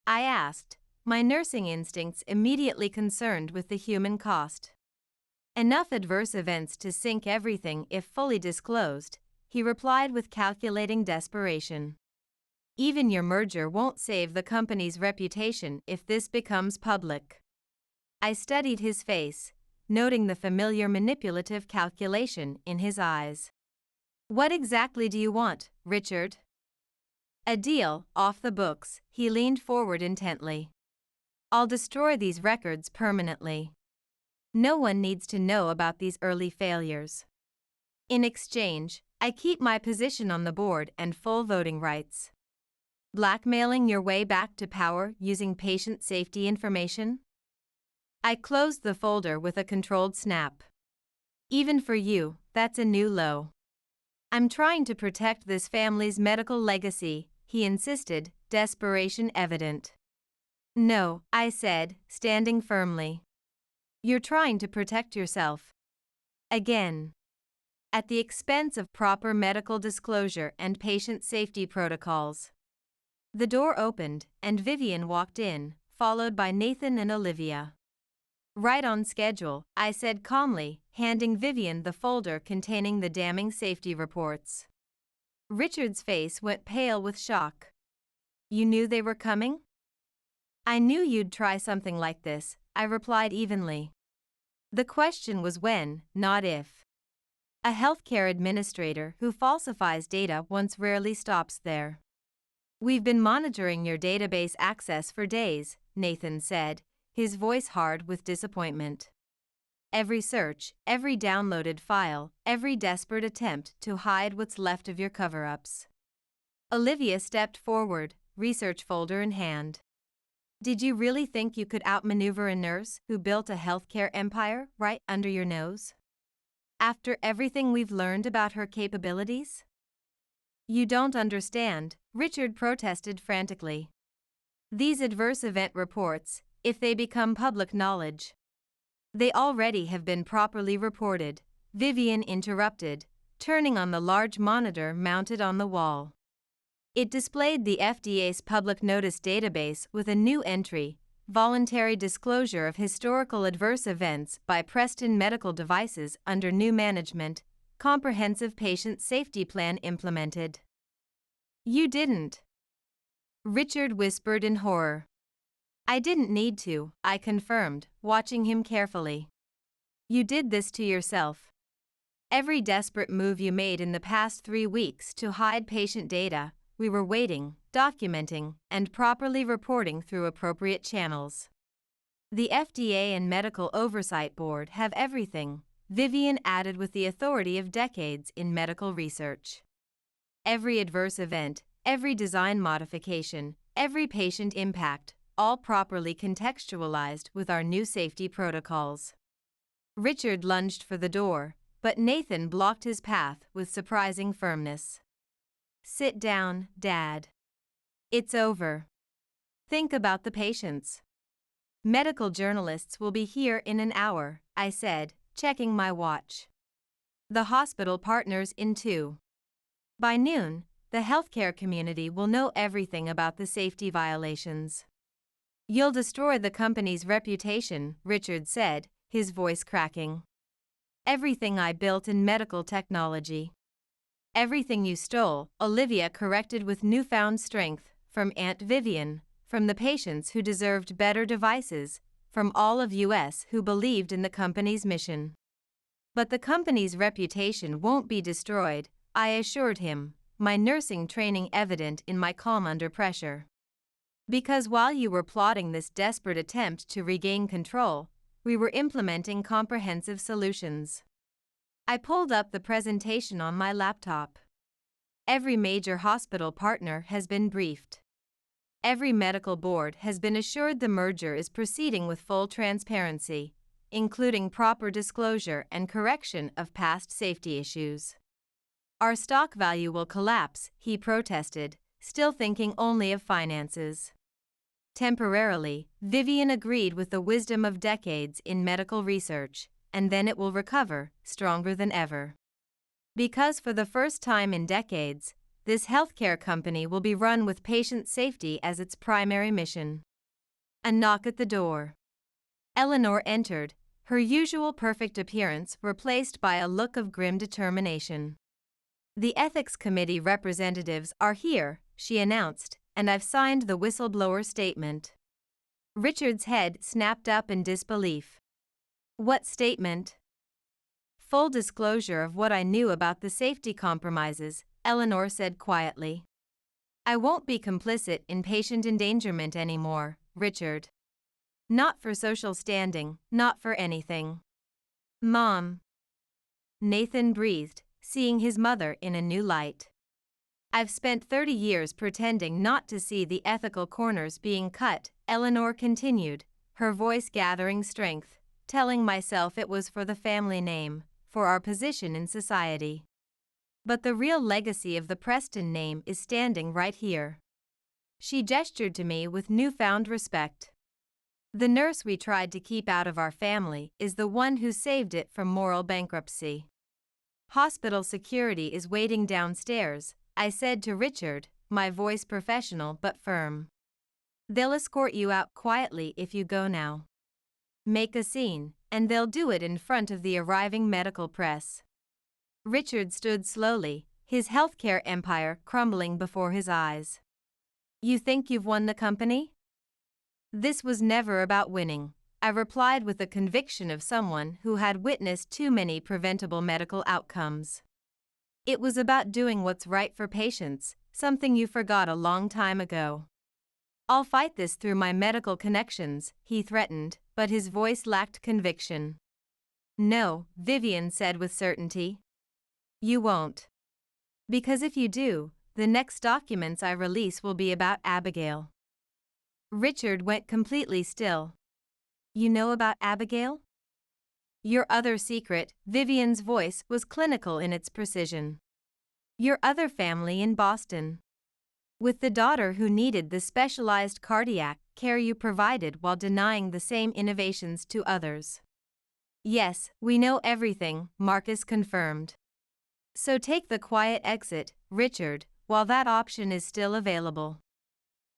I asked, my nursing instincts immediately concerned with the human cost. Enough adverse events to sink everything if fully disclosed, he replied with calculating desperation. Even your merger won't save the company's reputation if this becomes public. I studied his face, noting the familiar manipulative calculation in his eyes. What exactly do you want, Richard? A deal, off the books, he leaned forward intently. I'll destroy these records permanently. No one needs to know about these early failures. In exchange, I keep my position on the board and full voting rights. Blackmailing your way back to power using patient safety information? I closed the folder with a controlled snap. Even for you, that's a new low. I'm trying to protect this family's medical legacy, he insisted, desperation evident. No, I said, standing firmly. You're trying to protect yourself. Again. At the expense of proper medical disclosure and patient safety protocols. The door opened, and Vivian walked in, followed by Nathan and Olivia. Right on schedule, I said calmly, handing Vivian the folder containing the damning safety reports. Richard's face went pale with shock. You knew they were coming? I knew you'd try something like this, I replied evenly. The question was when, not if. A healthcare administrator who falsifies data once rarely stops there. We've been monitoring your database access for days, Nathan said, his voice hard with disappointment. Every search, every downloaded file, every desperate attempt to hide what's left of your cover-ups. Olivia stepped forward, research folder in hand. Did you really think you could outmaneuver a nurse who built a healthcare empire right under your nose? After everything we've learned about her capabilities? You don't understand, Richard protested frantically. These adverse event reports, if they become public knowledge. They already have been properly reported, Vivian interrupted, turning on the large monitor mounted on the wall. It displayed the FDA's public notice database with a new entry, voluntary disclosure of historical adverse events by Preston Medical Devices under new management, comprehensive patient safety plan implemented. You didn't. Richard whispered in horror. I didn't need to, I confirmed, watching him carefully. You did this to yourself. Every desperate move you made in the past 3 weeks to hide patient data, we were waiting, documenting, and properly reporting through appropriate channels. The FDA and Medical Oversight Board have everything, Vivian added with the authority of decades in medical research. Every adverse event, every design modification, every patient impact, all properly contextualized with our new safety protocols. Richard lunged for the door, but Nathan blocked his path with surprising firmness. Sit down, Dad. It's over. Think about the patients. Medical journalists will be here in an hour, I said, checking my watch. The hospital partners in 2. By noon, the healthcare community will know everything about the safety violations. You'll destroy the company's reputation, Richard said, his voice cracking. Everything I built in medical technology. Everything you stole, Olivia corrected with newfound strength, from Aunt Vivian, from the patients who deserved better devices, from all of US who believed in the company's mission. But the company's reputation won't be destroyed, I assured him, my nursing training evident in my calm under pressure. Because while you were plotting this desperate attempt to regain control, we were implementing comprehensive solutions. I pulled up the presentation on my laptop. Every major hospital partner has been briefed. Every medical board has been assured the merger is proceeding with full transparency, including proper disclosure and correction of past safety issues. Our stock value will collapse, he protested, still thinking only of finances. Temporarily, Vivian agreed with the wisdom of decades in medical research, and then it will recover, stronger than ever. Because for the first time in decades, this healthcare company will be run with patient safety as its primary mission. A knock at the door. Eleanor entered, her usual perfect appearance replaced by a look of grim determination. The Ethics Committee representatives are here, she announced, and I've signed the whistleblower statement. Richard's head snapped up in disbelief. What statement? Full disclosure of what I knew about the safety compromises, Eleanor said quietly. I won't be complicit in patient endangerment anymore, Richard. Not for social standing, not for anything. Mom. Nathan breathed, seeing his mother in a new light. I've spent 30 years pretending not to see the ethical corners being cut, Eleanor continued, her voice gathering strength, telling myself it was for the family name, for our position in society. But the real legacy of the Preston name is standing right here. She gestured to me with newfound respect. The nurse we tried to keep out of our family is the one who saved it from moral bankruptcy. Hospital security is waiting downstairs, I said to Richard, my voice professional but firm. They'll escort you out quietly if you go now. Make a scene, and they'll do it in front of the arriving medical press. Richard stood slowly, his healthcare empire crumbling before his eyes. You think you've won the company? This was never about winning, I replied with the conviction of someone who had witnessed too many preventable medical outcomes. It was about doing what's right for patients, something you forgot a long time ago. I'll fight this through my medical connections, he threatened, but his voice lacked conviction. No, Vivian said with certainty. You won't. Because if you do, the next documents I release will be about Abigail. Richard went completely still. You know about Abigail? Your other secret, Vivian's voice was clinical in its precision. Your other family in Boston. With the daughter who needed the specialized cardiac care you provided while denying the same innovations to others. Yes, we know everything, Marcus confirmed. So take the quiet exit, Richard, while that option is still available.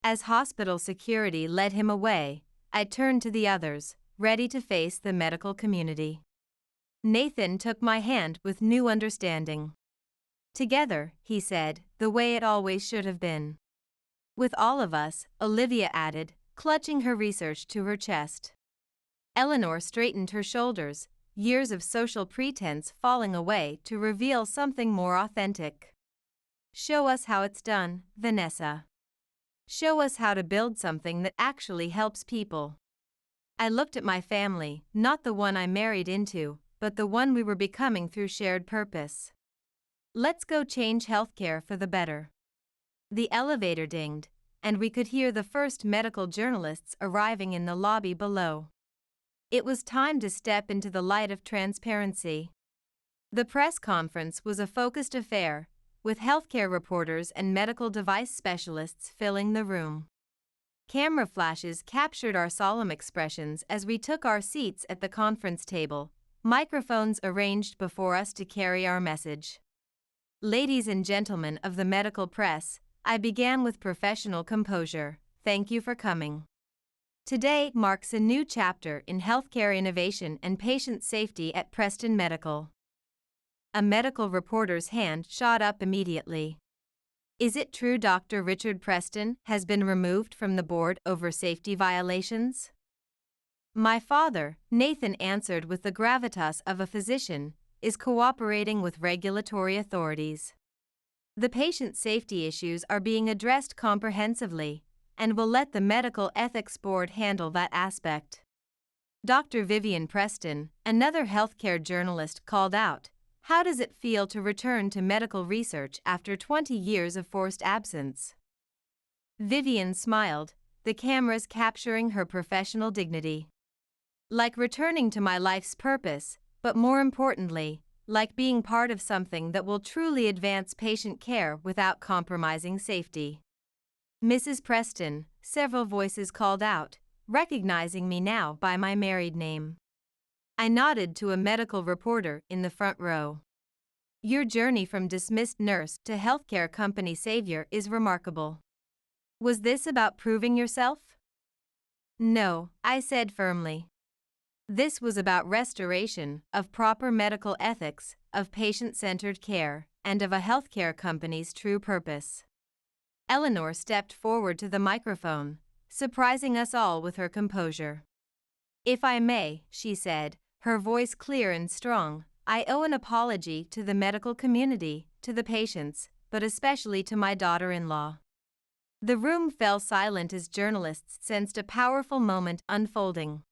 As hospital security led him away, I turned to the others, ready to face the medical community. Nathan took my hand with new understanding. Together, he said, the way it always should have been. With all of us, Olivia added, clutching her research to her chest. Eleanor straightened her shoulders. years of social pretense falling away to reveal something more authentic. Show us how it's done, Vanessa. Show us how to build something that actually helps people. I looked at my family, not the one I married into, but the one we were becoming through shared purpose. Let's go change healthcare for the better. The elevator dinged, and we could hear the first medical journalists arriving in the lobby below. It was time to step into the light of transparency. The press conference was a focused affair, with healthcare reporters and medical device specialists filling the room. Camera flashes captured our solemn expressions as we took our seats at the conference table, microphones arranged before us to carry our message. Ladies and gentlemen of the medical press, I began with professional composure. Thank you for coming. Today marks a new chapter in healthcare innovation and patient safety at Preston Medical. A medical reporter's hand shot up immediately. Is it true Dr. Richard Preston has been removed from the board over safety violations? My father, Nathan, answered with the gravitas of a physician, is cooperating with regulatory authorities. The patient safety issues are being addressed comprehensively, and will let the Medical Ethics Board handle that aspect. Dr. Vivian Preston, another healthcare journalist, called out, "How does it feel to return to medical research after 20 years of forced absence?" Vivian smiled, the cameras capturing her professional dignity. Like returning to my life's purpose, but more importantly, like being part of something that will truly advance patient care without compromising safety. Mrs. Preston, several voices called out, recognizing me now by my married name. I nodded to a medical reporter in the front row. Your journey from dismissed nurse to healthcare company savior is remarkable. Was this about proving yourself? No, I said firmly. This was about restoration of proper medical ethics, of patient-centered care, and of a healthcare company's true purpose. Eleanor stepped forward to the microphone, surprising us all with her composure. If I may, she said, her voice clear and strong, I owe an apology to the medical community, to the patients, but especially to my daughter-in-law. The room fell silent as journalists sensed a powerful moment unfolding.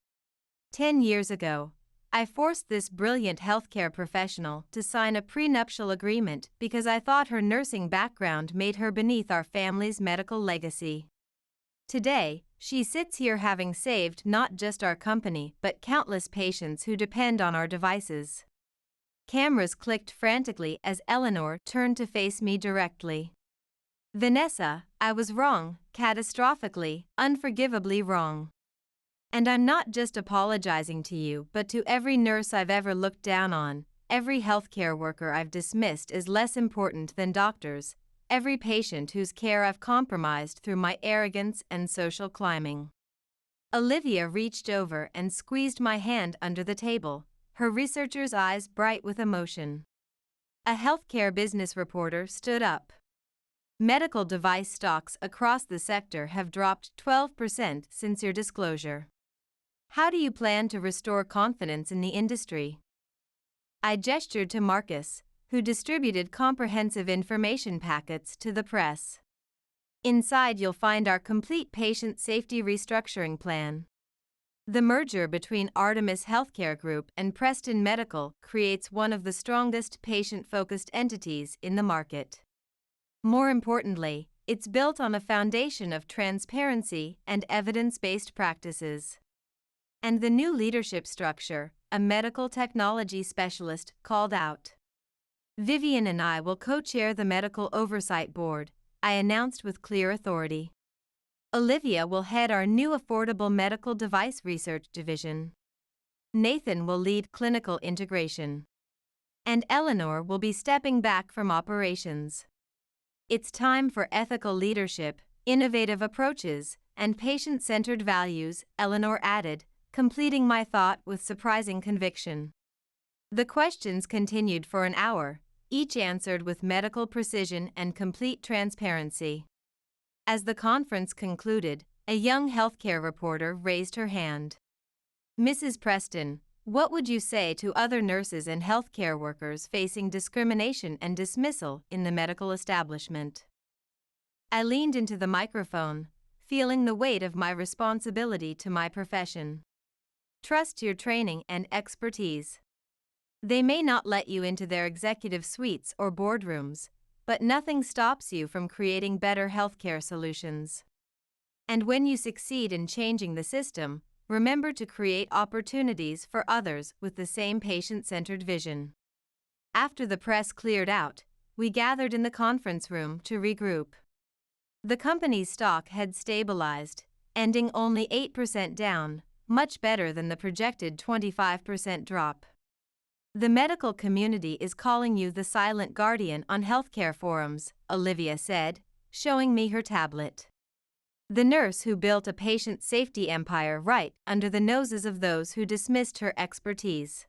10 years ago, I forced this brilliant healthcare professional to sign a prenuptial agreement because I thought her nursing background made her beneath our family's medical legacy. Today, she sits here having saved not just our company but countless patients who depend on our devices. Cameras clicked frantically as Eleanor turned to face me directly. Vanessa, I was wrong, catastrophically, unforgivably wrong. And I'm not just apologizing to you but to every nurse I've ever looked down on, every healthcare worker I've dismissed as less important than doctors, every patient whose care I've compromised through my arrogance and social climbing. Olivia reached over and squeezed my hand under the table, her researcher's eyes bright with emotion. A healthcare business reporter stood up. Medical device stocks across the sector have dropped 12% since your disclosure. How do you plan to restore confidence in the industry? I gestured to Marcus, who distributed comprehensive information packets to the press. Inside you'll find our complete patient safety restructuring plan. The merger between Artemis Healthcare Group and Preston Medical creates one of the strongest patient-focused entities in the market. More importantly, it's built on a foundation of transparency and evidence-based practices. And the new leadership structure, a medical technology specialist called out. Vivian and I will co-chair the Medical Oversight Board, I announced with clear authority. Olivia will head our new affordable medical device research division. Nathan will lead clinical integration. And Eleanor will be stepping back from operations. It's time for ethical leadership, innovative approaches, and patient-centered values, Eleanor added, completing my thought with surprising conviction. The questions continued for an hour, each answered with medical precision and complete transparency. As the conference concluded, a young healthcare reporter raised her hand. Mrs. Preston, What would you say to other nurses and healthcare workers facing discrimination and dismissal in the medical establishment? I leaned into the microphone, feeling the weight of my responsibility to my profession. Trust your training and expertise. They may not let you into their executive suites or boardrooms, but nothing stops you from creating better healthcare solutions. And when you succeed in changing the system, remember to create opportunities for others with the same patient-centered vision. After the press cleared out, we gathered in the conference room to regroup. The company's stock had stabilized, ending only 8% down, much better than the projected 25% drop. The medical community is calling you the silent guardian on healthcare forums, Olivia said, showing me her tablet. The nurse who built a patient safety empire right under the noses of those who dismissed her expertise.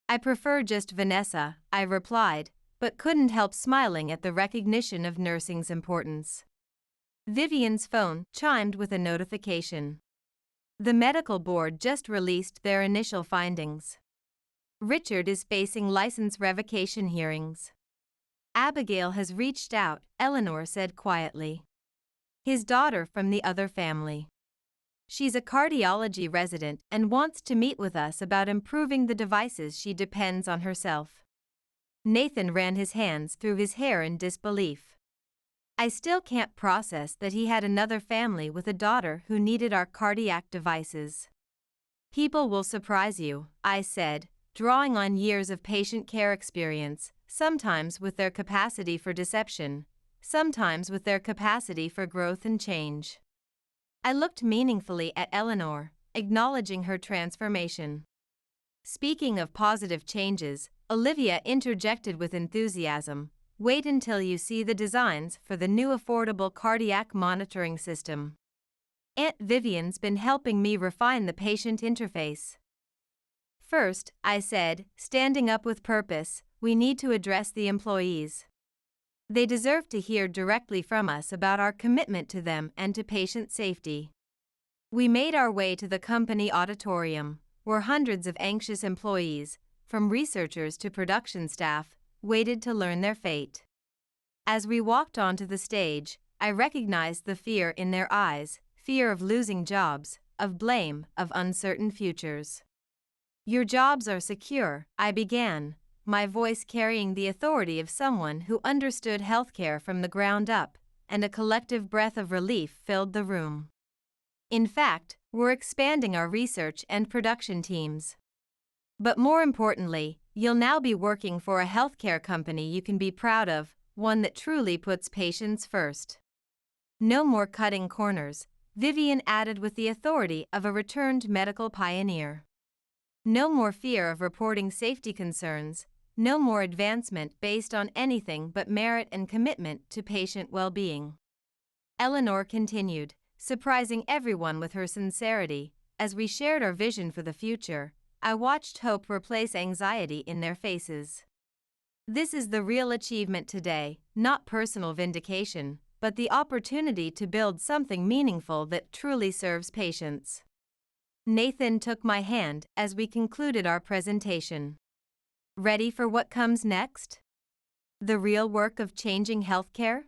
I prefer just Vanessa, I replied, but couldn't help smiling at the recognition of nursing's importance. Vivian's phone chimed with a notification. The medical board just released their initial findings. Richard is facing license revocation hearings. Abigail has reached out, Eleanor said quietly. His daughter from the other family. She's a cardiology resident and wants to meet with us about improving the devices she depends on herself. Nathan ran his hands through his hair in disbelief. I still can't process that he had another family with a daughter who needed our cardiac devices. People will surprise you, I said, drawing on years of patient care experience, sometimes with their capacity for deception, sometimes with their capacity for growth and change. I looked meaningfully at Eleanor, acknowledging her transformation. Speaking of positive changes, Olivia interjected with enthusiasm, wait until you see the designs for the new affordable cardiac monitoring system. Aunt Vivian's been helping me refine the patient interface. First, I said, standing up with purpose, we need to address the employees. They deserve to hear directly from us about our commitment to them and to patient safety. We made our way to the company auditorium, where hundreds of anxious employees, from researchers to production staff, waited to learn their fate. As we walked onto the stage, I recognized the fear in their eyes, fear of losing jobs, of blame, of uncertain futures. Your jobs are secure, I began, my voice carrying the authority of someone who understood healthcare from the ground up, and a collective breath of relief filled the room. In fact, we're expanding our research and production teams. But more importantly, you'll now be working for a healthcare company you can be proud of, one that truly puts patients first. No more cutting corners, Vivian added with the authority of a returned medical pioneer. No more fear of reporting safety concerns, no more advancement based on anything but merit and commitment to patient well-being. Eleanor continued, surprising everyone with her sincerity. As we shared our vision for the future, I watched hope replace anxiety in their faces. This is the real achievement today, not personal vindication, but the opportunity to build something meaningful that truly serves patients. Nathan took my hand as we concluded our presentation. Ready for what comes next? The real work of changing healthcare?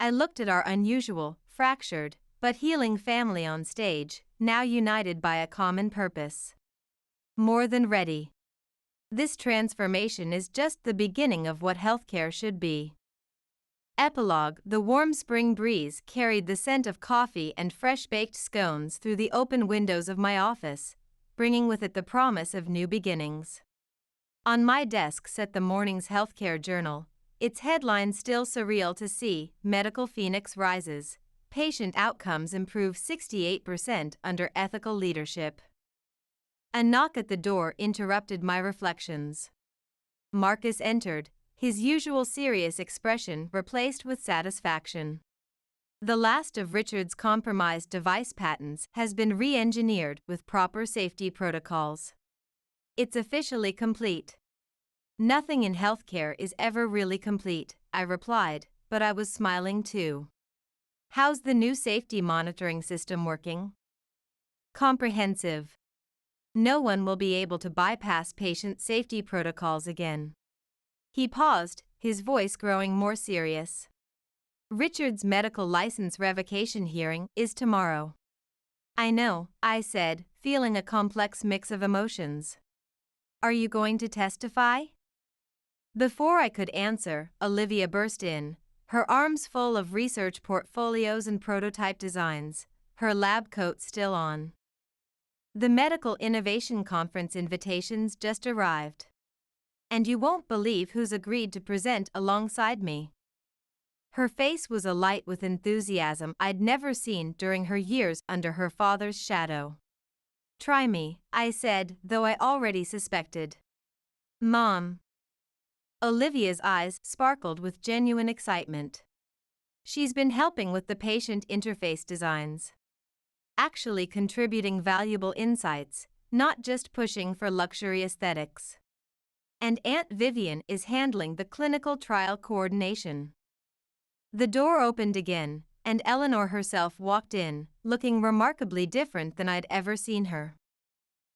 I looked at our unusual, fractured, but healing family on stage, now united by a common purpose. More than ready. This transformation is just the beginning of what healthcare should be. Epilogue: the warm spring breeze carried the scent of coffee and fresh-baked scones through the open windows of my office, bringing with it the promise of new beginnings. On my desk sat the morning's healthcare journal, its headline still surreal to see: Medical Phoenix rises. Patient outcomes improve 68% under ethical leadership. A knock at the door interrupted my reflections. Marcus entered, his usual serious expression replaced with satisfaction. The last of Richard's compromised device patents has been re-engineered with proper safety protocols. It's officially complete. Nothing in healthcare is ever really complete, I replied, but I was smiling too. How's the new safety monitoring system working? Comprehensive. No one will be able to bypass patient safety protocols again. He paused, his voice growing more serious. Richard's medical license revocation hearing is tomorrow. I know, I said, feeling a complex mix of emotions. Are you going to testify? Before I could answer, Olivia burst in, her arms full of research portfolios and prototype designs, her lab coat still on. The Medical Innovation Conference invitations just arrived. And you won't believe who's agreed to present alongside me. Her face was alight with enthusiasm I'd never seen during her years under her father's shadow. Try me, I said, though I already suspected. Mom. Olivia's eyes sparkled with genuine excitement. She's been helping with the patient interface designs. Actually contributing valuable insights, not just pushing for luxury aesthetics. And Aunt Vivian is handling the clinical trial coordination. The door opened again, and Eleanor herself walked in, looking remarkably different than I'd ever seen her.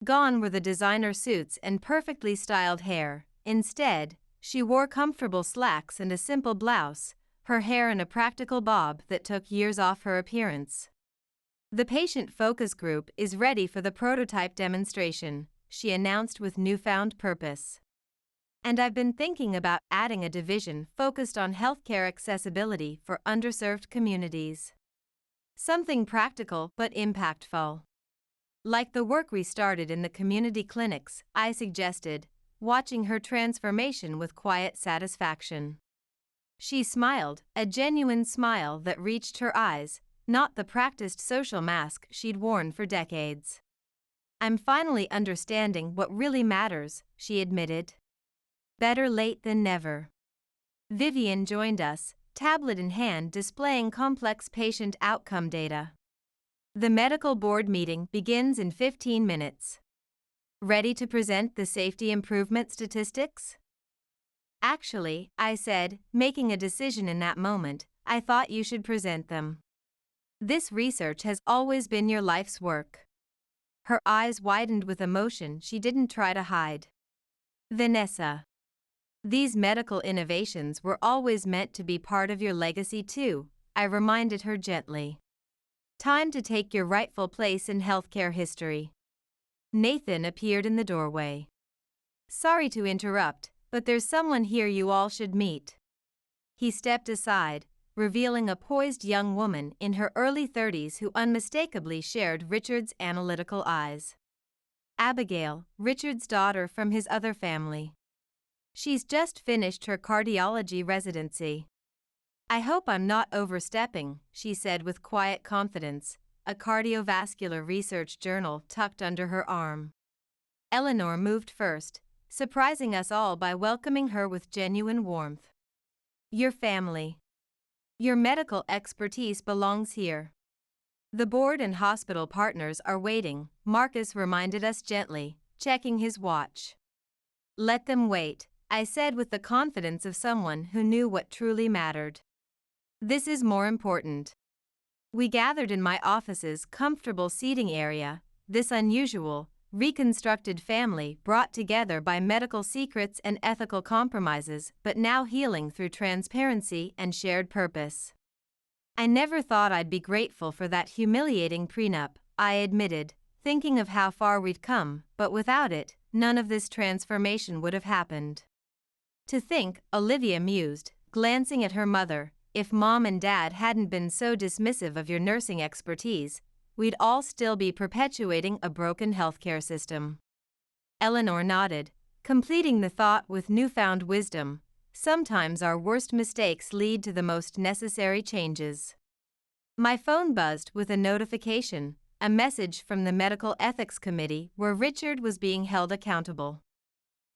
Gone were the designer suits and perfectly styled hair. Instead, she wore comfortable slacks and a simple blouse, her hair in a practical bob that took years off her appearance. The patient focus group is ready for the prototype demonstration, she announced with newfound purpose. And I've been thinking about adding a division focused on healthcare accessibility for underserved communities. Something practical but impactful. Like the work we started in the community clinics, I suggested, watching her transformation with quiet satisfaction. She smiled, a genuine smile that reached her eyes, not the practiced social mask she'd worn for decades. I'm finally understanding what really matters, she admitted. Better late than never. Vivian joined us, tablet in hand displaying complex patient outcome data. The medical board meeting begins in 15 minutes. Ready to present the safety improvement statistics? Actually, I said, making a decision in that moment, I thought you should present them. This research has always been your life's work. Her eyes widened with emotion she didn't try to hide. Vanessa. These medical innovations were always meant to be part of your legacy too, I reminded her gently. Time to take your rightful place in healthcare history. Nathan appeared in the doorway. Sorry to interrupt, but there's someone here you all should meet. He stepped aside, revealing a poised young woman in her early 30s who unmistakably shared Richard's analytical eyes. Abigail, Richard's daughter from his other family. She's just finished her cardiology residency. I hope I'm not overstepping, she said with quiet confidence, a cardiovascular research journal tucked under her arm. Eleanor moved first, surprising us all by welcoming her with genuine warmth. Your family. Your medical expertise belongs here. The board and hospital partners are waiting, Marcus reminded us gently, checking his watch. Let them wait, I said with the confidence of someone who knew what truly mattered. This is more important. We gathered in my office's comfortable seating area, this unusual, reconstructed family brought together by medical secrets and ethical compromises but now healing through transparency and shared purpose. I never thought I'd be grateful for that humiliating prenup, I admitted, thinking of how far we'd come, but without it, none of this transformation would have happened. To think, Olivia mused, glancing at her mother, if Mom and Dad hadn't been so dismissive of your nursing expertise, we'd all still be perpetuating a broken healthcare system. Eleanor nodded, completing the thought with newfound wisdom. Sometimes our worst mistakes lead to the most necessary changes. My phone buzzed with a notification, a message from the Medical Ethics Committee where Richard was being held accountable.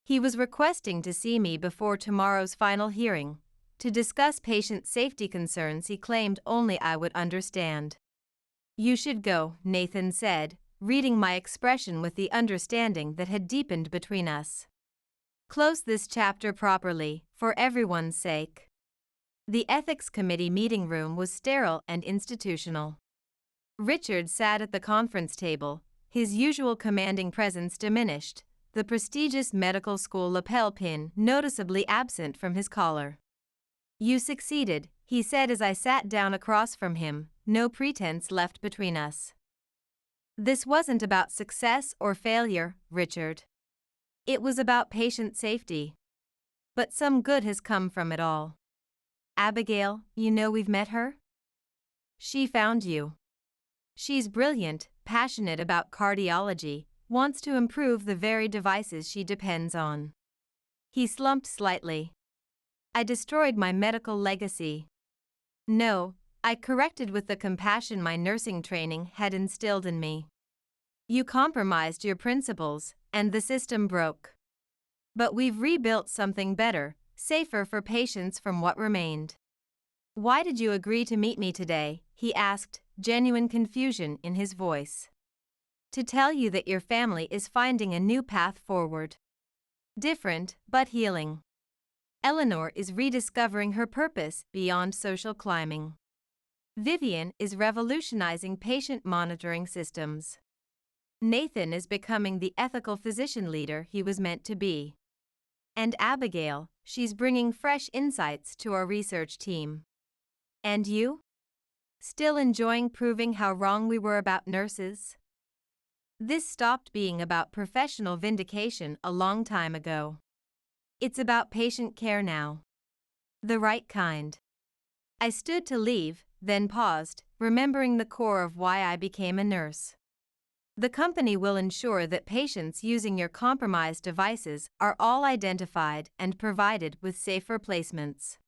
He was requesting to see me before tomorrow's final hearing, to discuss patient safety concerns he claimed only I would understand. You should go, Nathan said, reading my expression with the understanding that had deepened between us. Close this chapter properly, for everyone's sake. The Ethics Committee meeting room was sterile and institutional. Richard sat at the conference table, His usual commanding presence diminished, the prestigious medical school lapel pin noticeably absent from his collar. "You succeeded," he said as I sat down across from him, no pretense left between us. "This wasn't about success or failure, Richard. It was about patient safety. But some good has come from it all. Abigail, you know we've met her? She found you. She's brilliant, passionate about cardiology, wants to improve the very devices she depends on." He slumped slightly. "I destroyed my medical legacy." "No," I corrected with the compassion my nursing training had instilled in me. "You compromised your principles, and the system broke. But we've rebuilt something better, safer for patients from what remained." "Why did you agree to meet me today?" he asked, genuine confusion in his voice. "To tell you that your family is finding a new path forward. Different, but healing. Eleanor is rediscovering her purpose beyond social climbing. Vivian is revolutionizing patient monitoring systems. Nathan is becoming the ethical physician leader he was meant to be. And Abigail, she's bringing fresh insights to our research team. And you? Still enjoying proving how wrong we were about nurses?" This stopped being about professional vindication a long time ago. It's about patient care now. The right kind. I stood to leave, then paused, remembering the core of why I became a nurse. "The company will ensure that patients using your compromised devices are all identified and provided with safe replacements.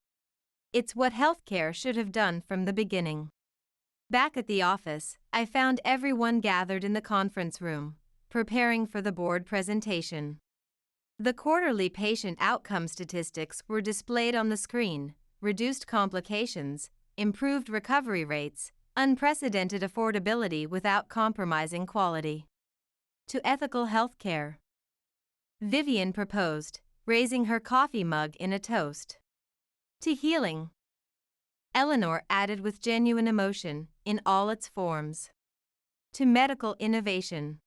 It's what healthcare should have done from the beginning." Back at the office, I found everyone gathered in the conference room, preparing for the board presentation. The quarterly patient outcome statistics were displayed on the screen: reduced complications, improved recovery rates, unprecedented affordability without compromising quality. "To ethical healthcare," Vivian proposed, raising her coffee mug in a toast. "To healing," Eleanor added with genuine emotion, in all its forms. "To medical innovation,"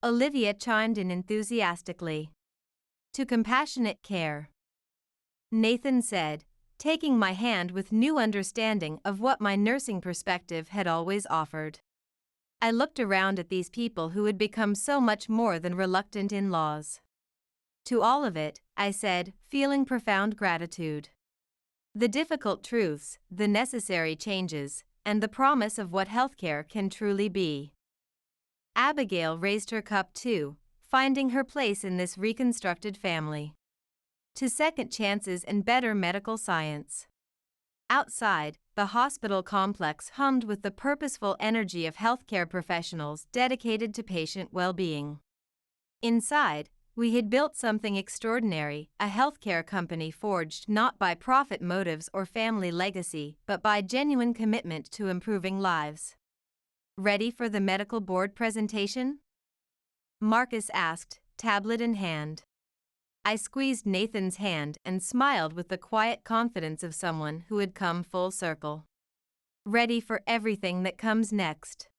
Olivia chimed in enthusiastically. "To compassionate care," Nathan said, taking my hand with new understanding of what my nursing perspective had always offered. I looked around at these people who had become so much more than reluctant in-laws. "To all of it," I said, feeling profound gratitude. The difficult truths, the necessary changes, and the promise of what healthcare can truly be. Abigail raised her cup too, finding her place in this reconstructed family. To second chances and better medical science. Outside, the hospital complex hummed with the purposeful energy of healthcare professionals dedicated to patient well-being. Inside, we had built something extraordinary, a healthcare company forged not by profit motives or family legacy, but by genuine commitment to improving lives. "Ready for the medical board presentation?" Marcus asked, tablet in hand. I squeezed Nathan's hand and smiled with the quiet confidence of someone who had come full circle. "Ready for everything that comes next."